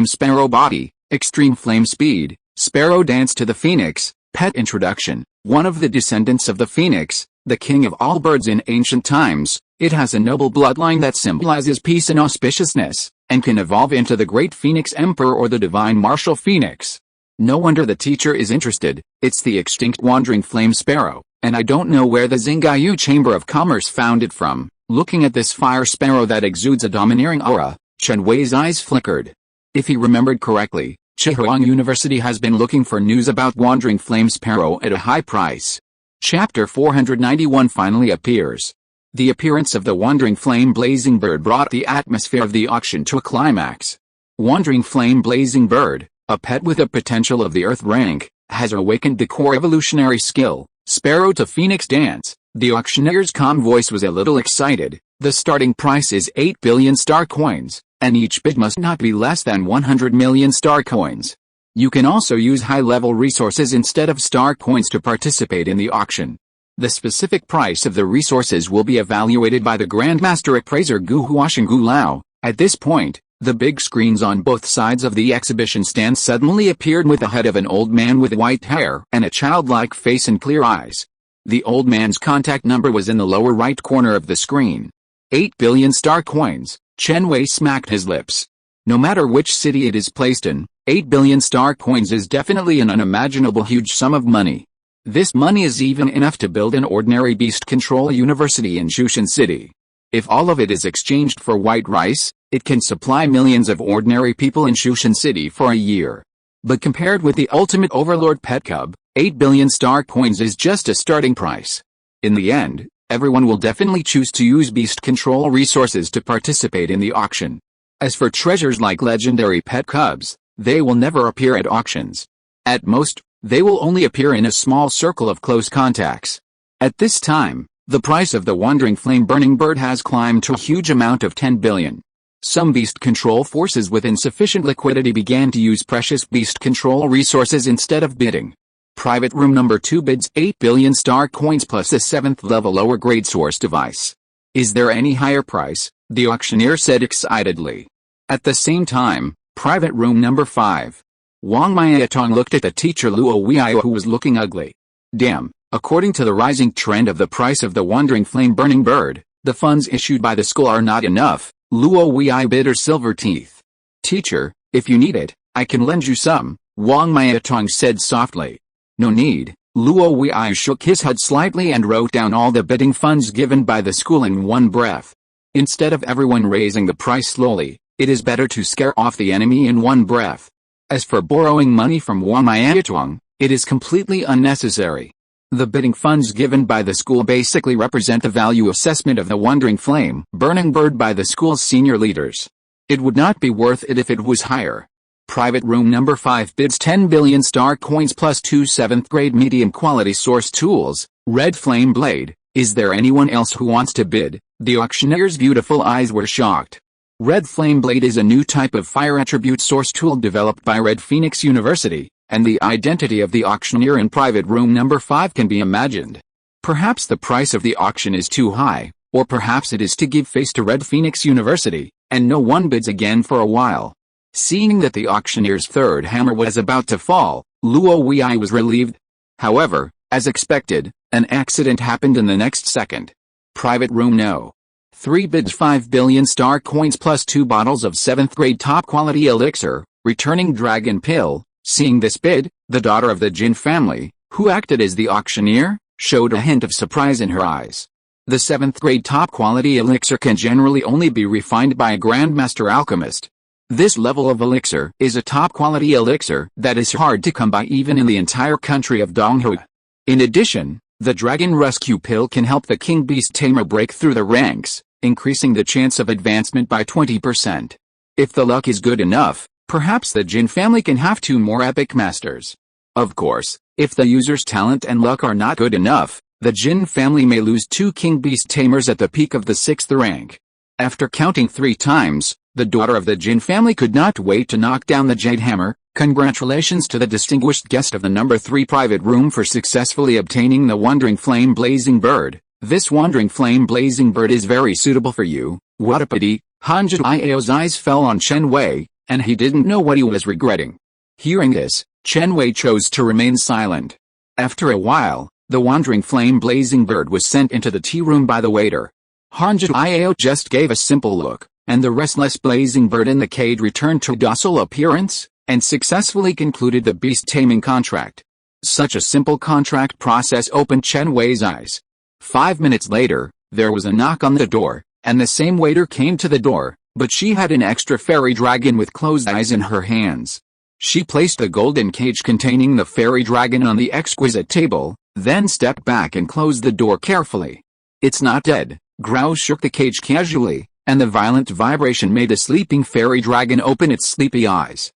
Sparrow body, Extreme Flame Speed, Sparrow Dance to the Phoenix. Pet introduction, one of the descendants of the Phoenix, the king of all birds in ancient times. It has a noble bloodline that symbolizes peace and auspiciousness, and can evolve into the Great Phoenix Emperor or the Divine Martial Phoenix. No wonder the teacher is interested. It's the extinct Wandering Flame Sparrow, and I don't know where the Xingaiyu Chamber of Commerce found it from. Looking at this fire sparrow that exudes a domineering aura, Chen Wei's eyes flickered. If he remembered correctly, Chihuang University has been looking for news about Wandering Flame Sparrow at a high price. Chapter 491 finally appears. The appearance of the Wandering Flame Blazing Bird brought the atmosphere of the auction to a climax. Wandering Flame Blazing Bird, a pet with a potential of the Earth rank, has awakened the core evolutionary skill, Sparrow to Phoenix Dance. The auctioneer's calm voice was a little excited. The starting price is 8 billion star coins, and each bid must not be less than 100 million star coins. You can also use high-level resources instead of star coins to participate in the auction. The specific price of the resources will be evaluated by the Grandmaster Appraiser Gu Huashan Gu Lao. At this point, the big screens on both sides of the exhibition stand suddenly appeared with the head of an old man with white hair and a childlike face and clear eyes. The old man's contact number was in the lower right corner of the screen. 8 billion star coins. Chen Wei smacked his lips. No matter which city it is placed in, 8 billion star coins is definitely an unimaginable huge sum of money. This money is even enough to build an ordinary beast control university in Shushan City. If all of it is exchanged for white rice, it can supply millions of ordinary people in Shushan City for a year. But compared with the ultimate overlord pet cub, 8 billion star coins is just a starting price. In the end, everyone will definitely choose to use beast control resources to participate in the auction. As for treasures like legendary pet cubs, they will never appear at auctions. At most, they will only appear in a small circle of close contacts. At this time, the price of the Wandering Flame Burning Bird has climbed to a huge amount of 10 billion. Some beast control forces with insufficient liquidity began to use precious beast control resources instead of bidding. Private room number 2 bids 8 billion star coins plus a 7th level lower grade source device. Is there any higher price? The auctioneer said excitedly. At the same time, private room number 5. Wang Miatong looked at the teacher Luo Weiao who was looking ugly. Damn, according to the rising trend of the price of the Wandering Flame Burning Bird, the funds issued by the school are not enough. Luo Wei bitter silver teeth. Teacher, if you need it, I can lend you some, Wang Miatong said softly. No need. Luo Wei shook his head slightly and wrote down all the bidding funds given by the school in one breath. Instead of everyone raising the price slowly, it is better to scare off the enemy in one breath. As for borrowing money from Wang Miatong, it is completely unnecessary. The bidding funds given by the school basically represent the value assessment of the Wandering Flame Burning Bird by the school's senior leaders. It would not be worth it if it was higher. Private room number 5 bids 10 billion star coins plus 2 7th grade medium quality source tools, red flame blade. Is there anyone else who wants to bid? The auctioneer's beautiful eyes were shocked. Red flame blade is a new type of fire attribute source tool developed by Red Phoenix University, and the identity of the auctioneer in private room number 5 can be imagined. Perhaps the price of the auction is too high, or perhaps it is to give face to Red Phoenix University, and no one bids again for a while. Seeing that the auctioneer's third hammer was about to fall, Luo Wei was relieved. However, as expected, an accident happened in the next second. Private room No. 3 bids 5 billion star coins plus 2 bottles of 7th grade top quality elixir, returning dragon pill. Seeing this bid, the daughter of the Jin family, who acted as the auctioneer, showed a hint of surprise in her eyes. The 7th grade top quality elixir can generally only be refined by a grandmaster alchemist. This level of elixir is a top quality elixir that is hard to come by even in the entire country of Donghu. In addition, the dragon rescue pill can help the king beast tamer break through the ranks, increasing the chance of advancement by 20%. If the luck is good enough, perhaps the Jin family can have 2 more epic masters. Of course, if the user's talent and luck are not good enough, the Jin family may lose 2 king beast tamers at the peak of the 6th rank. After counting 3 times, the daughter of the Jin family could not wait to knock down the jade hammer. Congratulations to the distinguished guest of the number 3 private room for successfully obtaining the Wandering Flame Blazing Bird. This Wandering Flame Blazing Bird is very suitable for you. What a pity. Hanji Iao's eyes fell on Chen Wei, and he didn't know what he was regretting. Hearing this, Chen Wei chose to remain silent. After a while, the Wandering Flame Blazing Bird was sent into the tea room by the waiter. Hanji Iao just gave a simple look, and the restless blazing bird in the cage returned to docile appearance, and successfully concluded the beast taming contract. Such a simple contract process opened Chen Wei's eyes. 5 minutes later, there was a knock on the door, and the same waiter came to the door, but she had an extra fairy dragon with closed eyes in her hands. She placed the golden cage containing the fairy dragon on the exquisite table, then stepped back and closed the door carefully. It's not dead. Grau shook the cage casually, and the violent vibration made the sleeping fairy dragon open its sleepy eyes.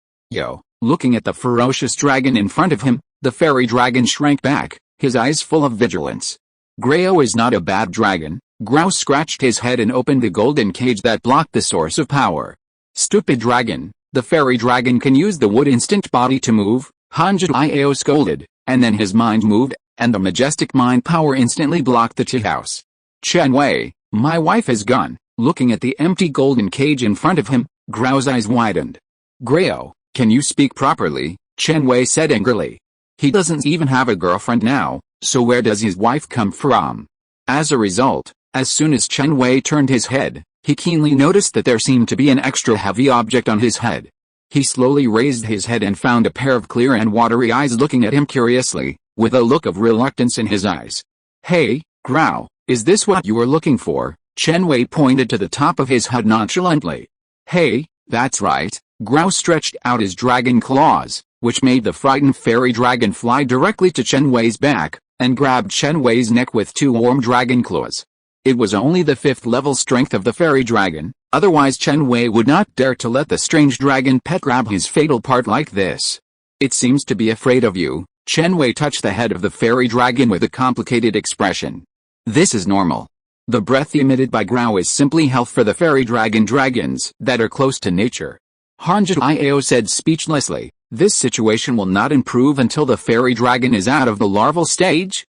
Looking at the ferocious dragon in front of him, the fairy dragon shrank back, his eyes full of vigilance. Grau is not a bad dragon. Grau scratched his head and opened the golden cage that blocked the source of power. Stupid dragon, the fairy dragon can use the wood instant body to move, Hanji Iao scolded, and then his mind moved, and the majestic mind power instantly blocked the tea house. Chen Wei, my wife has gone. Looking at the empty golden cage in front of him, Grau's eyes widened. Grau, can you speak properly? Chen Wei said angrily. He doesn't even have a girlfriend now, so where does his wife come from? As a result, as soon as Chen Wei turned his head, he keenly noticed that there seemed to be an extra heavy object on his head. He slowly raised his head and found a pair of clear and watery eyes looking at him curiously, with a look of reluctance in his eyes. Hey, Grau, is this what you were looking for? Chen Wei pointed to the top of his head nonchalantly. Hey, that's right. Grau stretched out his dragon claws, which made the frightened fairy dragon fly directly to Chen Wei's back, and grabbed Chen Wei's neck with 2 warm dragon claws. It was only the 5th level strength of the fairy dragon, otherwise Chen Wei would not dare to let the strange dragon pet grab his fatal part like this. It seems to be afraid of you. Chen Wei touched the head of the fairy dragon with a complicated expression. This is normal. The breath emitted by Grau is simply health for the fairy dragons that are close to nature. Hanji Iao said speechlessly, this situation will not improve until the fairy dragon is out of the larval stage?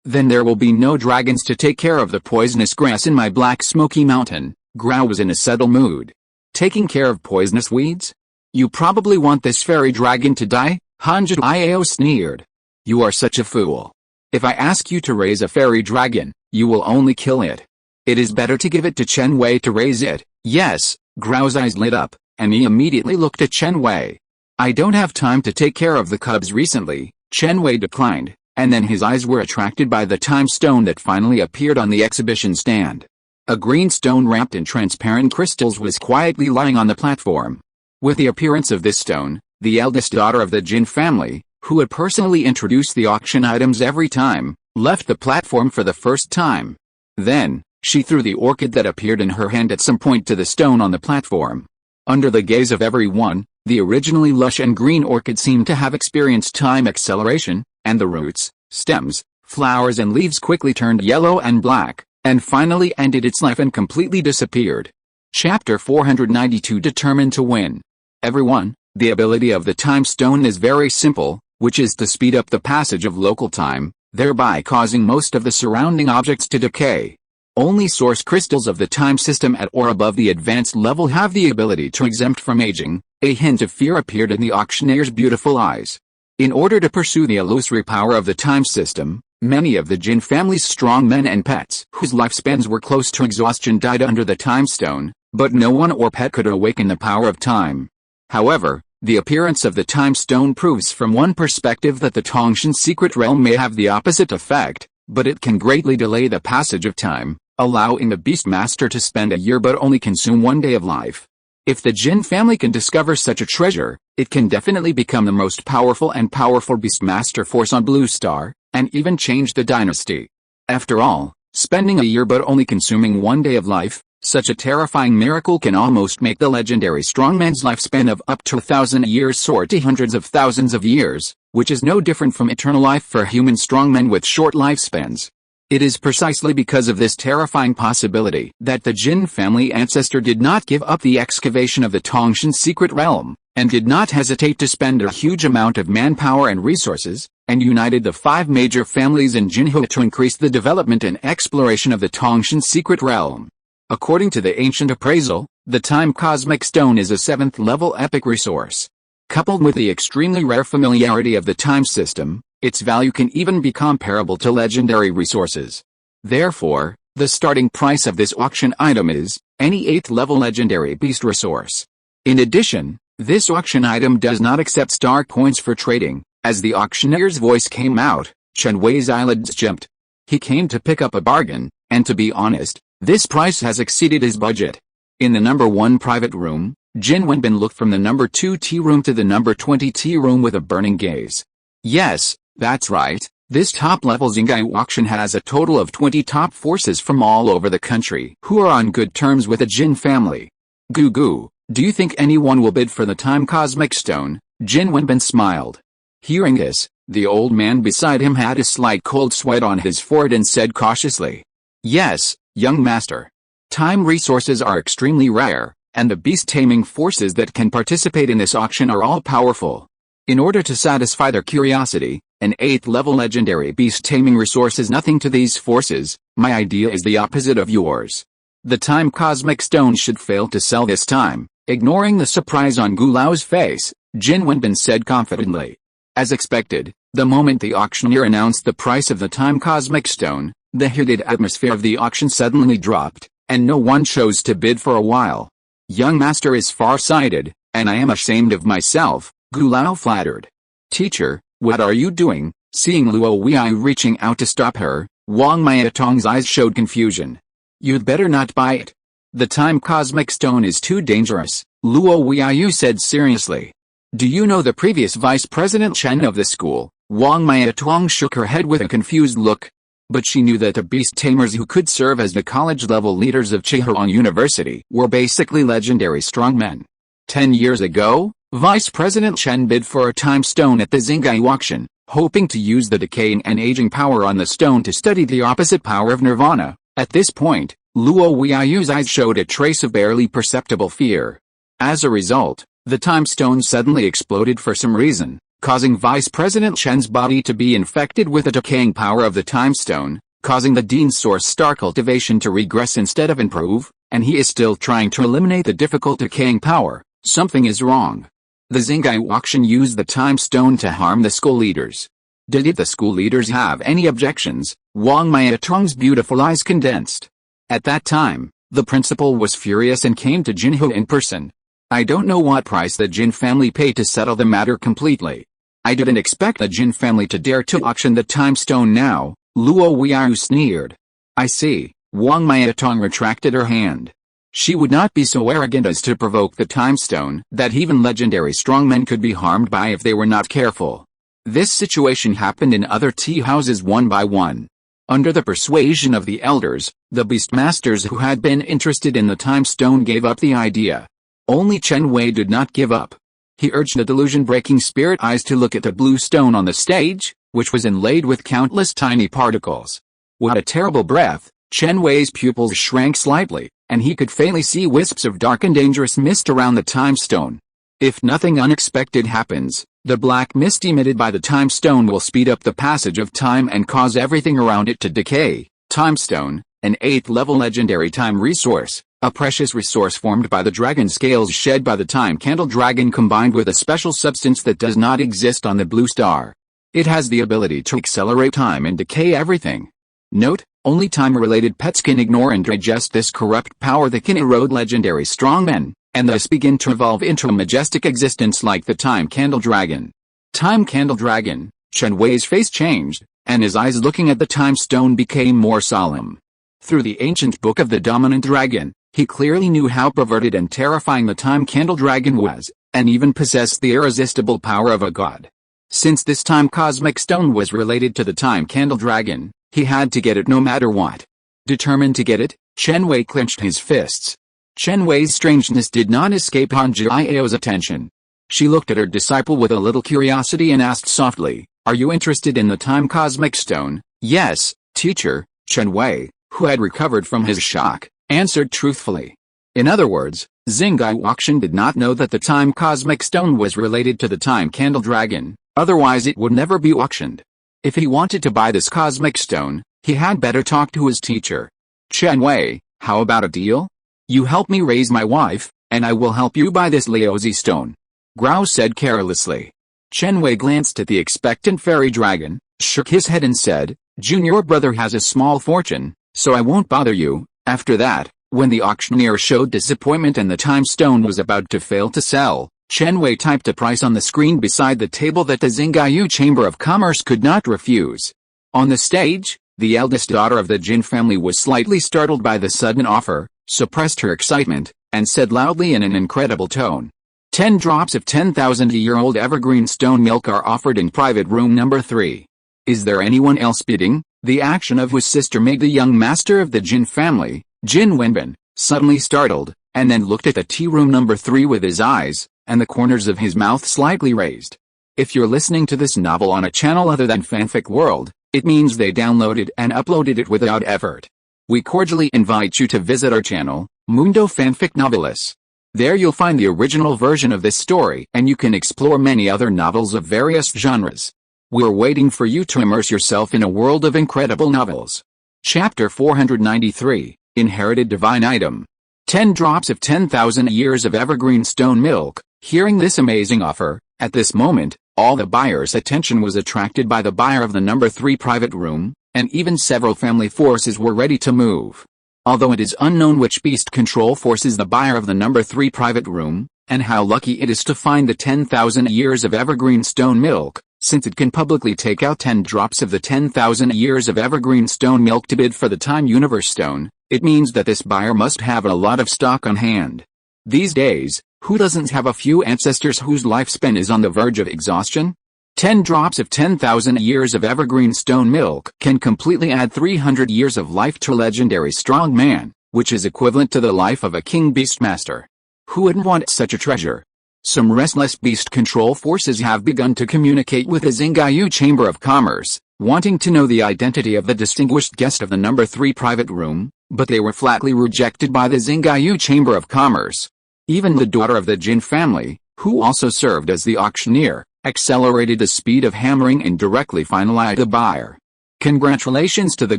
Then there will be no dragons to take care of the poisonous grass in my black smoky mountain. Grau was in a subtle mood. Taking care of poisonous weeds? You probably want this fairy dragon to die? Hanji Iao sneered. You are such a fool. If I ask you to raise a fairy dragon, you will only kill it. It is better to give it to Chen Wei to raise it, Yes, Grau's eyes lit up, and he immediately looked at Chen Wei. I don't have time to take care of the cubs recently, Chen Wei declined, and then his eyes were attracted by the time stone that finally appeared on the exhibition stand. A green stone wrapped in transparent crystals was quietly lying on the platform. With the appearance of this stone, the eldest daughter of the Jin family, who had personally introduced the auction items every time, left the platform for the first time. Then, she threw the orchid that appeared in her hand at some point to the stone on the platform. Under the gaze of everyone, the originally lush and green orchid seemed to have experienced time acceleration, and the roots, stems, flowers and leaves quickly turned yellow and black, and finally ended its life and completely disappeared. Chapter 492 Determined to Win. Everyone, the ability of the time stone is very simple, which is to speed up the passage of local time, thereby causing most of the surrounding objects to decay. Only source crystals of the time system at or above the advanced level have the ability to exempt from aging. A hint of fear appeared in the auctioneer's beautiful eyes. In order to pursue the illusory power of the time system, many of the Jin family's strong men and pets whose lifespans were close to exhaustion died under the time stone, but no one or pet could awaken the power of time. However, the appearance of the time stone proves from one perspective that the Tongshan secret realm may have the opposite effect, but it can greatly delay the passage of time, allowing the Beastmaster to spend a year but only consume 1 day of life. If the Jin family can discover such a treasure, it can definitely become the most powerful Beastmaster force on Blue Star, and even change the dynasty. After all, spending a year but only consuming 1 day of life, such a terrifying miracle can almost make the legendary strongman's lifespan of up to 1,000 years soar to hundreds of thousands of years, which is no different from eternal life for human strongmen with short lifespans. It is precisely because of this terrifying possibility that the Jin family ancestor did not give up the excavation of the Tongshan secret realm, and did not hesitate to spend a huge amount of manpower and resources, and united the 5 major families in Jinhua to increase the development and exploration of the Tongshan secret realm. According to the ancient appraisal, the Time Cosmic Stone is a 7th level epic resource. Coupled with the extremely rare familiarity of the time system, its value can even be comparable to legendary resources. Therefore, the starting price of this auction item is any 8th level legendary beast resource. In addition, this auction item does not accept star coins for trading. As the auctioneer's voice came out, Chen Wei's eyelids jumped. He came to pick up a bargain, and to be honest, this price has exceeded his budget. In the number 1 private room, Jin Wenbin looked from the number 2 tea room to the number 20 tea room with a burning gaze. Yes, that's right, this top-level Xingai auction has a total of 20 top forces from all over the country who are on good terms with the Jin family. Goo goo, do you think anyone will bid for the Time Cosmic Stone? Jin Wenbin smiled. Hearing this, the old man beside him had a slight cold sweat on his forehead and said cautiously, "Yes, young master. Time resources are extremely rare, and the beast-taming forces that can participate in this auction are all powerful. In order to satisfy their curiosity, an 8th level legendary beast-taming resource is nothing to these forces. My idea is the opposite of yours. The Time Cosmic Stone should fail to sell this time." Ignoring the surprise on Gu Lao's face, Jin Wenbin said confidently. As expected, the moment the auctioneer announced the price of the Time Cosmic Stone, the heated atmosphere of the auction suddenly dropped, and no one chose to bid for a while. "Young master is far-sighted, and I am ashamed of myself," Gu Lao flattered. "Teacher, what are you doing?" Seeing Luo Wei reaching out to stop her, Wang Miatong's eyes showed confusion. "You'd better not buy it. The Time Cosmic Stone is too dangerous," Luo Wei said seriously. "Do you know the previous vice president Chen of the school?" Wang Miatong shook her head with a confused look. But she knew that the beast tamers who could serve as the college-level leaders of Chihuahua University were basically legendary strongmen. 10 years ago, Vice President Chen bid for a time stone at the Xingai auction, hoping to use the decaying and aging power on the stone to study the opposite power of nirvana. At this point, Luo Wei's eyes showed a trace of barely perceptible fear. As a result, the time stone suddenly exploded for some reason, causing Vice President Chen's body to be infected with the decaying power of the time stone, causing the Dean's source star cultivation to regress instead of improve, and he is still trying to eliminate the difficult decaying power. Something is wrong. The Xingai auction used the time stone to harm the school leaders. Did the school leaders have any objections? Wang Miatong's beautiful eyes condensed. At that time, The principal was furious and came to Jinho in person. I don't know what price the Jin family paid to settle the matter completely. I didn't expect the Jin family to dare to auction the time stone now, Luo Weiyu sneered. I see. Wang Miatong retracted her hand. She would not be so arrogant as to provoke the time stone that even legendary strongmen could be harmed by if they were not careful. This situation happened in other tea houses one by one. Under the persuasion of the elders, the beastmasters who had been interested in the time stone gave up the idea. Only Chen Wei did not give up. He urged the delusion-breaking spirit eyes to look at the blue stone on the stage, which was inlaid with countless tiny particles. With a terrible breath, Chen Wei's pupils shrank slightly, and he could faintly see wisps of dark and dangerous mist around the time stone. If nothing unexpected happens, the black mist emitted by the time stone will speed up the passage of time and cause everything around it to decay. Time stone, an 8th-level legendary time resource, a precious resource formed by the dragon scales shed by the time candle dragon combined with a special substance that does not exist on the blue star. It has the ability to accelerate time and decay everything. Note, only time-related pets can ignore and digest this corrupt power that can erode legendary strongmen, and thus begin to evolve into a majestic existence like the Time Candle Dragon. Time Candle Dragon, Chen Wei's face changed, and his eyes looking at the time stone became more solemn. Through the ancient book of the dominant dragon, he clearly knew how perverted and terrifying the Time Candle Dragon was, and even possessed the irresistible power of a god. Since this time cosmic stone was related to the Time Candle Dragon, he had to get it no matter what. Determined to get it, Chen Wei clenched his fists. Chen Wei's strangeness did not escape Han Jiao's attention. She looked at her disciple with a little curiosity and asked softly, "Are you interested in the time cosmic stone?" "Yes, teacher," Chen Wei, who had recovered from his shock, answered truthfully. In other words, Xingai Auction did not know that the time cosmic stone was related to the Time Candle Dragon, otherwise it would never be auctioned. If he wanted to buy this cosmic stone, he had better talk to his teacher. "Chen Wei, how about a deal? You help me raise my wife, and I will help you buy this Laozi stone," Grau said carelessly. Chen Wei glanced at the expectant fairy dragon, shook his head and said, "Junior brother has a small fortune, so I won't bother you." After that, when the auctioneer showed disappointment and the time stone was about to fail to sell, Chen Wei typed a price on the screen beside the table that the Xingaiyu Chamber of Commerce could not refuse. On the stage, the eldest daughter of the Jin family was slightly startled by the sudden offer, suppressed her excitement, and said loudly in an incredible tone, 10 drops of 10,000-year-old evergreen stone milk are offered in private room number 3. Is there anyone else bidding? The action of whose sister made the young master of the Jin family, Jin Wenbin, suddenly startled, and then looked at the tea room number 3 with his eyes, and the corners of his mouth slightly raised. If you're listening to this novel on a channel other than Fanfic World, it means they downloaded and uploaded it without effort. We cordially invite you to visit our channel, Mundo Fanfic Novelis. There you'll find the original version of this story and you can explore many other novels of various genres. We're waiting for you to immerse yourself in a world of incredible novels. Chapter 493, Inherited Divine Item. 10 drops of 10,000 years of evergreen stone milk. Hearing this amazing offer, at this moment, all the buyers' attention was attracted by the buyer of the number 3 private room, and even several family forces were ready to move. Although it is unknown which beast control force is the buyer of the number 3 private room, and how lucky it is to find the 10,000 years of evergreen stone milk, since it can publicly take out 10 drops of the 10,000 years of evergreen stone milk to bid for the Time Universe Stone, it means that this buyer must have a lot of stock on hand. These days, who doesn't have a few ancestors whose lifespan is on the verge of exhaustion? 10 drops of 10,000 years of evergreen stone milk can completely add 300 years of life to legendary strong man, which is equivalent to the life of a king beastmaster. Who wouldn't want such a treasure? Some restless beast control forces have begun to communicate with the Xingaiyu Chamber of Commerce, wanting to know the identity of the distinguished guest of the number 3 private room, but they were flatly rejected by the Xingaiyu Chamber of Commerce. Even the daughter of the Jin family, who also served as the auctioneer, accelerated the speed of hammering and directly finalized the buyer. Congratulations to the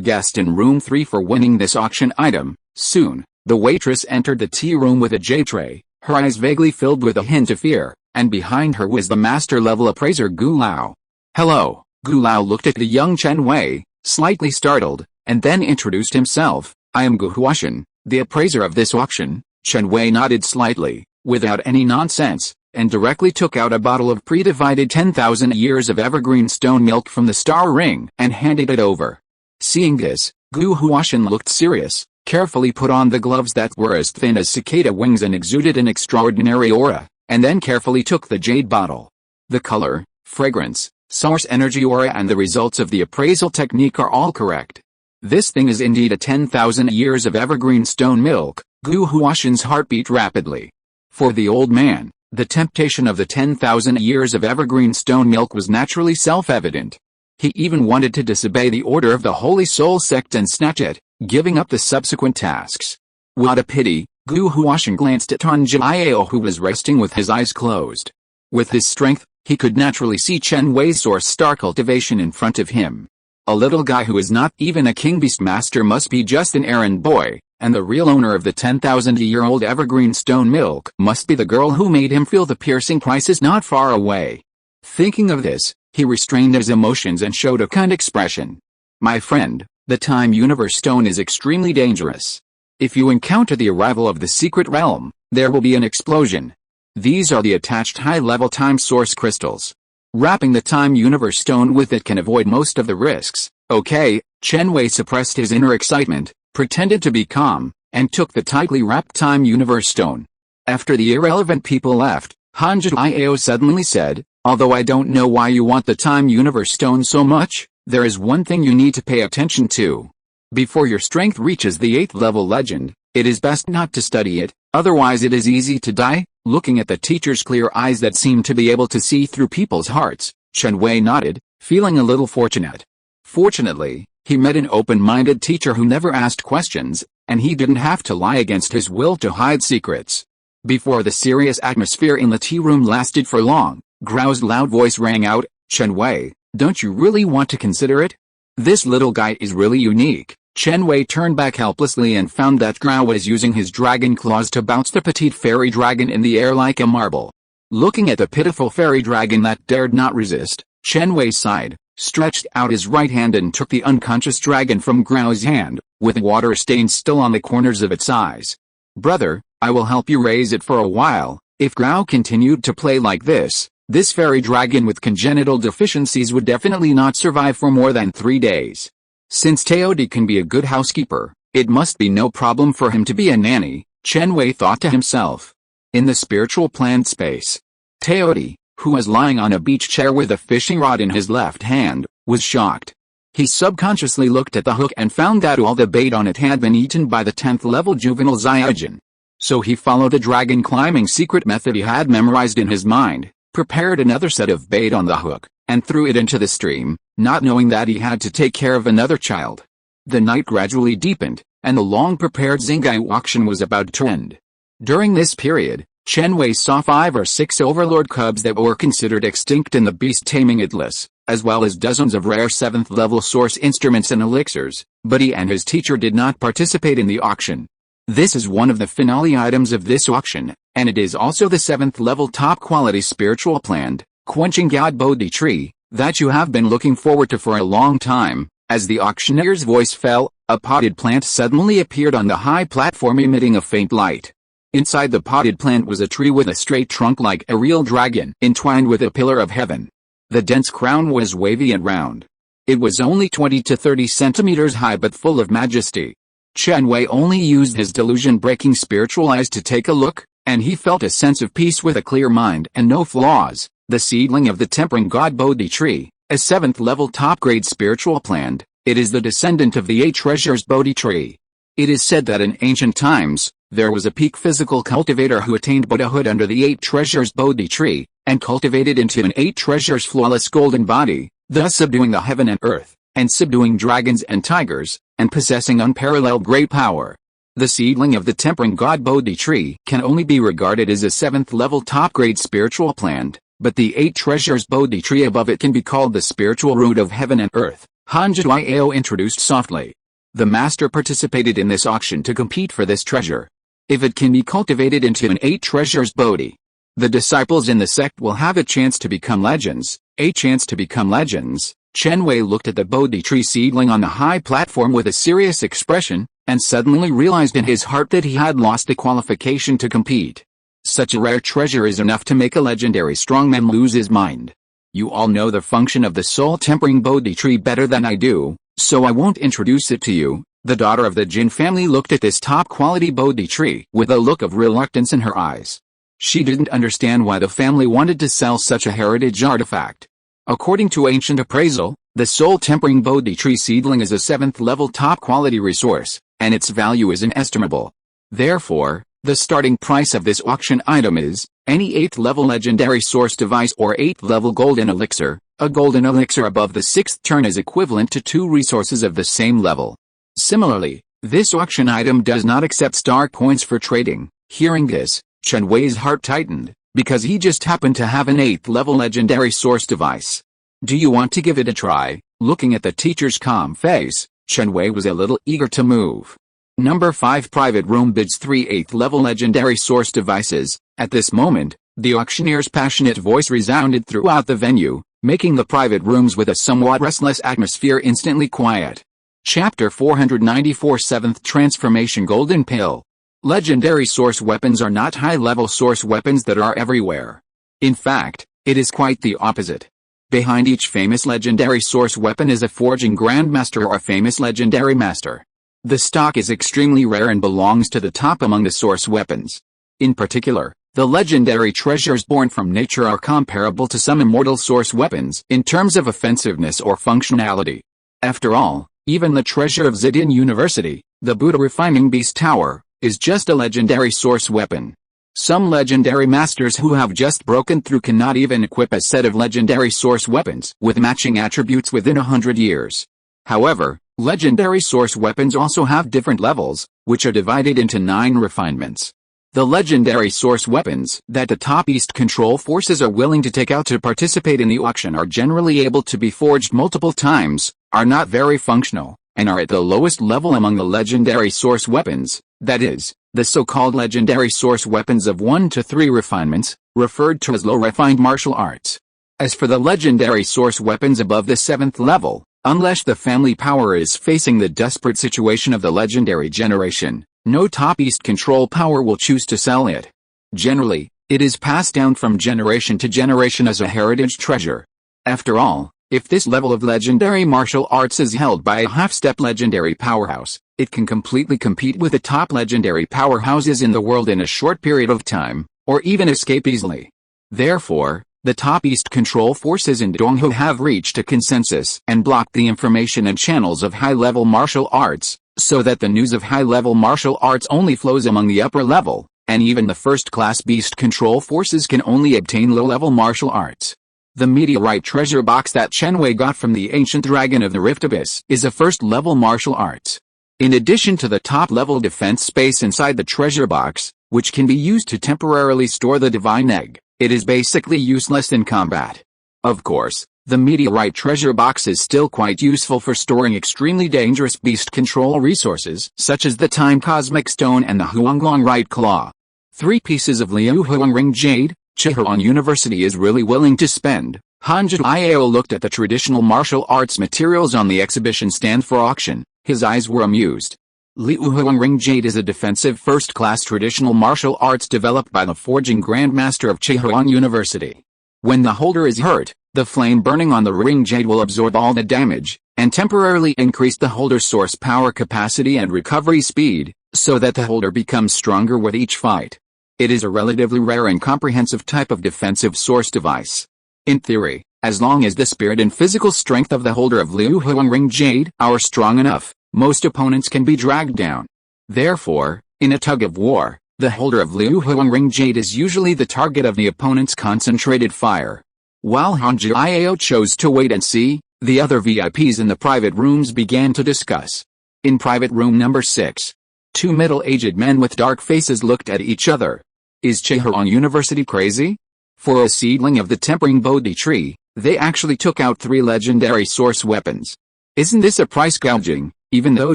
guest in room 3 for winning this auction item. Soon, the waitress entered the tea room with a J tray, her eyes vaguely filled with a hint of fear, and behind her was the master-level appraiser Gu Lao. "Hello." Gu Lao looked at the young Chen Wei, slightly startled, and then introduced himself. "I am Gu Huashan, The appraiser of this auction, Chen Wei, nodded slightly, without any nonsense, and directly took out a bottle of pre-divided 10,000 years of evergreen stone milk from the star ring and handed it over. Seeing this, Gu Huashan looked serious, carefully put on the gloves that were as thin as cicada wings and exuded an extraordinary aura, and then carefully took the jade bottle. The color, fragrance, source energy aura and the results of the appraisal technique are all correct. This thing is indeed a 10,000 years of evergreen stone milk. Gu Huashan's heart beat rapidly. For the old man, the temptation of the 10,000 years of evergreen stone milk was naturally self-evident. He even wanted to disobey the order of the Holy Soul sect and snatch it, giving up the subsequent tasks. What a pity. Gu Huashan glanced at Tanjiao, who was resting with his eyes closed. With his strength, he could naturally see Chen Wei's source star cultivation in front of him. A little guy who is not even a king beast master must be just an errand boy, and the real owner of the 10,000-year-old evergreen stone milk must be the girl who made him feel the piercing prices not far away. Thinking of this, he restrained his emotions and showed a kind expression. My friend, the Time Universe Stone is extremely dangerous. If you encounter the arrival of the secret realm, there will be an explosion. These are the attached high-level time source crystals. Wrapping the Time Universe Stone with it can avoid most of the risks. Okay, Chen Wei suppressed his inner excitement, pretended to be calm, and took the tightly wrapped Time Universe Stone. After the irrelevant people left, Hanjiao suddenly said, although I don't know why you want the Time Universe Stone so much, there is one thing you need to pay attention to. Before your strength reaches the 8th level legend, it is best not to study it, otherwise it is easy to die. Looking at the teacher's clear eyes that seemed to be able to see through people's hearts, Chen Wei nodded, feeling a little fortunate. Fortunately, he met an open-minded teacher who never asked questions, and he didn't have to lie against his will to hide secrets. Before the serious atmosphere in the tea room lasted for long, Grao's loud voice rang out, Chen Wei, don't you really want to consider it? This little guy is really unique. Chen Wei turned back helplessly and found that Grao was using his dragon claws to bounce the petite fairy dragon in the air like a marble. Looking at the pitiful fairy dragon that dared not resist, Chen Wei sighed, stretched out his right hand and took the unconscious dragon from Grao's hand, with water stains still on the corners of its eyes. Brother, I will help you raise it for a while. If Grao continued to play like this fairy dragon with congenital deficiencies would definitely not survive for more than 3 days. Since Tamed can be a good housekeeper, it must be no problem for him to be a nanny, Chen Wei thought to himself. In the spiritual planned space, Tamed, who was lying on a beach chair with a fishing rod in his left hand, was shocked. He subconsciously looked at the hook and found that all the bait on it had been eaten by the 10th level juvenile Zyajin. So he followed the dragon climbing secret method he had memorized in his mind, prepared another set of bait on the hook, and threw it into the stream, not knowing that he had to take care of another child. The night gradually deepened, and the long-prepared Xingai auction was about to end. During this period, Chen Wei saw 5 or 6 overlord cubs that were considered extinct in the beast-taming atlas, as well as dozens of rare 7th-level source instruments and elixirs, but he and his teacher did not participate in the auction. This is one of the finale items of this auction, and it is also the 7th-level top-quality spiritual plant, Quenching God Bodhi Tree, that you have been looking forward to for a long time. As the auctioneer's voice fell, a potted plant suddenly appeared on the high platform emitting a faint light. Inside the potted plant was a tree with a straight trunk like a real dragon entwined with a pillar of heaven. The dense crown was wavy and round. It was only 20 to 30 centimeters high but full of majesty. Chen Wei only used his delusion-breaking spiritual eyes to take a look, and he felt a sense of peace with a clear mind and no flaws. The seedling of the Tempering God Bodhi Tree, a 7th-level top-grade spiritual plant, it is the descendant of the 8 treasures Bodhi Tree. It is said that in ancient times, there was a peak physical cultivator who attained Buddhahood under the 8 treasures Bodhi Tree, and cultivated into an 8 treasures flawless golden body, thus subduing the heaven and earth, and subduing dragons and tigers, and possessing unparalleled great power. The seedling of the Tempering God Bodhi Tree can only be regarded as a 7th-level top-grade spiritual plant, but the 8 treasures Bodhi Tree above it can be called the spiritual root of heaven and earth, Hanjiao introduced softly. The master participated in this auction to compete for this treasure. If it can be cultivated into an 8 treasures Bodhi, the disciples in the sect will have a chance to become legends. A chance to become legends. Chen Wei looked at the Bodhi Tree seedling on the high platform with a serious expression, and suddenly realized in his heart that he had lost the qualification to compete. Such a rare treasure is enough to make a legendary strongman lose his mind. You all know the function of the soul-tempering Bodhi tree better than I do, so I won't introduce it to you. The daughter of the Jin family looked at this top-quality Bodhi tree with a look of reluctance in her eyes. She didn't understand why the family wanted to sell such a heritage artifact. According to ancient appraisal, the soul-tempering Bodhi tree seedling is a 7th-level top-quality resource, and its value is inestimable. Therefore, the starting price of this auction item is any 8th-level legendary source device or 8th-level golden elixir. A golden elixir above the 6th turn is equivalent to 2 resources of the same level. Similarly, this auction item does not accept star coins for trading. Hearing this, Chen Wei's heart tightened, because he just happened to have an 8th-level legendary source device. Do you want to give it a try? Looking at the teacher's calm face, Chen Wei was a little eager to move. Number 5 private room bids 3 8th-level legendary source devices. At this moment, the auctioneer's passionate voice resounded throughout the venue, making the private rooms with a somewhat restless atmosphere instantly quiet. Chapter 494 7th Transformation Golden Pill. Legendary source weapons are not high-level source weapons that are everywhere. In fact, it is quite the opposite. Behind each famous legendary source weapon is a forging grandmaster or a famous legendary master. The stock is extremely rare and belongs to the top among the source weapons. In particular, the legendary treasures born from nature are comparable to some immortal source weapons in terms of offensiveness or functionality. After all, even the treasure of Zidane University, the Buddha Refining Beast Tower, is just a legendary source weapon. Some legendary masters who have just broken through cannot even equip a set of legendary source weapons with matching attributes within 100 years. However, legendary source weapons also have different levels, which are divided into 9 refinements. The legendary source weapons that the top East control forces are willing to take out to participate in the auction are generally able to be forged multiple times, are not very functional, and are at the lowest level among the legendary source weapons, that is, the so-called legendary source weapons of 1 to 3 refinements, referred to as low-refined martial arts. As for the legendary source weapons above the 7th level, unless the family power is facing the desperate situation of the legendary generation, no top East control power will choose to sell it. Generally, it is passed down from generation to generation as a heritage treasure. After all, if this level of legendary martial arts is held by a half-step legendary powerhouse, it can completely compete with the top legendary powerhouses in the world in a short period of time, or even escape easily. Therefore, the top East control forces in Donghu have reached a consensus and blocked the information and channels of high-level martial arts, so that the news of high-level martial arts only flows among the upper level, and even the first-class Beast control forces can only obtain low-level martial arts. The meteorite treasure box that Chen Wei got from the ancient dragon of the Rift Abyss is a first-level martial arts. In addition to the top-level defense space inside the treasure box, which can be used to temporarily store the divine egg, it is basically useless in combat. Of course, the meteorite treasure box is still quite useful for storing extremely dangerous beast control resources, such as the Time Cosmic Stone and the Huanglong Right Claw. 3 pieces of Liu Huang Ring Jade, Chihuan University is really willing to spend. Hanji Iao looked at the traditional martial arts materials on the exhibition stand for auction. His eyes were amused. Liu Huang Ring Jade is a defensive first-class traditional martial arts developed by the forging grandmaster of Chihuan University. When the holder is hurt, the flame burning on the ring jade will absorb all the damage, and temporarily increase the holder's source power capacity and recovery speed, so that the holder becomes stronger with each fight. It is a relatively rare and comprehensive type of defensive source device. In theory, as long as the spirit and physical strength of the holder of Liu Huang Ring Jade are strong enough, most opponents can be dragged down. Therefore, in a tug-of-war, the holder of Liu Huang Ring Jade is usually the target of the opponent's concentrated fire. While Hanji Iao chose to wait and see, the other VIPs in the private rooms began to discuss. In private room number 6, 2 middle-aged men with dark faces looked at each other. Is Chihuan University crazy? For a seedling of the tempering Bodhi tree, they actually took out 3 legendary source weapons. Isn't this a price gouging? Even though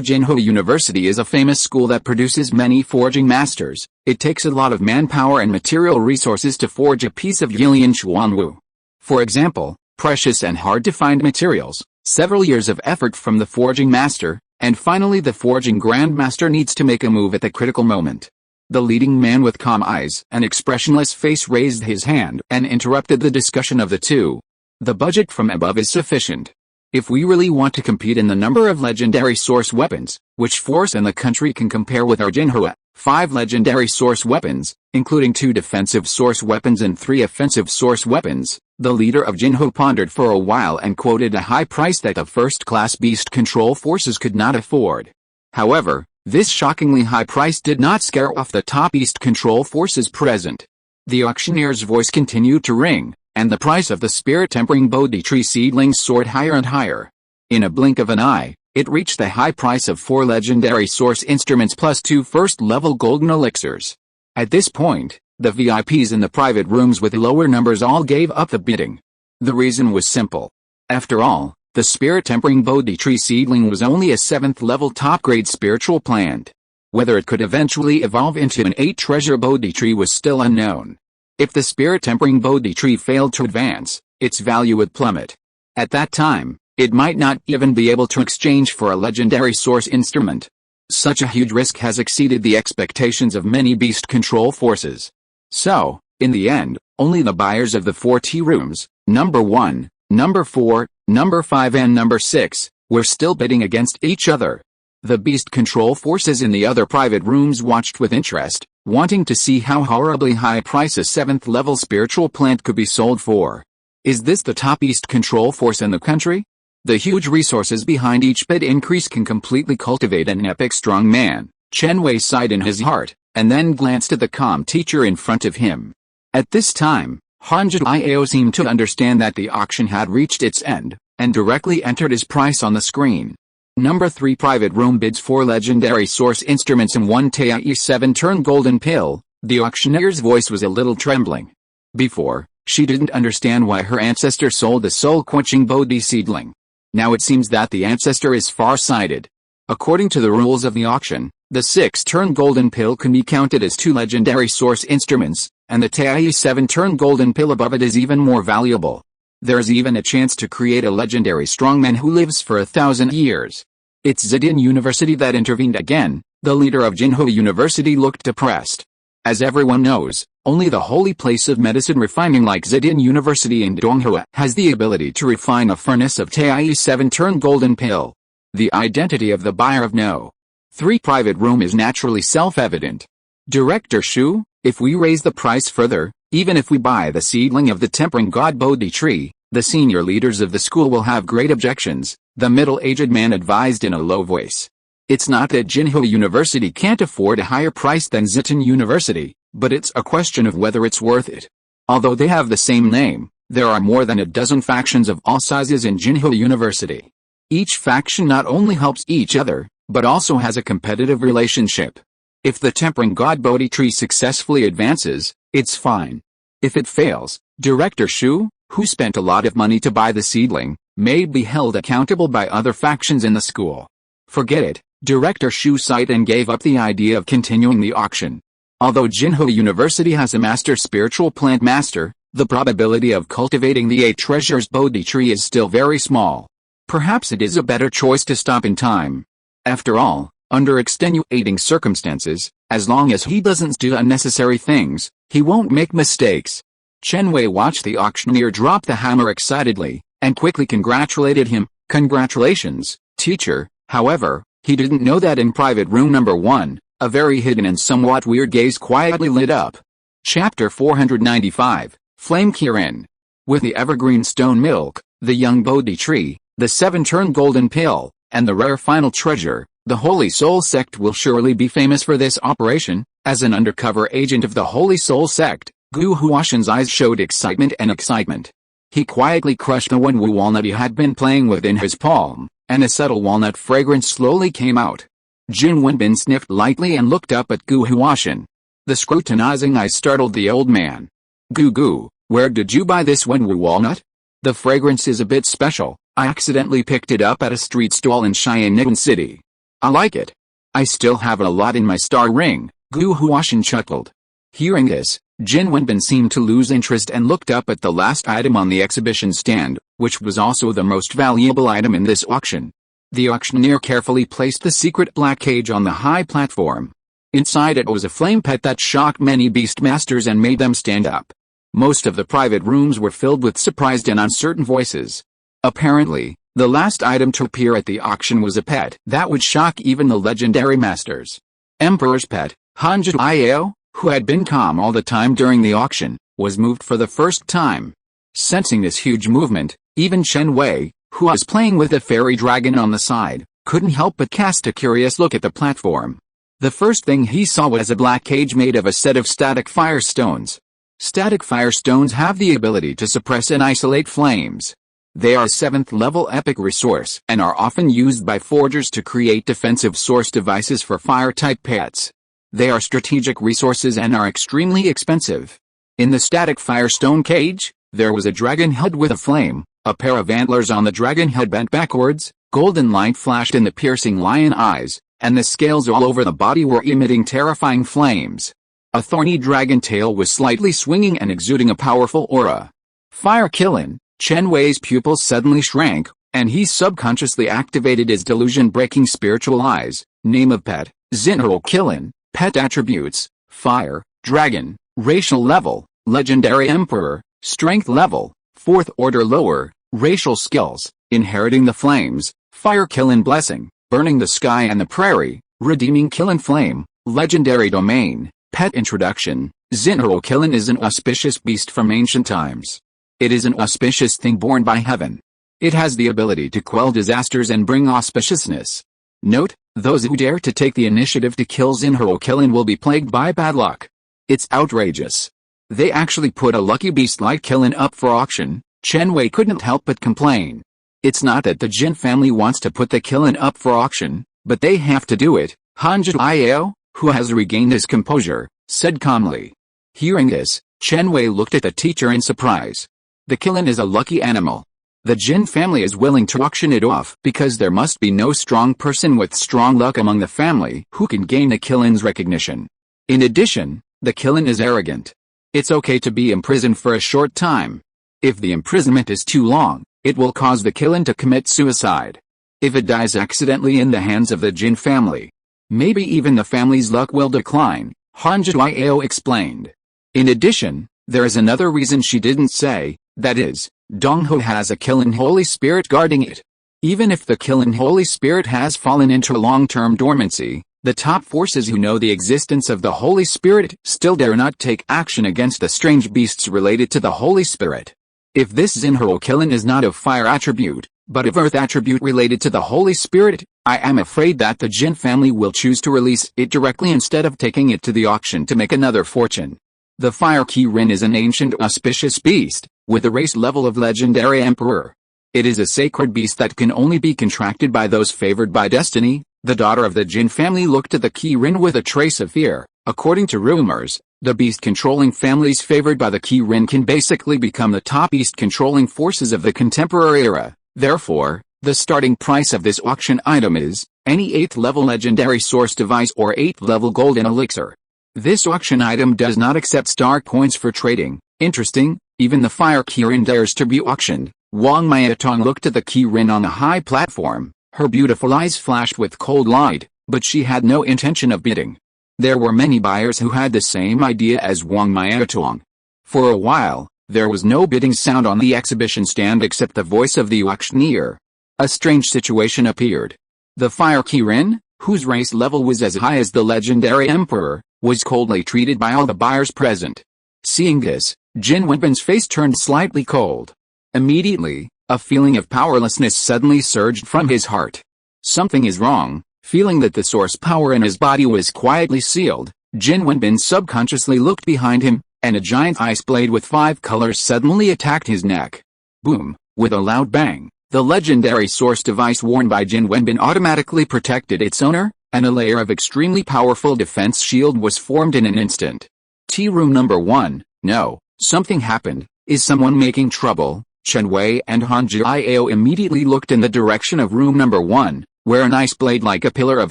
Jinhu University is a famous school that produces many forging masters, it takes a lot of manpower and material resources to forge a piece of Yilian Chuanwu. For example, precious and hard-to-find materials, several years of effort from the forging master, And finally the forging grandmaster needs to make a move at the critical moment. The leading man with calm eyes and expressionless face raised his hand and interrupted the discussion of the two. The budget from above is sufficient. If we really want to compete in the number of legendary source weapons, which force in the country can compare with our Jinhua, 5 legendary source weapons, including 2 defensive source weapons and 3 offensive source weapons, the leader of Jinhua pondered for a while and quoted a high price that the first-class beast control forces could not afford. However, this shockingly high price did not scare off the top beast control forces present. The auctioneer's voice continued to ring, and the price of the spirit-tempering Bodhi tree seedlings soared higher and higher. In a blink of an eye, it reached the high price of 4 legendary source instruments plus 2 first-level golden elixirs. At this point, the VIPs in the private rooms with lower numbers all gave up the bidding. The reason was simple. After all, the spirit-tempering Bodhi tree seedling was only a 7th-level top-grade spiritual plant. Whether it could eventually evolve into an 8-treasure Bodhi tree was still unknown. If the spirit-tempering Bodhi tree failed to advance, its value would plummet. At that time, it might not even be able to exchange for a legendary source instrument. Such a huge risk has exceeded the expectations of many beast control forces. So, in the end, only the buyers of the 4 tea rooms, number 1, number 4, number 5 and number 6, were still bidding against each other. The beast control forces in the other private rooms watched with interest, wanting to see how horribly high price a 7th-level spiritual plant could be sold for. Is this the top beast control force in the country? The huge resources behind each bid increase can completely cultivate an epic strong man. Chen Wei sighed in his heart, and then glanced at the calm teacher in front of him. At this time, Hanjin Iao seemed to understand that the auction had reached its end, and directly entered his price on the screen. Number 3 private room bids 4 legendary source instruments and 1 Tai 7-turn golden pill. The auctioneer's voice was a little trembling. Before, she didn't understand why her ancestor sold the soul-quenching Bodhi seedling. Now it seems that the ancestor is far-sighted. According to the rules of the auction, the 6-turn golden pill can be counted as 2 legendary source instruments, and the Tai 7-turn golden pill above it is even more valuable. There's even a chance to create a legendary strongman who lives for 1,000 years. It's Zidane University that intervened again. The leader of Jinhua University looked depressed. As everyone knows, only the holy place of medicine refining like Zidane University in Donghua has the ability to refine a furnace of Tai 7-turn golden pill. The identity of the buyer of No. 3 private room is naturally self-evident. Director Shu, if we raise the price further, even if we buy the seedling of the tempering god Bodhi tree, the senior leaders of the school will have great objections, the middle-aged man advised in a low voice. It's not that Jinhua University can't afford a higher price than Zidane University, but it's a question of whether it's worth it. Although they have the same name, there are more than a dozen factions of all sizes in Jinhua University. Each faction not only helps each other, but also has a competitive relationship. If the tempering god Bodhi tree successfully advances, it's fine. If it fails, Director Shu, who spent a lot of money to buy the seedling, may be held accountable by other factions in the school. Forget it, Director Shu sighed and gave up the idea of continuing the auction. Although Jinhua University has a master spiritual plant master, the probability of cultivating the 8 treasures Bodhi tree is still very small. Perhaps it is a better choice to stop in time. After all, under extenuating circumstances, as long as he doesn't do unnecessary things, he won't make mistakes. Chen Wei watched the auctioneer drop the hammer excitedly, and quickly congratulated him. Congratulations, teacher. However, he didn't know that in private room number 1, a very hidden and somewhat weird gaze quietly lit up. Chapter 495, Flame Kirin. With the evergreen stone milk, the young Bodhi tree, the 7-turn golden pill, and the rare final treasure, the Holy Soul Sect will surely be famous for this operation. As an undercover agent of the Holy Soul Sect, Gu Huashan's eyes showed excitement. He quietly crushed the Wenwu walnut he had been playing with in his palm, and a subtle walnut fragrance slowly came out. Jin Wenbin sniffed lightly and looked up at Gu Huashan. The scrutinizing eyes startled the old man. Gu, where did you buy this Wenwu walnut? The fragrance is a bit special. I accidentally picked it up at a street stall in Xianyang City. I like it. I still have a lot in my star ring, Gu Huashan chuckled. Hearing this, Jin Wenbin seemed to lose interest and looked up at the last item on the exhibition stand, which was also the most valuable item in this auction. The auctioneer carefully placed the secret black cage on the high platform. Inside it was a flame pet that shocked many beastmasters and made them stand up. Most of the private rooms were filled with surprised and uncertain voices. Apparently, the last item to appear at the auction was a pet that would shock even the legendary masters. Emperor's pet, Hanjiao, who had been calm all the time during the auction, was moved for the first time. Sensing this huge movement, even Chen Wei, who was playing with a fairy dragon on the side, couldn't help but cast a curious look at the platform. The first thing he saw was a black cage made of a set of static fire stones. Static fire stones have the ability to suppress and isolate flames. They are a 7th level epic resource and are often used by forgers to create defensive source devices for fire-type pets. They are strategic resources and are extremely expensive. In the static firestone cage, there was a dragon head with a flame, a pair of antlers on the dragon head bent backwards, golden light flashed in the piercing lion eyes, and the scales all over the body were emitting terrifying flames. A thorny dragon tail was slightly swinging and exuding a powerful aura. Fire Killin, Chen Wei's pupils suddenly shrank, and he subconsciously activated his delusion-breaking spiritual eyes. Name of pet, Zinhero Killin. Pet attributes, fire, dragon, racial level, legendary emperor, strength level, 4th order lower, racial skills, inheriting the flames, fire Killin blessing, burning the sky and the prairie, redeeming Killin flame, legendary domain, pet introduction. Zinhero Killin is an auspicious beast from ancient times. It is an auspicious thing born by heaven. It has the ability to quell disasters and bring auspiciousness. Note, those who dare to take the initiative to kill Zinhero Killin will be plagued by bad luck. It's outrageous. They actually put a lucky beast like Killin up for auction. Chen Wei couldn't help but complain. It's not that the Jin family wants to put the Killin up for auction, but they have to do it. Hanjiao, who has regained his composure, said calmly. Hearing this, Chen Wei looked at the teacher in surprise. The Killin is a lucky animal. The Jin family is willing to auction it off because there must be no strong person with strong luck among the family who can gain the Killin's recognition. In addition, the Killin is arrogant. It's okay to be imprisoned for a short time. If the imprisonment is too long, it will cause the Killin to commit suicide. If it dies accidentally in the hands of the Jin family, maybe even the family's luck will decline, Hanjiao explained. In addition, there is another reason she didn't say, that is, Dongho has a Killin Holy Spirit guarding it. Even if the Killin Holy Spirit has fallen into long-term dormancy, the top forces who know the existence of the Holy Spirit still dare not take action against the strange beasts related to the Holy Spirit. If this Zinhero Killin is not of fire attribute, but of earth attribute related to the Holy Spirit, I am afraid that the Jin family will choose to release it directly instead of taking it to the auction to make another fortune. The Fire Kirin is an ancient auspicious beast, with a race level of legendary emperor. It is a sacred beast that can only be contracted by those favored by destiny. The daughter of the Jin family looked at the Kirin with a trace of fear. According to rumors, the beast-controlling families favored by the Kirin can basically become the top beast-controlling forces of the contemporary era. Therefore, the starting price of this auction item is any 8th level legendary source device or 8th level golden elixir. This auction item does not accept star coins for trading. Interesting, even the Fire Kirin dares to be auctioned. Wang Mayatong looked at the Kirin on the high platform. Her beautiful eyes flashed with cold light, but she had no intention of bidding. There were many buyers who had the same idea as Wang Mayatong. For a while, there was no bidding sound on the exhibition stand except the voice of the auctioneer. A strange situation appeared. The Fire Kirin, whose race level was as high as the legendary emperor, was coldly treated by all the buyers present. Seeing this, Jin Wenbin's face turned slightly cold. Immediately, a feeling of powerlessness suddenly surged from his heart. Something is wrong. Feeling that the source power in his body was quietly sealed, Jin Wenbin subconsciously looked behind him, and a giant ice blade with 5 colors suddenly attacked his neck. Boom! With a loud bang, the legendary source device worn by Jin Wenbin automatically protected its owner, and a layer of extremely powerful defense shield was formed in an instant. Tea room number 1, no, something happened. Is someone making trouble? Chen Wei and Hanjiao immediately looked in the direction of room number 1, where an ice blade like a pillar of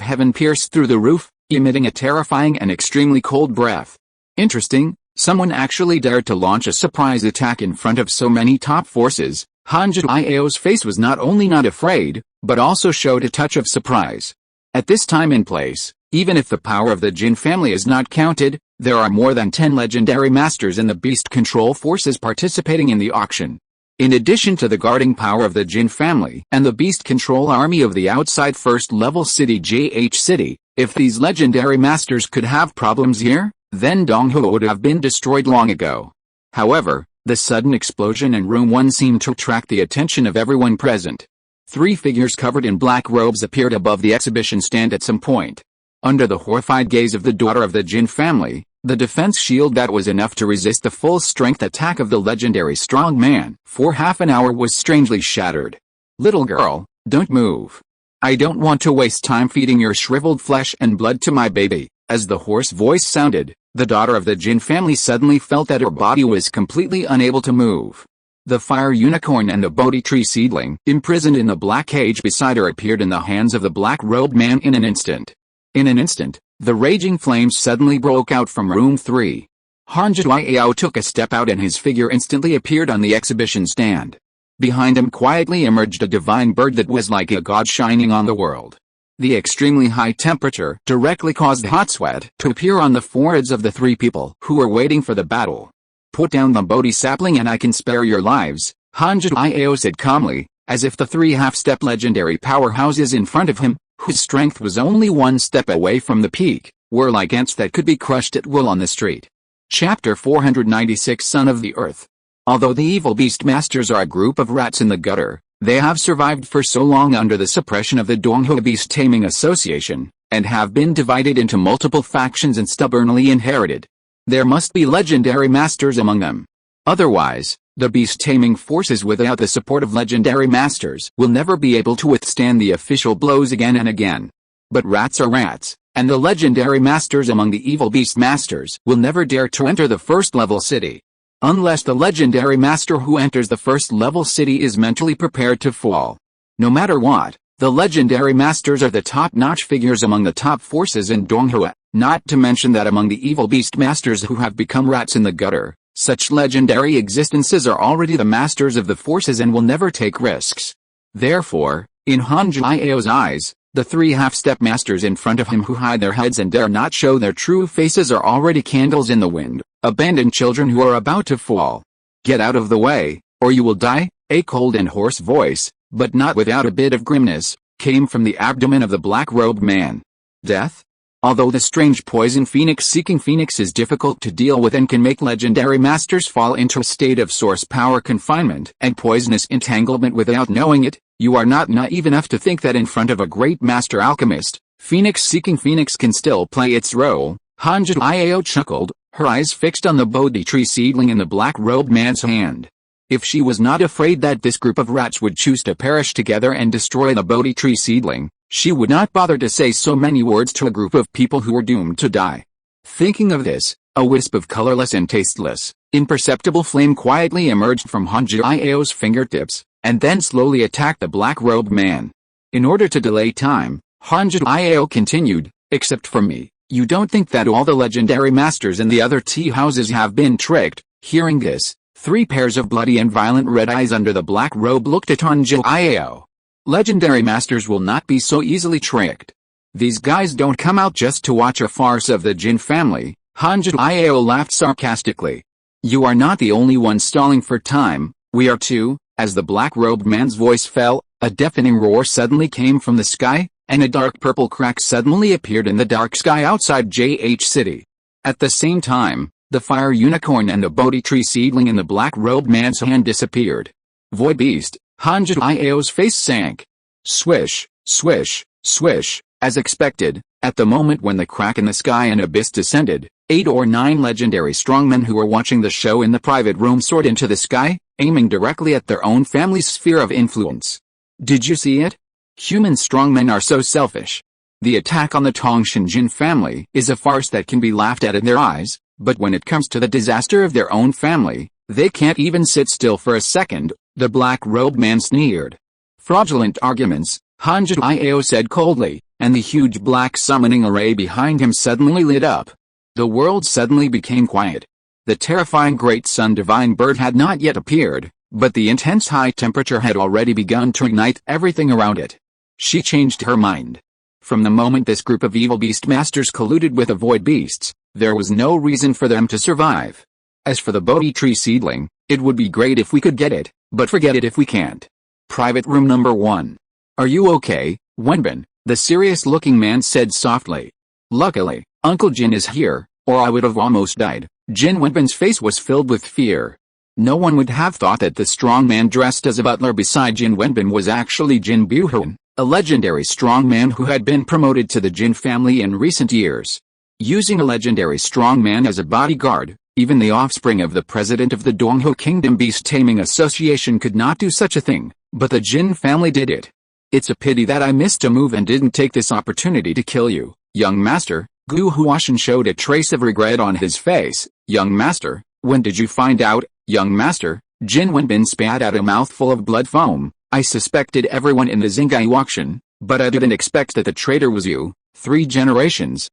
heaven pierced through the roof, emitting a terrifying and extremely cold breath. Interesting, someone actually dared to launch a surprise attack in front of so many top forces. Hanjiao's face was not only not afraid, but also showed a touch of surprise. At this time and place, even if the power of the Jin family is not counted, there are more than 10 legendary masters in the beast control forces participating in the auction. In addition to the guarding power of the Jin family and the beast control army of the outside first-level city JH City, if these legendary masters could have problems here, then Donghu would have been destroyed long ago. However, the sudden explosion in Room 1 seemed to attract the attention of everyone present. 3 figures covered in black robes appeared above the exhibition stand at some point. Under the horrified gaze of the daughter of the Jin family, the defense shield that was enough to resist the full-strength attack of the legendary strong man for half an hour was strangely shattered. "Little girl, don't move. I don't want to waste time feeding your shriveled flesh and blood to my baby." As the hoarse voice sounded, the daughter of the Jin family suddenly felt that her body was completely unable to move. The fire unicorn and the Bodhi tree seedling, imprisoned in the black cage beside her, appeared in the hands of the black-robed man in an instant. In an instant, the raging flames suddenly broke out from Room 3. Han Zhuayao took a step out and his figure instantly appeared on the exhibition stand. Behind him quietly emerged a divine bird that was like a god shining on the world. The extremely high temperature directly caused hot sweat to appear on the foreheads of the 3 people who were waiting for the battle. "Put down the Bodhi sapling and I can spare your lives," Han Zhuayao said calmly, as if the 3 half-step legendary powerhouses in front of him, whose strength was only 1 step away from the peak, were like ants that could be crushed at will on the street. Chapter 496 Son of the Earth. Although the evil beast masters are a group of rats in the gutter, they have survived for so long under the suppression of the Donghu Beast Taming Association, and have been divided into multiple factions and stubbornly inherited. There must be legendary masters among them. Otherwise, the beast-taming forces without the support of legendary masters will never be able to withstand the official blows again and again. But rats are rats, and the legendary masters among the evil beast masters will never dare to enter the first-level city. Unless the legendary master who enters the first-level city is mentally prepared to fall. No matter what, the legendary masters are the top-notch figures among the top forces in Donghu, not to mention that among the evil beast masters who have become rats in the gutter, such legendary existences are already the masters of the forces and will never take risks. Therefore, in Han Zhuayao's eyes, the 3 half-step masters in front of him who hide their heads and dare not show their true faces are already candles in the wind, abandoned children who are about to fall. "Get out of the way, or you will die," a cold and hoarse voice, but not without a bit of grimness, came from the abdomen of the black-robed man. Death? Although the strange poison phoenix-seeking phoenix is difficult to deal with and can make legendary masters fall into a state of source power confinement and poisonous entanglement without knowing it, you are not naive enough to think that in front of a great master alchemist, phoenix-seeking phoenix can still play its role. Han Zhuayao chuckled, her eyes fixed on the Bodhi tree seedling in the black-robed man's hand. If she was not afraid that this group of rats would choose to perish together and destroy the Bodhi tree seedling, she would not bother to say so many words to a group of people who were doomed to die. Thinking of this, a wisp of colorless and tasteless, imperceptible flame quietly emerged from Han Zhuayao's fingertips, and then slowly attacked the black-robed man. In order to delay time, Han Zhuayao continued, "Except for me, you don't think that all the legendary masters in the other tea houses have been tricked?" Hearing this, 3 pairs of bloody and violent red eyes under the black robe looked at Han Zhuayao. Legendary masters will not be so easily tricked. These guys don't come out just to watch a farce of the Jin family. Han Zhuayao laughed sarcastically. "You are not the only one stalling for time, we are too." As the black-robed man's voice fell, a deafening roar suddenly came from the sky, and a dark purple crack suddenly appeared in the dark sky outside JH City. At the same time, the fire unicorn and the Bodhi tree seedling in the black-robed man's hand disappeared. "Void beast." Han Zhuayao's face sank. Swish, swish, swish. As expected, at the moment when the crack in the sky and abyss descended, 8 or 9 legendary strongmen who were watching the show in the private room soared into the sky, aiming directly at their own family's sphere of influence. Did you see it? Human strongmen are so selfish. The attack on the Tongshan Jin family is a farce that can be laughed at in their eyes, but when it comes to the disaster of their own family, they can't even sit still for a second. The black-robed man sneered. "Fraudulent arguments," Han Zhuayao said coldly, and the huge black summoning array behind him suddenly lit up. The world suddenly became quiet. The terrifying great sun divine bird had not yet appeared, but the intense high temperature had already begun to ignite everything around it. She changed her mind. From the moment this group of evil beast masters colluded with the void beasts, there was no reason for them to survive. As for the Bodhi tree seedling, it would be great if we could get it, but forget it if we can't. Private room number 1. Are you okay, Wenbin? The serious-looking man said softly. Luckily, Uncle Jin is here, or I would have almost died. Jin Wenbin's face was filled with fear. No one would have thought that the strong man dressed as a butler beside Jin Wenbin was actually Jin Buhun, a legendary strongman who had been promoted to the Jin family in recent years. Using a legendary strongman as a bodyguard, even the offspring of the president of the Donghu Kingdom Beast Taming Association could not do such a thing, but the Jin family did it. It's a pity that I missed a move and didn't take this opportunity to kill you, young master. Gu Huashan showed a trace of regret on his face. Young master, when did you find out, young master? Jin Wenbin spat out a mouthful of blood foam. I suspected everyone in the Xingai auction, but I didn't expect that the traitor was you. 3 generations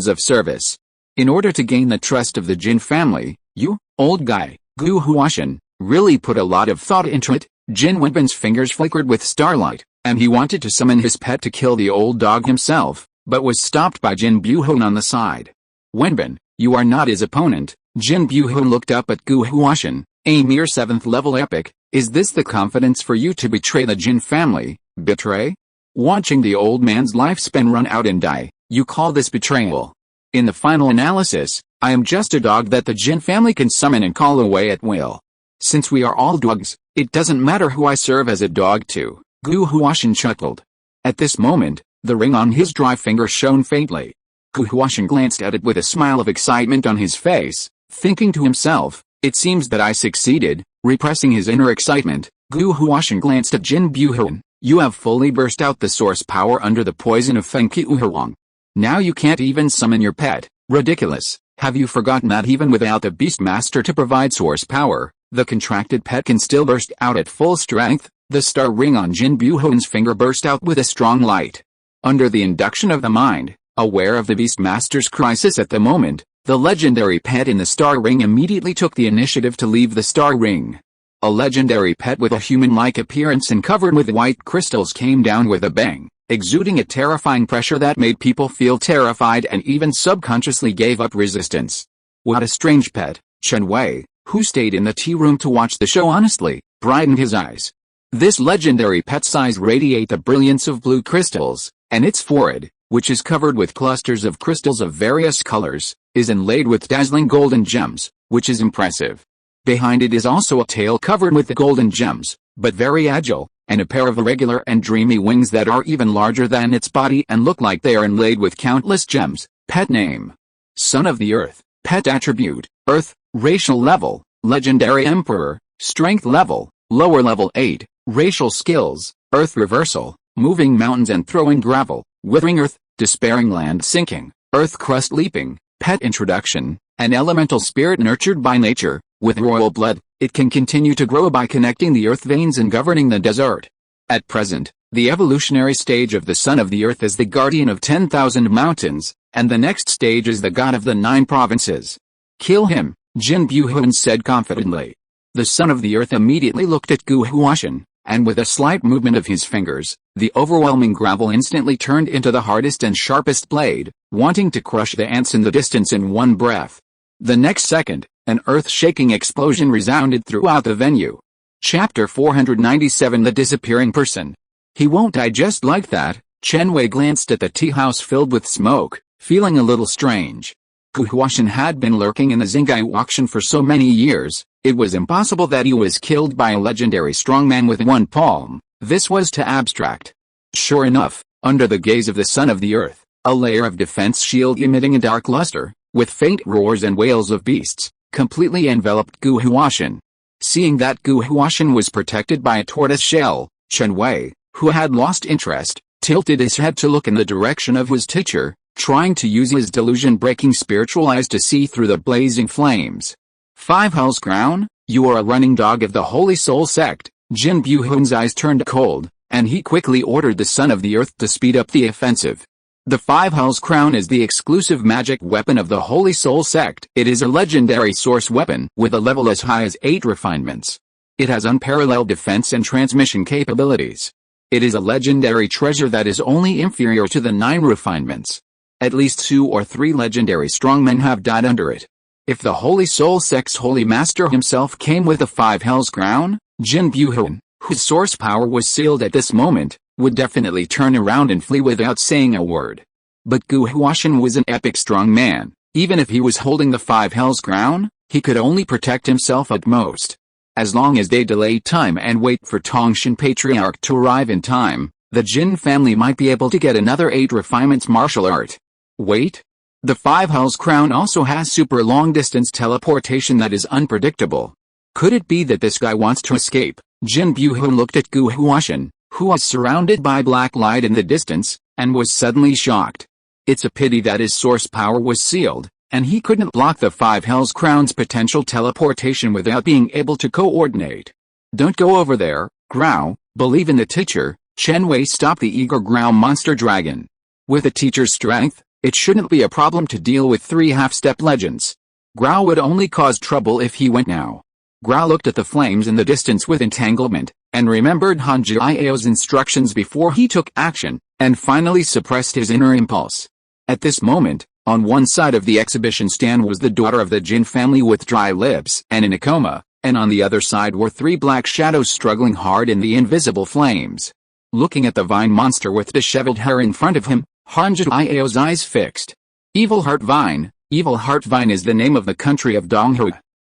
of service. In order to gain the trust of the Jin family, you, old guy, Gu Huashan, really put a lot of thought into it. Jin Wenbin's fingers flickered with starlight, and he wanted to summon his pet to kill the old dog himself, but was stopped by Jin Buhun on the side. Wenbin, you are not his opponent. Jin Buhun looked up at Gu Huashan, a mere 7th level epic. Is this the confidence for you to betray the Jin family? Betray? Watching the old man's lifespan run out and die, you call this betrayal? In the final analysis, I am just a dog that the Jin family can summon and call away at will. Since we are all dogs, it doesn't matter who I serve as a dog to. Gu Huashan chuckled. At this moment, the ring on his dry finger shone faintly. Gu Huashan glanced at it with a smile of excitement on his face, thinking to himself, it seems that I succeeded. Repressing his inner excitement, Gu Huashan glanced at Jin Buhun. You have fully burst out the source power under the poison of Fengqi Uhuang. Now you can't even summon your pet. Ridiculous. Have you forgotten that even without the Beast Master to provide source power, the contracted pet can still burst out at full strength? The star ring on Jin Buhun's finger burst out with a strong light. Under the induction of the mind, aware of the Beast Master's crisis at the moment, the legendary pet in the star ring immediately took the initiative to leave the star ring. A legendary pet with a human-like appearance and covered with white crystals came down with a bang, exuding a terrifying pressure that made people feel terrified and even subconsciously gave up resistance. What a strange pet. Chen Wei, who stayed in the tea room to watch the show honestly, brightened his eyes. This legendary pet's eyes radiate the brilliance of blue crystals, and its forehead, which is covered with clusters of crystals of various colors, is inlaid with dazzling golden gems, which is impressive. Behind it is also a tail covered with the golden gems, but very agile, and a pair of irregular and dreamy wings that are even larger than its body and look like they are inlaid with countless gems. Pet name: Son of the Earth. Pet attribute: Earth. Racial level: Legendary Emperor. Strength level: lower level 8. Racial skills: Earth reversal, moving mountains and throwing gravel, withering earth, despairing land sinking, earth crust leaping. Pet introduction: an elemental spirit nurtured by nature, with royal blood. It can continue to grow by connecting the earth veins and governing the desert. At present, the evolutionary stage of the Son of the Earth is the guardian of 10,000 mountains, and the next stage is the god of the 9 provinces. Kill him, Jin Buhun said confidently. The Son of the Earth immediately looked at Gu Huashan, and with a slight movement of his fingers, the overwhelming gravel instantly turned into the hardest and sharpest blade, wanting to crush the ants in the distance in one breath. The next second, an earth-shaking explosion resounded throughout the venue. Chapter 497: The Disappearing Person. He won't die just like that. Chen Wei glanced at the tea house filled with smoke, feeling a little strange. Gu Huashan had been lurking in the Xingai auction for so many years, it was impossible that he was killed by a legendary strongman with one palm. This was too abstract. Sure enough, under the gaze of the Son of the Earth, a layer of defense shield emitting a dark luster, with faint roars and wails of beasts, completely enveloped Gu Huashan. Seeing that Gu Huashan was protected by a tortoise shell, Chen Wei, who had lost interest, tilted his head to look in the direction of his teacher, trying to use his delusion-breaking spiritual eyes to see through the blazing flames. 5 Hell's Crown, you are a running dog of the Holy Soul sect. Jin Buhun's eyes turned cold, and he quickly ordered the Son of the Earth to speed up the offensive. The 5 Hell's Crown is the exclusive magic weapon of the Holy Soul sect. It is a legendary source weapon with a level as high as 8 refinements. It has unparalleled defense and transmission capabilities. It is a legendary treasure that is only inferior to the 9 refinements. At least 2 or 3 legendary strongmen have died under it. If the Holy Soul Sect's Holy Master himself came with the 5 Hells Crown, Jin Buhun, whose source power was sealed at this moment, would definitely turn around and flee without saying a word. But Gu Huashan was an epic strong man. Even if he was holding the 5 Hells Crown, he could only protect himself at most. As long as they delayed time and wait for Tongshan Patriarch to arrive in time, the Jin family might be able to get another 8 refinements martial art. Wait? The 5 Hells Crown also has super long-distance teleportation that is unpredictable. Could it be that this guy wants to escape? Jin Buhun looked at Gu Huashan, who was surrounded by black light in the distance, and was suddenly shocked. It's a pity that his source power was sealed, and he couldn't block the 5 Hells Crown's potential teleportation without being able to coordinate. Don't go over there, Grau, believe in the teacher. Chen Wei stopped the eager Grau monster dragon. With a teacher's strength, it shouldn't be a problem to deal with 3 half-step legends. Grau would only cause trouble if he went now. Grau looked at the flames in the distance with entanglement, and remembered Hanji Iao's instructions before he took action, and finally suppressed his inner impulse. At this moment, on one side of the exhibition stand was the daughter of the Jin family with dry lips and in a coma, and on the other side were 3 black shadows struggling hard in the invisible flames. Looking at the vine monster with disheveled hair in front of him, Hanji Iao's eyes fixed. Evil Heart Vine. Evil Heart Vine is the name of the country of Donghu.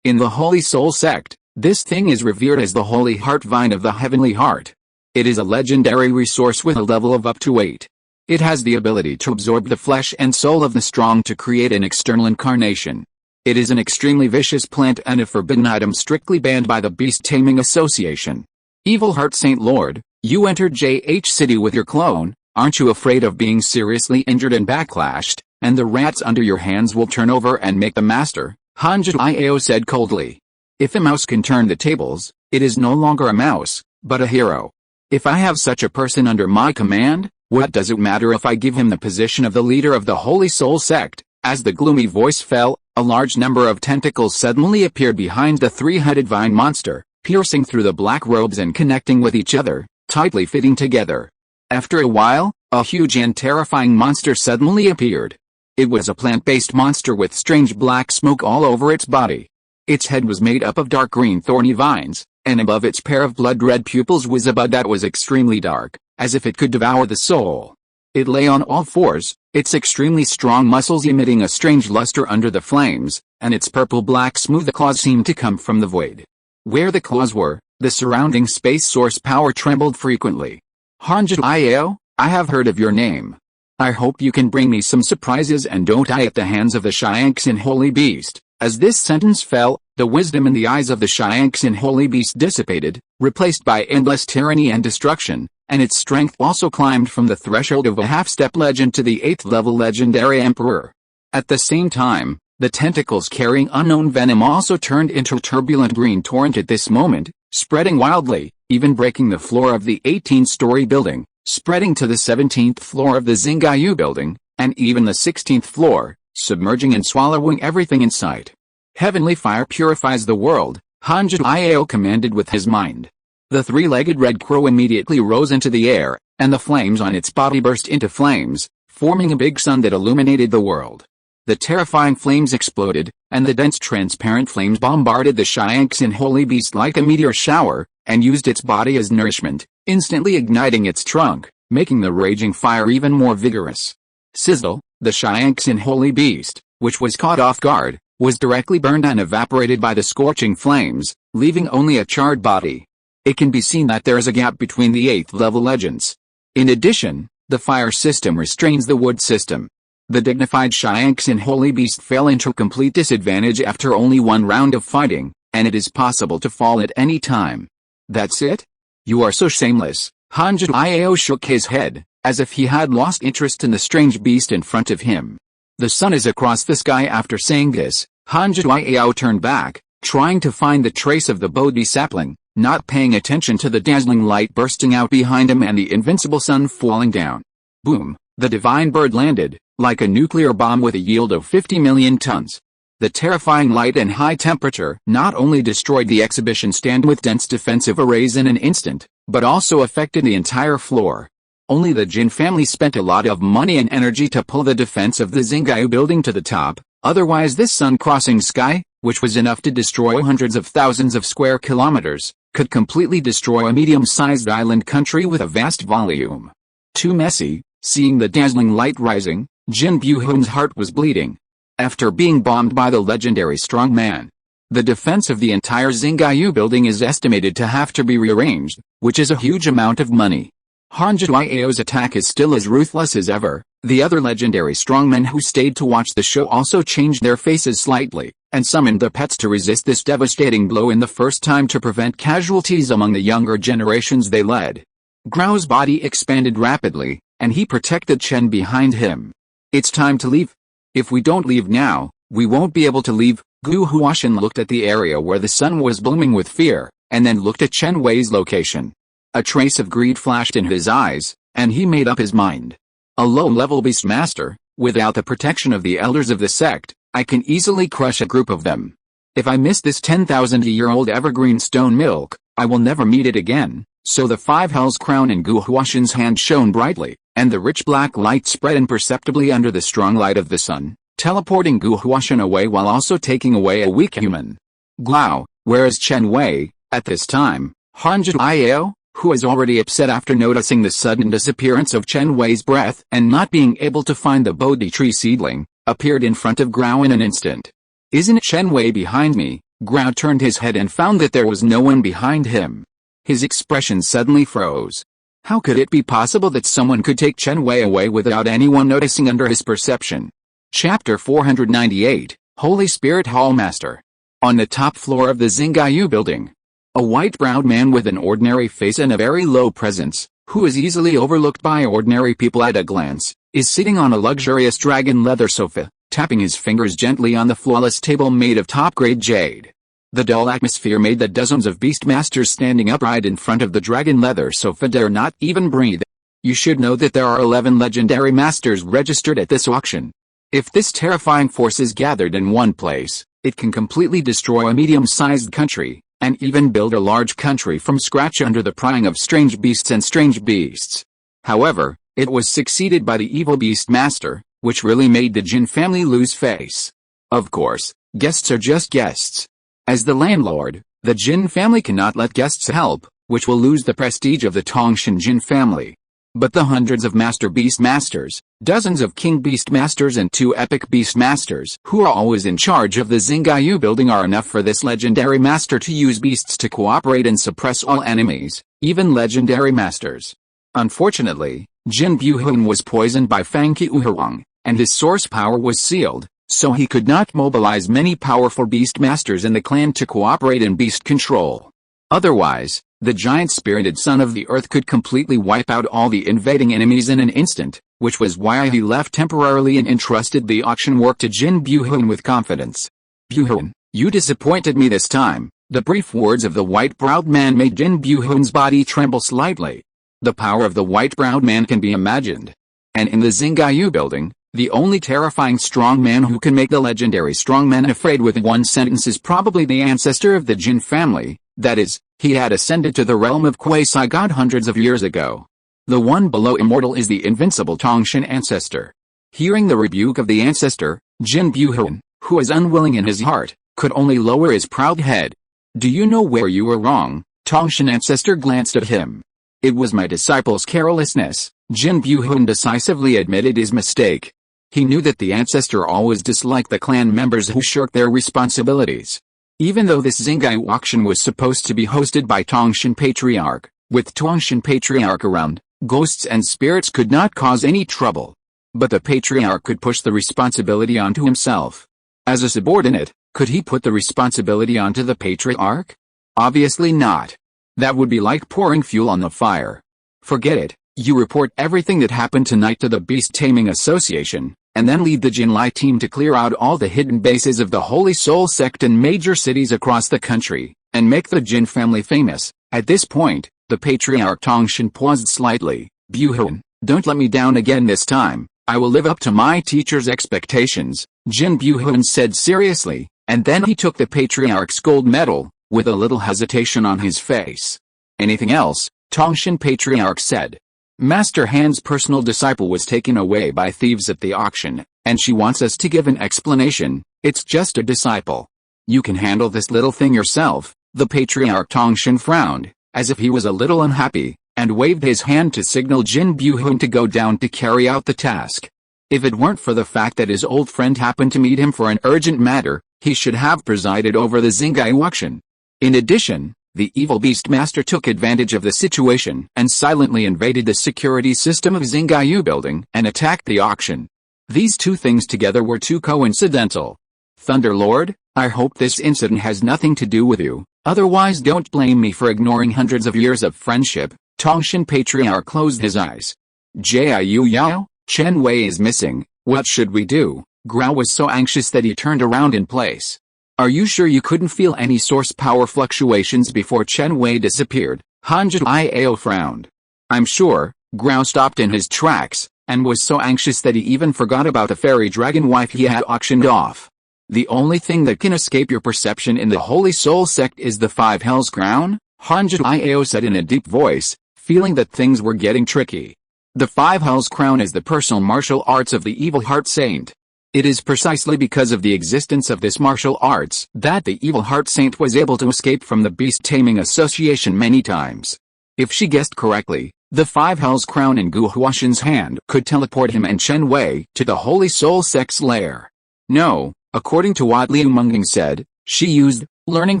In the Holy Soul Sect, this thing is revered as the Holy Heart Vine of the Heavenly Heart. It is a legendary resource with a level of up to 8. It has the ability to absorb the flesh and soul of the strong to create an external incarnation. It is an extremely vicious plant and a forbidden item strictly banned by the Beast Taming Association. Evil Heart Saint Lord, you entered JH City with your clone. Aren't you afraid of being seriously injured and backlashed, and the rats under your hands will turn over and make the master? Hanji Iao said coldly. If a mouse can turn the tables, it is no longer a mouse, but a hero. If I have such a person under my command, what does it matter if I give him the position of the leader of the Holy Soul Sect? As the gloomy voice fell, a large number of tentacles suddenly appeared behind the 3-headed vine monster, piercing through the black robes and connecting with each other, tightly fitting together. After a while, a huge and terrifying monster suddenly appeared. It was a plant-based monster with strange black smoke all over its body. Its head was made up of dark green thorny vines, and above its pair of blood-red pupils was a bud that was extremely dark, as if it could devour the soul. It lay on all fours, its extremely strong muscles emitting a strange luster under the flames, and its purple-black smooth claws seemed to come from the void. Where the claws were, the surrounding space source power trembled frequently. Hanji Iao, I have heard of your name. I hope you can bring me some surprises and don't die at the hands of the Shianksin Holy Beast. As this sentence fell, the wisdom in the eyes of the Shianksin Holy Beast dissipated, replaced by endless tyranny and destruction, and its strength also climbed from the threshold of a half-step legend to the 8th-level legendary emperor. At the same time, the tentacles carrying unknown venom also turned into a turbulent green torrent at this moment, spreading wildly, even breaking the floor of the 18-story building, spreading to the 17th floor of the Xingaiyu building, and even the 16th floor, submerging and swallowing everything in sight. Heavenly fire purifies the world, Hanji Iao commanded with his mind. The 3-legged red crow immediately rose into the air, and the flames on its body burst into flames, forming a big sun that illuminated the world. The terrifying flames exploded, and the dense transparent flames bombarded the Shianksin Holy Beast like a meteor shower, and used its body as nourishment, instantly igniting its trunk, making the raging fire even more vigorous. Sizzle, the Shianksin Holy Beast, which was caught off guard, was directly burned and evaporated by the scorching flames, leaving only a charred body. It can be seen that there is a gap between the 8th-level legends. In addition, the fire system restrains the wood system. The dignified Shianksin Holy Beast fell into complete disadvantage after only one round of fighting, and it is possible to fall at any time. That's it? You are so shameless. Hanji Iao shook his head, as if he had lost interest in the strange beast in front of him. The sun is across the sky. After saying this, Hanji Iao turned back, trying to find the trace of the Bodhi sapling, not paying attention to the dazzling light bursting out behind him and the invincible sun falling down. Boom, the divine bird landed, like a nuclear bomb with a yield of 50 million tons. The terrifying light and high temperature not only destroyed the exhibition stand with dense defensive arrays in an instant, but also affected the entire floor. Only the Jin family spent a lot of money and energy to pull the defense of the Xingyu building to the top, otherwise this sun-crossing sky, which was enough to destroy hundreds of thousands of square kilometers, could completely destroy a medium-sized island country with a vast volume. Too messy. Seeing the dazzling light rising, Jin Buhun's heart was bleeding. After being bombed by the legendary strongman, the defense of the entire Xingyu building is estimated to have to be rearranged, which is a huge amount of money. Han Zhuao's attack is still as ruthless as ever. The other legendary strongmen who stayed to watch the show also changed their faces slightly, and summoned their pets to resist this devastating blow in the first time to prevent casualties among the younger generations they led. Grao's body expanded rapidly, and he protected Chen behind him. It's time to leave. If we don't leave now, we won't be able to leave. Gu Huashan looked at the area where the sun was blooming with fear, and then looked at Chen Wei's location. A trace of greed flashed in his eyes, and he made up his mind. A low-level beastmaster, without the protection of the elders of the sect, I can easily crush a group of them. If I miss this 10,000-year-old evergreen stone milk, I will never meet it again. So the five hells crown in Gu Huashan's hand shone brightly, and the rich black light spread imperceptibly under the strong light of the sun, teleporting Gu Huashan away while also taking away a weak human. Guo, where is Chen Wei? At this time, Han Zhuao, who was already upset after noticing the sudden disappearance of Chen Wei's breath and not being able to find the Bodhi tree seedling, appeared in front of Grau in an instant. Isn't Chen Wei behind me? Grau turned his head and found that there was no one behind him. His expression suddenly froze. How could it be possible that someone could take Chen Wei away without anyone noticing under his perception? Chapter 498, Holy Spirit Hallmaster. On the top floor of the Xingyu building, a white-browed man with an ordinary face and a very low presence, who is easily overlooked by ordinary people at a glance, is sitting on a luxurious dragon leather sofa, tapping his fingers gently on the flawless table made of top-grade jade. The dull atmosphere made the dozens of beastmasters standing upright in front of the dragon leather sofa dare not even breathe. You should know that there are 11 legendary masters registered at this auction. If this terrifying force is gathered in one place, it can completely destroy a medium-sized country, and even build a large country from scratch under the prying of strange beasts and strange beasts. However, it was succeeded by the evil beastmaster, which really made the Jin family lose face. Of course, guests are just guests. As the landlord, the Jin family cannot let guests help, which will lose the prestige of the Tongshan Jin family. But the hundreds of Master Beastmasters, dozens of King Beastmasters and 2 Epic Beastmasters who are always in charge of the Xingyu building are enough for this legendary master to use beasts to cooperate and suppress all enemies, even legendary masters. Unfortunately, Jin Buhun was poisoned by Fangqi Uhuang, and his source power was sealed, so he could not mobilize many powerful Beastmasters in the clan to cooperate in beast control. Otherwise, the giant-spirited son of the earth could completely wipe out all the invading enemies in an instant, which was why he left temporarily and entrusted the auction work to Jin Buhun with confidence. Buhun, you disappointed me this time. The brief words of the white-browed man made Jin Buhun's body tremble slightly. The power of the white-browed man can be imagined. And in the Xingyu building, the only terrifying strongman who can make the legendary strongman afraid with one sentence is probably the ancestor of the Jin family, that is, he had ascended to the realm of quasi-god hundreds of years ago. The one below immortal is the invincible Tongshan ancestor. Hearing the rebuke of the ancestor, Jin Buhun, who was unwilling in his heart, could only lower his proud head. Do you know where you were wrong? Tongshan ancestor glanced at him. It was my disciple's carelessness. Jin Buhun decisively admitted his mistake. He knew that the ancestor always disliked the clan members who shirked their responsibilities. Even though this Xingyu auction was supposed to be hosted by Tongshan Patriarch, with Tongshan Patriarch around, ghosts and spirits could not cause any trouble. But the Patriarch could push the responsibility onto himself. As a subordinate, could he put the responsibility onto the Patriarch? Obviously not. That would be like pouring fuel on the fire. Forget it, you report everything that happened tonight to the Beast Taming Association, and then lead the Jinlai team to clear out all the hidden bases of the Holy Soul sect in major cities across the country, and make the Jin family famous. At this point, the Patriarch Tongshan paused slightly. Buhun, don't let me down again this time. I will live up to my teacher's expectations, Jin Buhun said seriously, and then he took the Patriarch's gold medal, with a little hesitation on his face. Anything else? Tongshan Patriarch said. Master Han's personal disciple was taken away by thieves at the auction, and she wants us to give an explanation. It's just a disciple. You can handle this little thing yourself. The Patriarch Tongshan frowned, as if he was a little unhappy, and waved his hand to signal Jin Buhun to go down to carry out the task. If it weren't for the fact that his old friend happened to meet him for an urgent matter, he should have presided over the Xingai auction. In addition, the evil beast master took advantage of the situation and silently invaded the security system of Xingaiyu building and attacked the auction. These two things together were too coincidental. Thunderlord, I hope this incident has nothing to do with you, otherwise don't blame me for ignoring hundreds of years of friendship. Tongshan Patriarch closed his eyes. Jiu Yao, Chen Wei is missing, what should we do? Grau was so anxious that he turned around in place. Are you sure you couldn't feel any source power fluctuations before Chen Wei disappeared? Hanju Iao frowned. I'm sure. Grau stopped in his tracks, and was so anxious that he even forgot about the fairy dragon wife he had auctioned off. The only thing that can escape your perception in the Holy Soul sect is the Five Hells Crown, Hanju Iao said in a deep voice, feeling that things were getting tricky. The Five Hells Crown is the personal martial arts of the Evil Heart Saint. It is precisely because of the existence of this martial arts that the Evil Heart Saint was able to escape from the Beast Taming Association many times. If she guessed correctly, the Five Hells Crown in Gu Huashan's hand could teleport him and Chen Wei to the Holy Soul sect's lair. No, according to what Liu Menging said, she used learning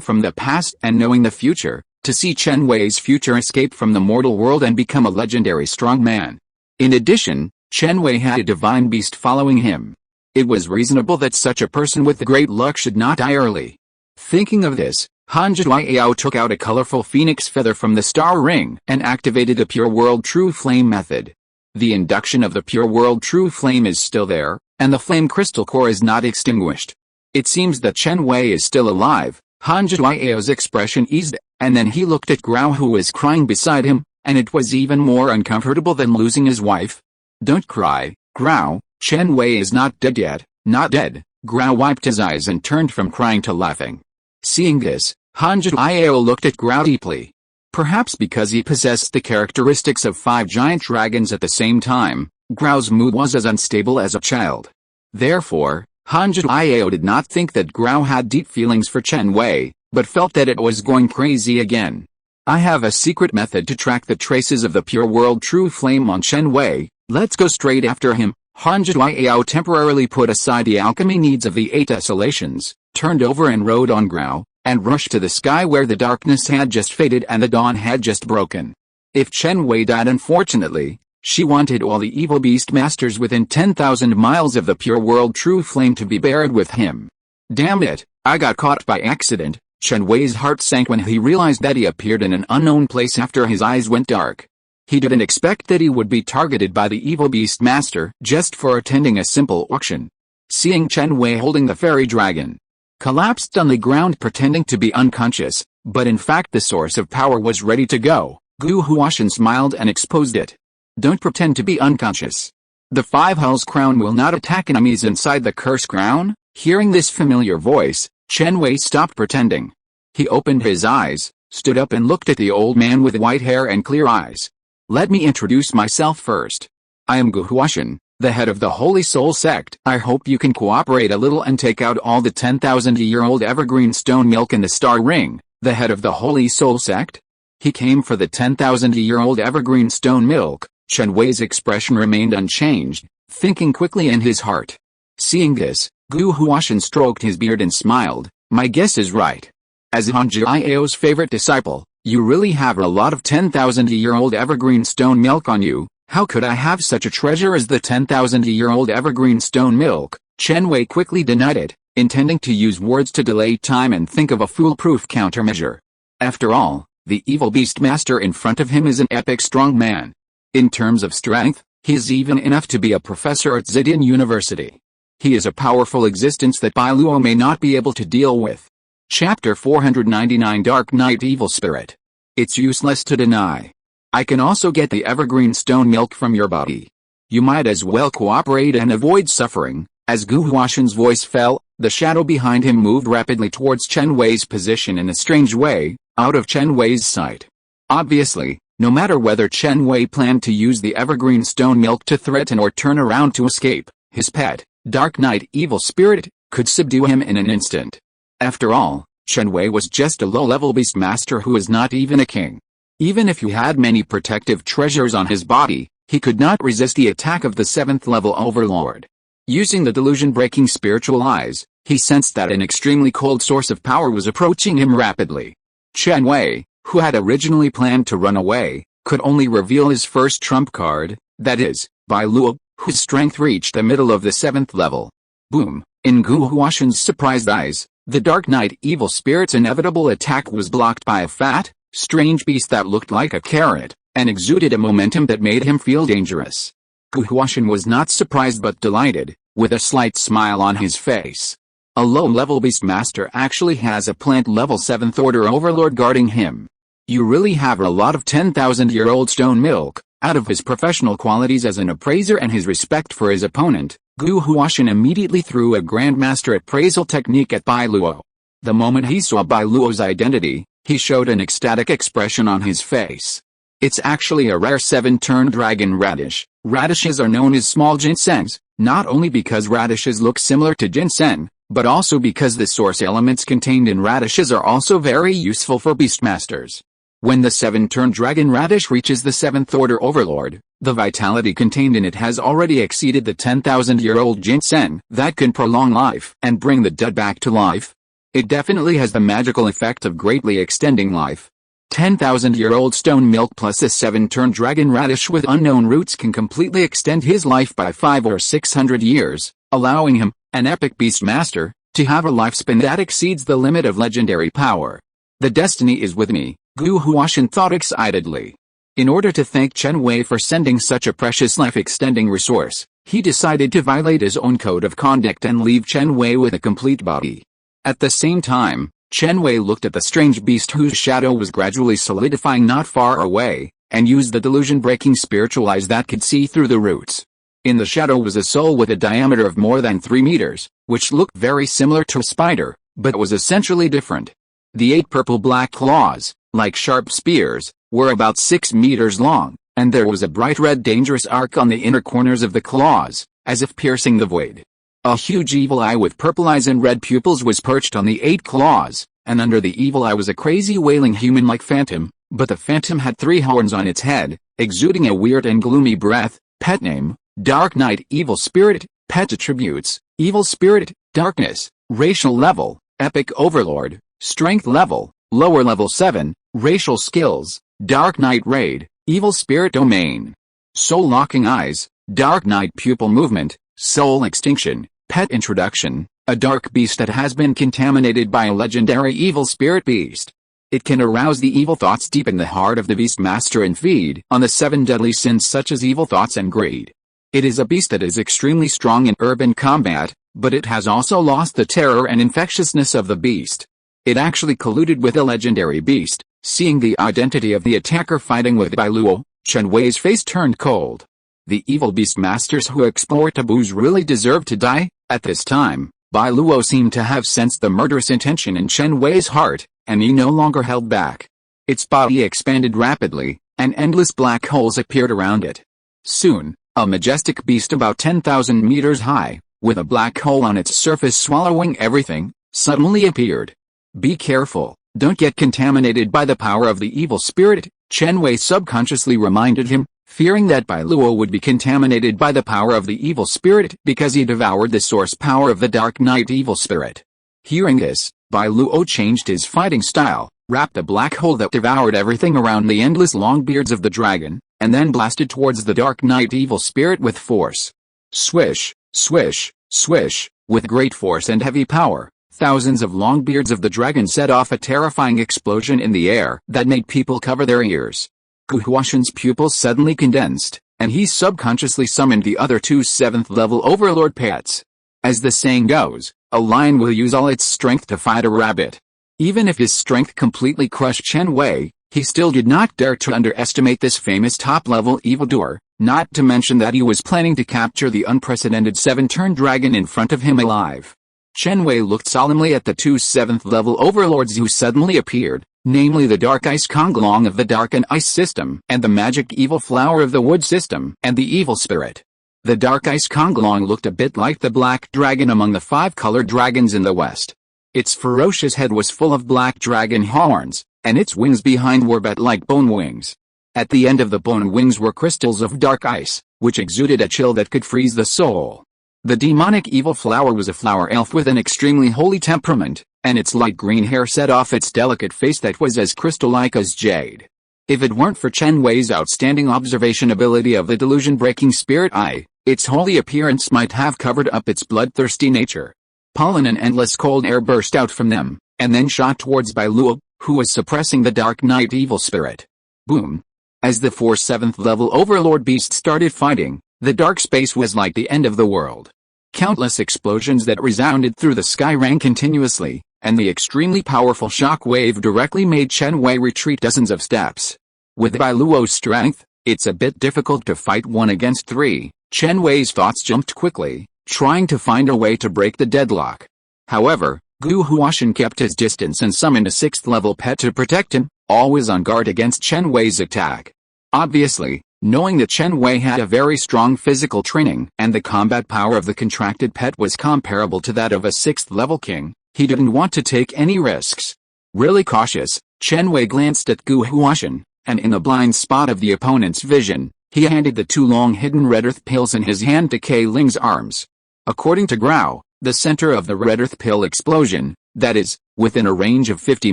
from the past and knowing the future to see Chen Wei's future escape from the mortal world and become a legendary strong man. In addition, Chen Wei had a divine beast following him. It was reasonable that such a person with great luck should not die early. Thinking of this, Hanju Iao took out a colorful phoenix feather from the star ring and activated the Pure World True Flame method. The induction of the Pure World True Flame is still there, and the flame crystal core is not extinguished. It seems that Chen Wei is still alive. Hanju Iao's expression eased, and then he looked at Grau who was crying beside him, and it was even more uncomfortable than losing his wife. Don't cry, Grau. Chen Wei is not dead yet. Not dead. Grau wiped his eyes and turned from crying to laughing. Seeing this, Hanju Iao looked at Grau deeply. Perhaps because he possessed the characteristics of 5 giant dragons at the same time, Grau's mood was as unstable as a child. Therefore, Hanju Iao did not think that Grau had deep feelings for Chen Wei, but felt that it was going crazy again. I have a secret method to track the traces of the Pure World True Flame on Chen Wei. Let's go straight after him. Hanju Iao temporarily put aside the alchemy needs of the 8 desolations, turned over and rode on Grau, and rushed to the sky where the darkness had just faded and the dawn had just broken. If Chen Wei died unfortunately, she wanted all the evil beast masters within 10,000 miles of the Pure World True Flame to be buried with him. Damn it, I got caught by accident. Chen Wei's heart sank when he realized that he appeared in an unknown place after his eyes went dark. He didn't expect that he would be targeted by the evil beast master just for attending a simple auction. Seeing Chen Wei holding the fairy dragon, collapsed on the ground pretending to be unconscious, but in fact the source of power was ready to go, Gu Huashan smiled and exposed it. Don't pretend to be unconscious. The 5 Hells Crown will not attack enemies inside the Curse Crown. Hearing this familiar voice, Chen Wei stopped pretending. He opened his eyes, stood up and looked at the old man with white hair and clear eyes. Let me introduce myself first. I am Gu Huashan, the head of the Holy Soul sect. I hope you can cooperate a little and take out all the 10,000-year-old evergreen stone milk in the star ring. The head of the Holy Soul sect? He came for the 10,000-year-old evergreen stone milk. Chen Wei's expression remained unchanged, thinking quickly in his heart. Seeing this, Gu Huashan stroked his beard and smiled. My guess is right. As Hanju Iao's favorite disciple, you really have a lot of 10,000-year-old evergreen stone milk on you. How could I have such a treasure as the 10,000-year-old evergreen stone milk? Chen Wei quickly denied it, intending to use words to delay time and think of a foolproof countermeasure. After all, the evil beast master in front of him is an epic strong man. In terms of strength, he is even enough to be a professor at Zidane University. He is a powerful existence that Bai Luo may not be able to deal with. Chapter 499 Dark Knight Evil Spirit. It's useless to deny. I can also get the evergreen stone milk from your body. You might as well cooperate and avoid suffering. As Gu Huashan's voice fell, the shadow behind him moved rapidly towards Chen Wei's position in a strange way, out of Chen Wei's sight. Obviously, No matter whether Chen Wei planned to use the evergreen stone milk to threaten or turn around to escape, his pet, Dark Knight Evil Spirit, could subdue him in an instant. After all, Chen Wei was just a low-level beastmaster who is not even a king. Even if he had many protective treasures on his body, he could not resist the attack of the 7th-level overlord. Using the delusion-breaking spiritual eyes, he sensed that an extremely cold source of power was approaching him rapidly. Chen Wei, who had originally planned to run away, could only reveal his first trump card, that is, Bai Luo, whose strength reached the middle of the 7th level. Boom! In Gu Huashan's surprised eyes, the Dark Knight Evil Spirit's inevitable attack was blocked by a fat, strange beast that looked like a carrot, and exuded a momentum that made him feel dangerous. Gu Huashan was not surprised but delighted, with a slight smile on his face. A low-level beastmaster actually has a plant-level 7th order overlord guarding him. You really have a lot of 10,000-year-old stone milk. Out of his professional qualities as an appraiser and his respect for his opponent, Gu Huashan immediately threw a Grandmaster appraisal technique at Bai Luo. The moment he saw Bai Luo's identity, he showed an ecstatic expression on his face. It's actually a rare 7-turned dragon radish. Radishes are known as small ginsengs, not only because radishes look similar to ginseng, but also because the source elements contained in radishes are also very useful for beastmasters. When the 7-turned dragon radish reaches the 7th order overlord, the vitality contained in it has already exceeded the 10,000-year-old ginseng that can prolong life and bring the dead back to life. It definitely has the magical effect of greatly extending life. 10,000-year-old stone milk plus a 7-turned dragon radish with unknown roots can completely extend his life by 500 or 600 years, allowing him, an epic beastmaster, to have a lifespan that exceeds the limit of legendary power. The destiny is with me, Gu Huashan thought excitedly. In order to thank Chen Wei for sending such a precious life-extending resource, he decided to violate his own code of conduct and leave Chen Wei with a complete body. At the same time, Chen Wei looked at the strange beast whose shadow was gradually solidifying not far away, and used the delusion-breaking spiritual eyes that could see through the roots. In the shadow was a soul with a diameter of more than 3 meters, which looked very similar to a spider, but was essentially different. The 8 purple-black claws, like sharp spears, were about 6 meters long, and there was a bright red dangerous arc on the inner corners of the claws, as if piercing the void. A huge evil eye with purple eyes and red pupils was perched on the 8 claws, and under the evil eye was a crazy wailing human-like phantom, but the phantom had 3 horns on its head, exuding a weird and gloomy breath. Pet name, Dark Knight Evil Spirit. Pet attributes, Evil Spirit, Darkness. Racial level, Epic Overlord. Strength level, lower level 7. Racial skills, Dark Knight Raid, Evil Spirit Domain. Soul locking eyes, Dark Knight pupil movement, soul extinction. Pet introduction, a dark beast that has been contaminated by a legendary evil spirit beast. It can arouse the evil thoughts deep in the heart of the beastmaster and feed on the 7 deadly sins such as evil thoughts and greed. It is a beast that is extremely strong in urban combat, but it has also lost the terror and infectiousness of the beast. It actually colluded with a legendary beast. Seeing the identity of the attacker fighting with Bai Luo, Chen Wei's face turned cold. The evil beastmasters who explore taboos really deserve to die. At this time, Bai Luo seemed to have sensed the murderous intention in Chen Wei's heart, and he no longer held back. Its body expanded rapidly, and endless black holes appeared around it. Soon, a majestic beast about 10,000 meters high, with a black hole on its surface swallowing everything, suddenly appeared. Be careful, don't get contaminated by the power of the evil spirit, Chen Wei subconsciously reminded him, fearing that Bai Luo would be contaminated by the power of the evil spirit because he devoured the source power of the Dark Knight Evil Spirit. Hearing this, Bai Luo changed his fighting style, wrapped a black hole that devoured everything around the endless long beards of the dragon, and then blasted towards the Dark Knight Evil Spirit with force. Swish, swish, swish, with great force and heavy power. Thousands of long beards of the dragon set off a terrifying explosion in the air that made people cover their ears. Gu Huashan's pupils suddenly condensed, and he subconsciously summoned the other 2 7th-level overlord pets. As the saying goes, a lion will use all its strength to fight a rabbit. Even if his strength completely crushed Chen Wei, he still did not dare to underestimate this famous top-level evildoer, not to mention that he was planning to capture the unprecedented 7-turned dragon in front of him alive. Chen Wei looked solemnly at the 2 7th-level overlords who suddenly appeared, namely the Dark Ice Konglong of the Dark and Ice system, and the Magic Evil Flower of the Wood system, and the Evil Spirit. The Dark Ice Konglong looked a bit like the Black Dragon among the 5-colored dragons in the West. Its ferocious head was full of black dragon horns, and its wings behind were bat-like bone wings. At the end of the bone wings were crystals of dark ice, which exuded a chill that could freeze the soul. The demonic evil flower was a flower elf with an extremely holy temperament, and its light green hair set off its delicate face that was as crystal-like as jade. If it weren't for Chen Wei's outstanding observation ability of the delusion-breaking spirit eye, its holy appearance might have covered up its bloodthirsty nature. Pollen and endless cold air burst out from them, and then shot towards Bai Luo, who was suppressing the Dark Knight evil spirit. Boom! As the 4 7th-level Overlord beasts started fighting, the dark space was like the end of the world. Countless explosions that resounded through the sky rang continuously, and the extremely powerful shock wave directly made Chen Wei retreat dozens of steps. With Bai Luo's strength, it's a bit difficult to fight 1 against 3, Chen Wei's thoughts jumped quickly, trying to find a way to break the deadlock. However, Gu Huashan kept his distance and summoned a 6th-level pet to protect him, always on guard against Chen Wei's attack. Obviously, knowing that Chen Wei had a very strong physical training and the combat power of the contracted pet was comparable to that of a 6th-level king, he didn't want to take any risks. Really cautious, Chen Wei glanced at Gu Huashan, and in the blind spot of the opponent's vision, he handed the 2 long hidden red earth pills in his hand to K Ling's arms. According to Grau, the center of the red earth pill explosion, that is, within a range of 50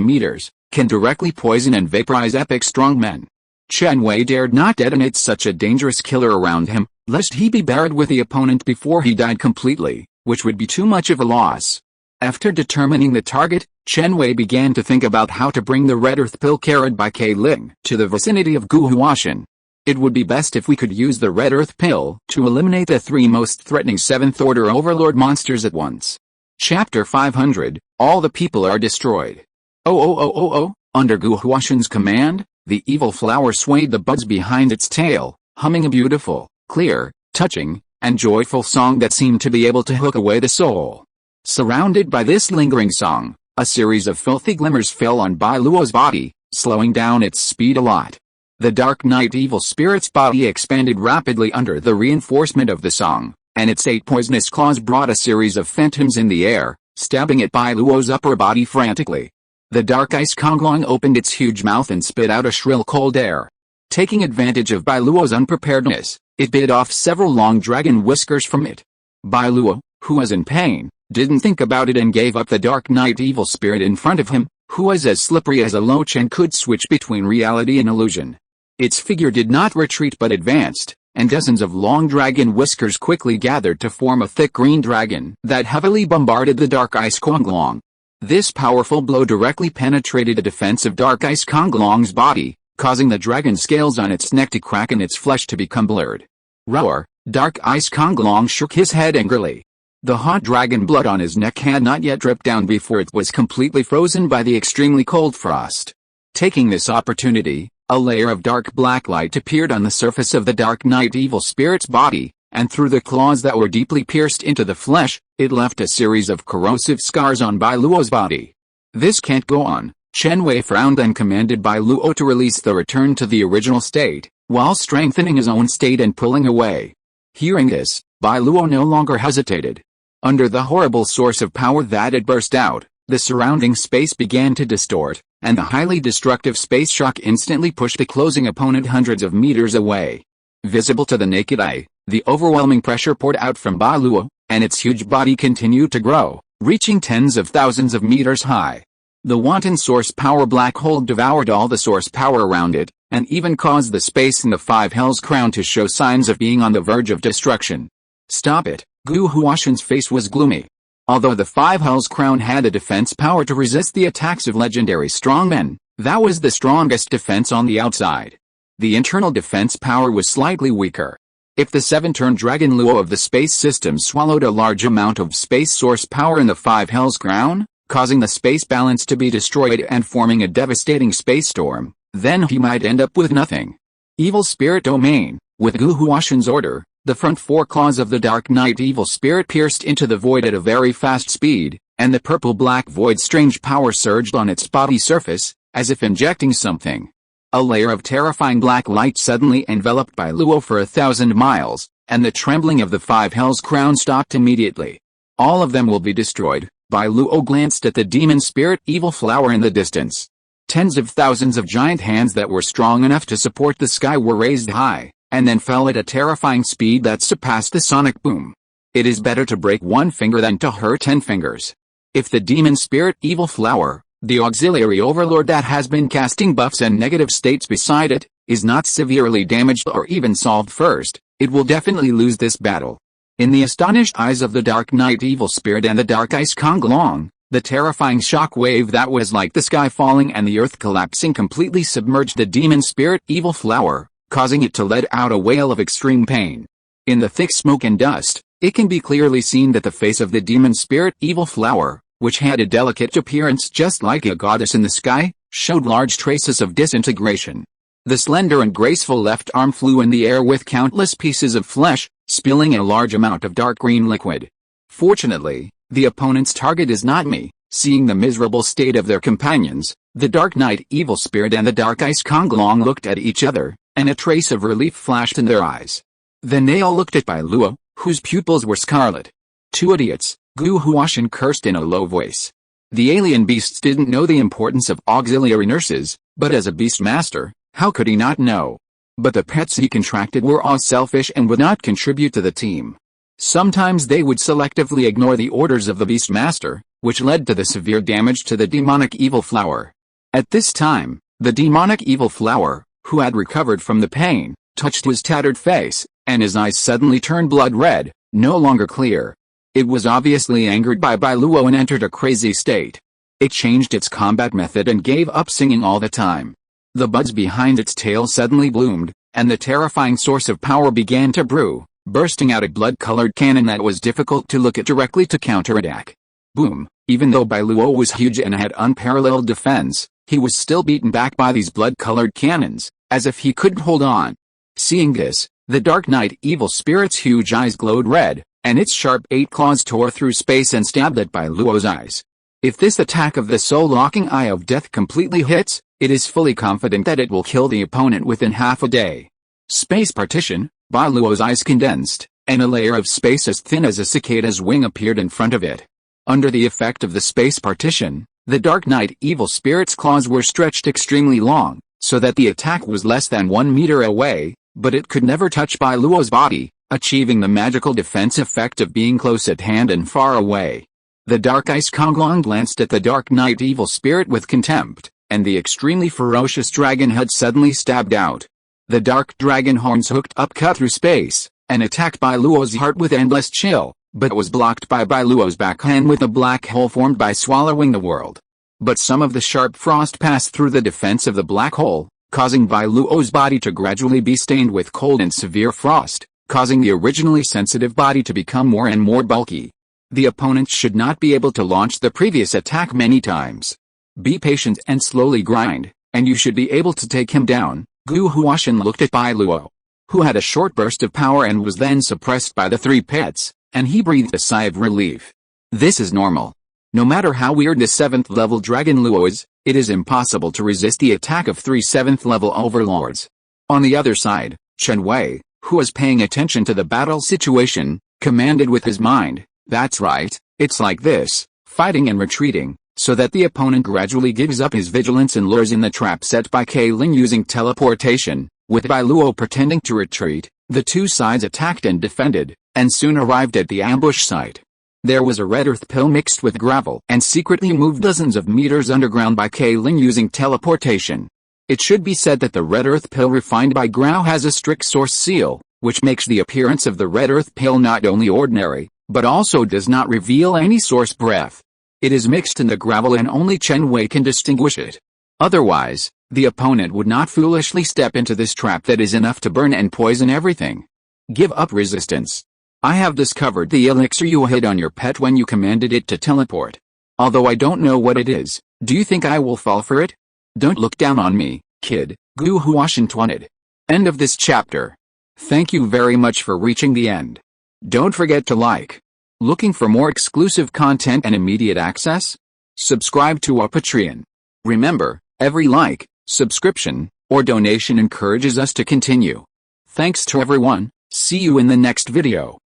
meters, can directly poison and vaporize epic strongmen. Chen Wei dared not detonate such a dangerous killer around him, lest he be buried with the opponent before he died completely, which would be too much of a loss. After determining the target, Chen Wei began to think about how to bring the red earth pill carried by K Ling to the vicinity of Gu Huashan. It would be best if we could use the red earth pill to eliminate the 3 most threatening 7th-order overlord monsters at once. Chapter 500, All the People Are Destroyed. Under Gu Huashan's command, the evil flower swayed the buds behind its tail, humming a beautiful, clear, touching, and joyful song that seemed to be able to hook away the soul. Surrounded by this lingering song, a series of filthy glimmers fell on Bai Luo's body, slowing down its speed a lot. The Dark Knight evil spirit's body expanded rapidly under the reinforcement of the song, and its 8 poisonous claws brought a series of phantoms in the air, stabbing at Bai Luo's upper body frantically. The Dark Ice Konglong opened its huge mouth and spit out a shrill cold air. Taking advantage of Bai Luo's unpreparedness, it bit off several long dragon whiskers from it. Bai Luo, who was in pain, didn't think about it and gave up the Dark Knight evil spirit in front of him, who was as slippery as a loach and could switch between reality and illusion. Its figure did not retreat but advanced, and dozens of long dragon whiskers quickly gathered to form a thick green dragon that heavily bombarded the Dark Ice Konglong. This powerful blow directly penetrated the defense of Dark Ice Konglong's body, causing the dragon scales on its neck to crack and its flesh to become blurred. Roar! Dark Ice Konglong shook his head angrily. The hot dragon blood on his neck had not yet dripped down before it was completely frozen by the extremely cold frost. Taking this opportunity, a layer of dark black light appeared on the surface of the Dark Knight evil spirit's body, and through the claws that were deeply pierced into the flesh, it left a series of corrosive scars on Bai Luo's body. This can't go on, Chen Wei frowned and commanded Bai Luo to release the return to the original state, while strengthening his own state and pulling away. Hearing this, Bai Luo no longer hesitated. Under the horrible source of power that had burst out, the surrounding space began to distort, and the highly destructive space shock instantly pushed the closing opponent hundreds of meters away. Visible to the naked eye, the overwhelming pressure poured out from Bai Luo, and its huge body continued to grow, reaching tens of thousands of meters high. The wanton source power black hole devoured all the source power around it, and even caused the space in the 5 Hells Crown to show signs of being on the verge of destruction. Stop it! Gu Huashan's face was gloomy. Although the 5 Hells Crown had a defense power to resist the attacks of legendary strongmen, that was the strongest defense on the outside. The internal defense power was slightly weaker. If the 7-turn Dragon Luo of the space system swallowed a large amount of space source power in the 5 Hells Crown, causing the space balance to be destroyed and forming a devastating space storm, then he might end up with nothing. Evil Spirit Domain, with Gu Huashan's order, the front 4 claws of the Dark Knight evil spirit pierced into the void at a very fast speed, and the purple-black void strange power surged on its body surface, as if injecting something. A layer of terrifying black light suddenly enveloped Bai Luo for 1,000 miles, and the trembling of the 5 Hells Crown stopped immediately. All of them will be destroyed. Bai Luo glanced at the demon spirit evil flower in the distance. Tens of thousands of giant hands that were strong enough to support the sky were raised high, and then fell at a terrifying speed that surpassed the sonic boom. It is better to break 1 finger than to hurt 10 fingers. If the demon spirit evil flower, the auxiliary overlord that has been casting buffs and negative states beside it, is not severely damaged or even solved first, it will definitely lose this battle. In the astonished eyes of the Dark Knight evil spirit and the Dark Ice Konglong, the terrifying shock wave that was like the sky falling and the earth collapsing completely submerged the demon spirit evil flower, causing it to let out a wail of extreme pain. In the thick smoke and dust, it can be clearly seen that the face of the demon spirit evil flower, which had a delicate appearance just like a goddess in the sky, showed large traces of disintegration. The slender and graceful left arm flew in the air with countless pieces of flesh, spilling a large amount of dark green liquid. Fortunately, the opponent's target is not me. Seeing the miserable state of their companions, the Dark Knight evil spirit and the Dark Ice Konglong looked at each other, and a trace of relief flashed in their eyes. Then they all looked at Bai Luo, whose pupils were scarlet. 2 idiots, Gu Huashan cursed in a low voice. The alien beasts didn't know the importance of auxiliary nurses, but as a beast master, how could he not know? But the pets he contracted were all selfish and would not contribute to the team. Sometimes they would selectively ignore the orders of the beast master, which led to the severe damage to the demonic evil flower. At this time, the demonic evil flower, who had recovered from the pain, touched his tattered face, and his eyes suddenly turned blood red, no longer clear. It was obviously angered by Bai Luo and entered a crazy state. It changed its combat method and gave up singing all the time. The buds behind its tail suddenly bloomed, and the terrifying source of power began to brew, bursting out a blood-colored cannon that was difficult to look at directly to counterattack. Boom! Even though Bai Luo was huge and had unparalleled defense, he was still beaten back by these blood-colored cannons, as if he couldn't hold on. Seeing this, the Dark Knight evil spirit's huge eyes glowed red, and its sharp 8 claws tore through space and stabbed at Bai Luo's eyes. If this attack of the soul-locking Eye of Death completely hits, it is fully confident that it will kill the opponent within half a day. Space partition, Bai Luo's eyes condensed, and a layer of space as thin as a cicada's wing appeared in front of it. Under the effect of the space partition, the Dark Knight evil spirit's claws were stretched extremely long, so that the attack was less than 1 meter away, but it could never touch Bai Luo's body, achieving the magical defense effect of being close at hand and far away. The Dark Ice Konglong glanced at the Dark Knight evil spirit with contempt, and the extremely ferocious dragon head suddenly stabbed out. The dark dragon horns hooked up cut through space, and attacked Bai Luo's heart with endless chill, but was blocked by Bai Luo's backhand with a black hole formed by swallowing the world. But some of the sharp frost passed through the defense of the black hole, causing Bai Luo's body to gradually be stained with cold and severe frost, causing the originally sensitive body to become more and more bulky. The opponent should not be able to launch the previous attack many times. Be patient and slowly grind, and you should be able to take him down. Gu Huashan looked at Bai Luo, who had a short burst of power and was then suppressed by the 3 pets, and he breathed a sigh of relief. This is normal. No matter how weird the 7th level Dragon Luo is, it is impossible to resist the attack of 3 7th level overlords. On the other side, Chen Wei, who was paying attention to the battle situation, commanded with his mind, "That's right, it's like this, fighting and retreating, so that the opponent gradually gives up his vigilance and lures in the trap set by K-Ling using teleportation." With Bai Luo pretending to retreat, the 2 sides attacked and defended, and soon arrived at the ambush site. There was a red earth pill mixed with gravel and secretly moved dozens of meters underground by K-Ling using teleportation. It should be said that the red earth pill refined by Grau has a strict source seal, which makes the appearance of the red earth pill not only ordinary, but also does not reveal any source breath. It is mixed in the gravel and only Chen Wei can distinguish it. Otherwise, the opponent would not foolishly step into this trap that is enough to burn and poison everything. Give up resistance. I have discovered the elixir you hid on your pet when you commanded it to teleport. Although I don't know what it is, do you think I will fall for it? Don't look down on me, kid, Gu Huashan taunted. End of this chapter. Thank you very much for reaching the end. Don't forget to like. Looking for more exclusive content and immediate access? Subscribe to our Patreon. Remember, Every like, subscription, or donation encourages us to continue. Thanks to everyone, see you in the next video.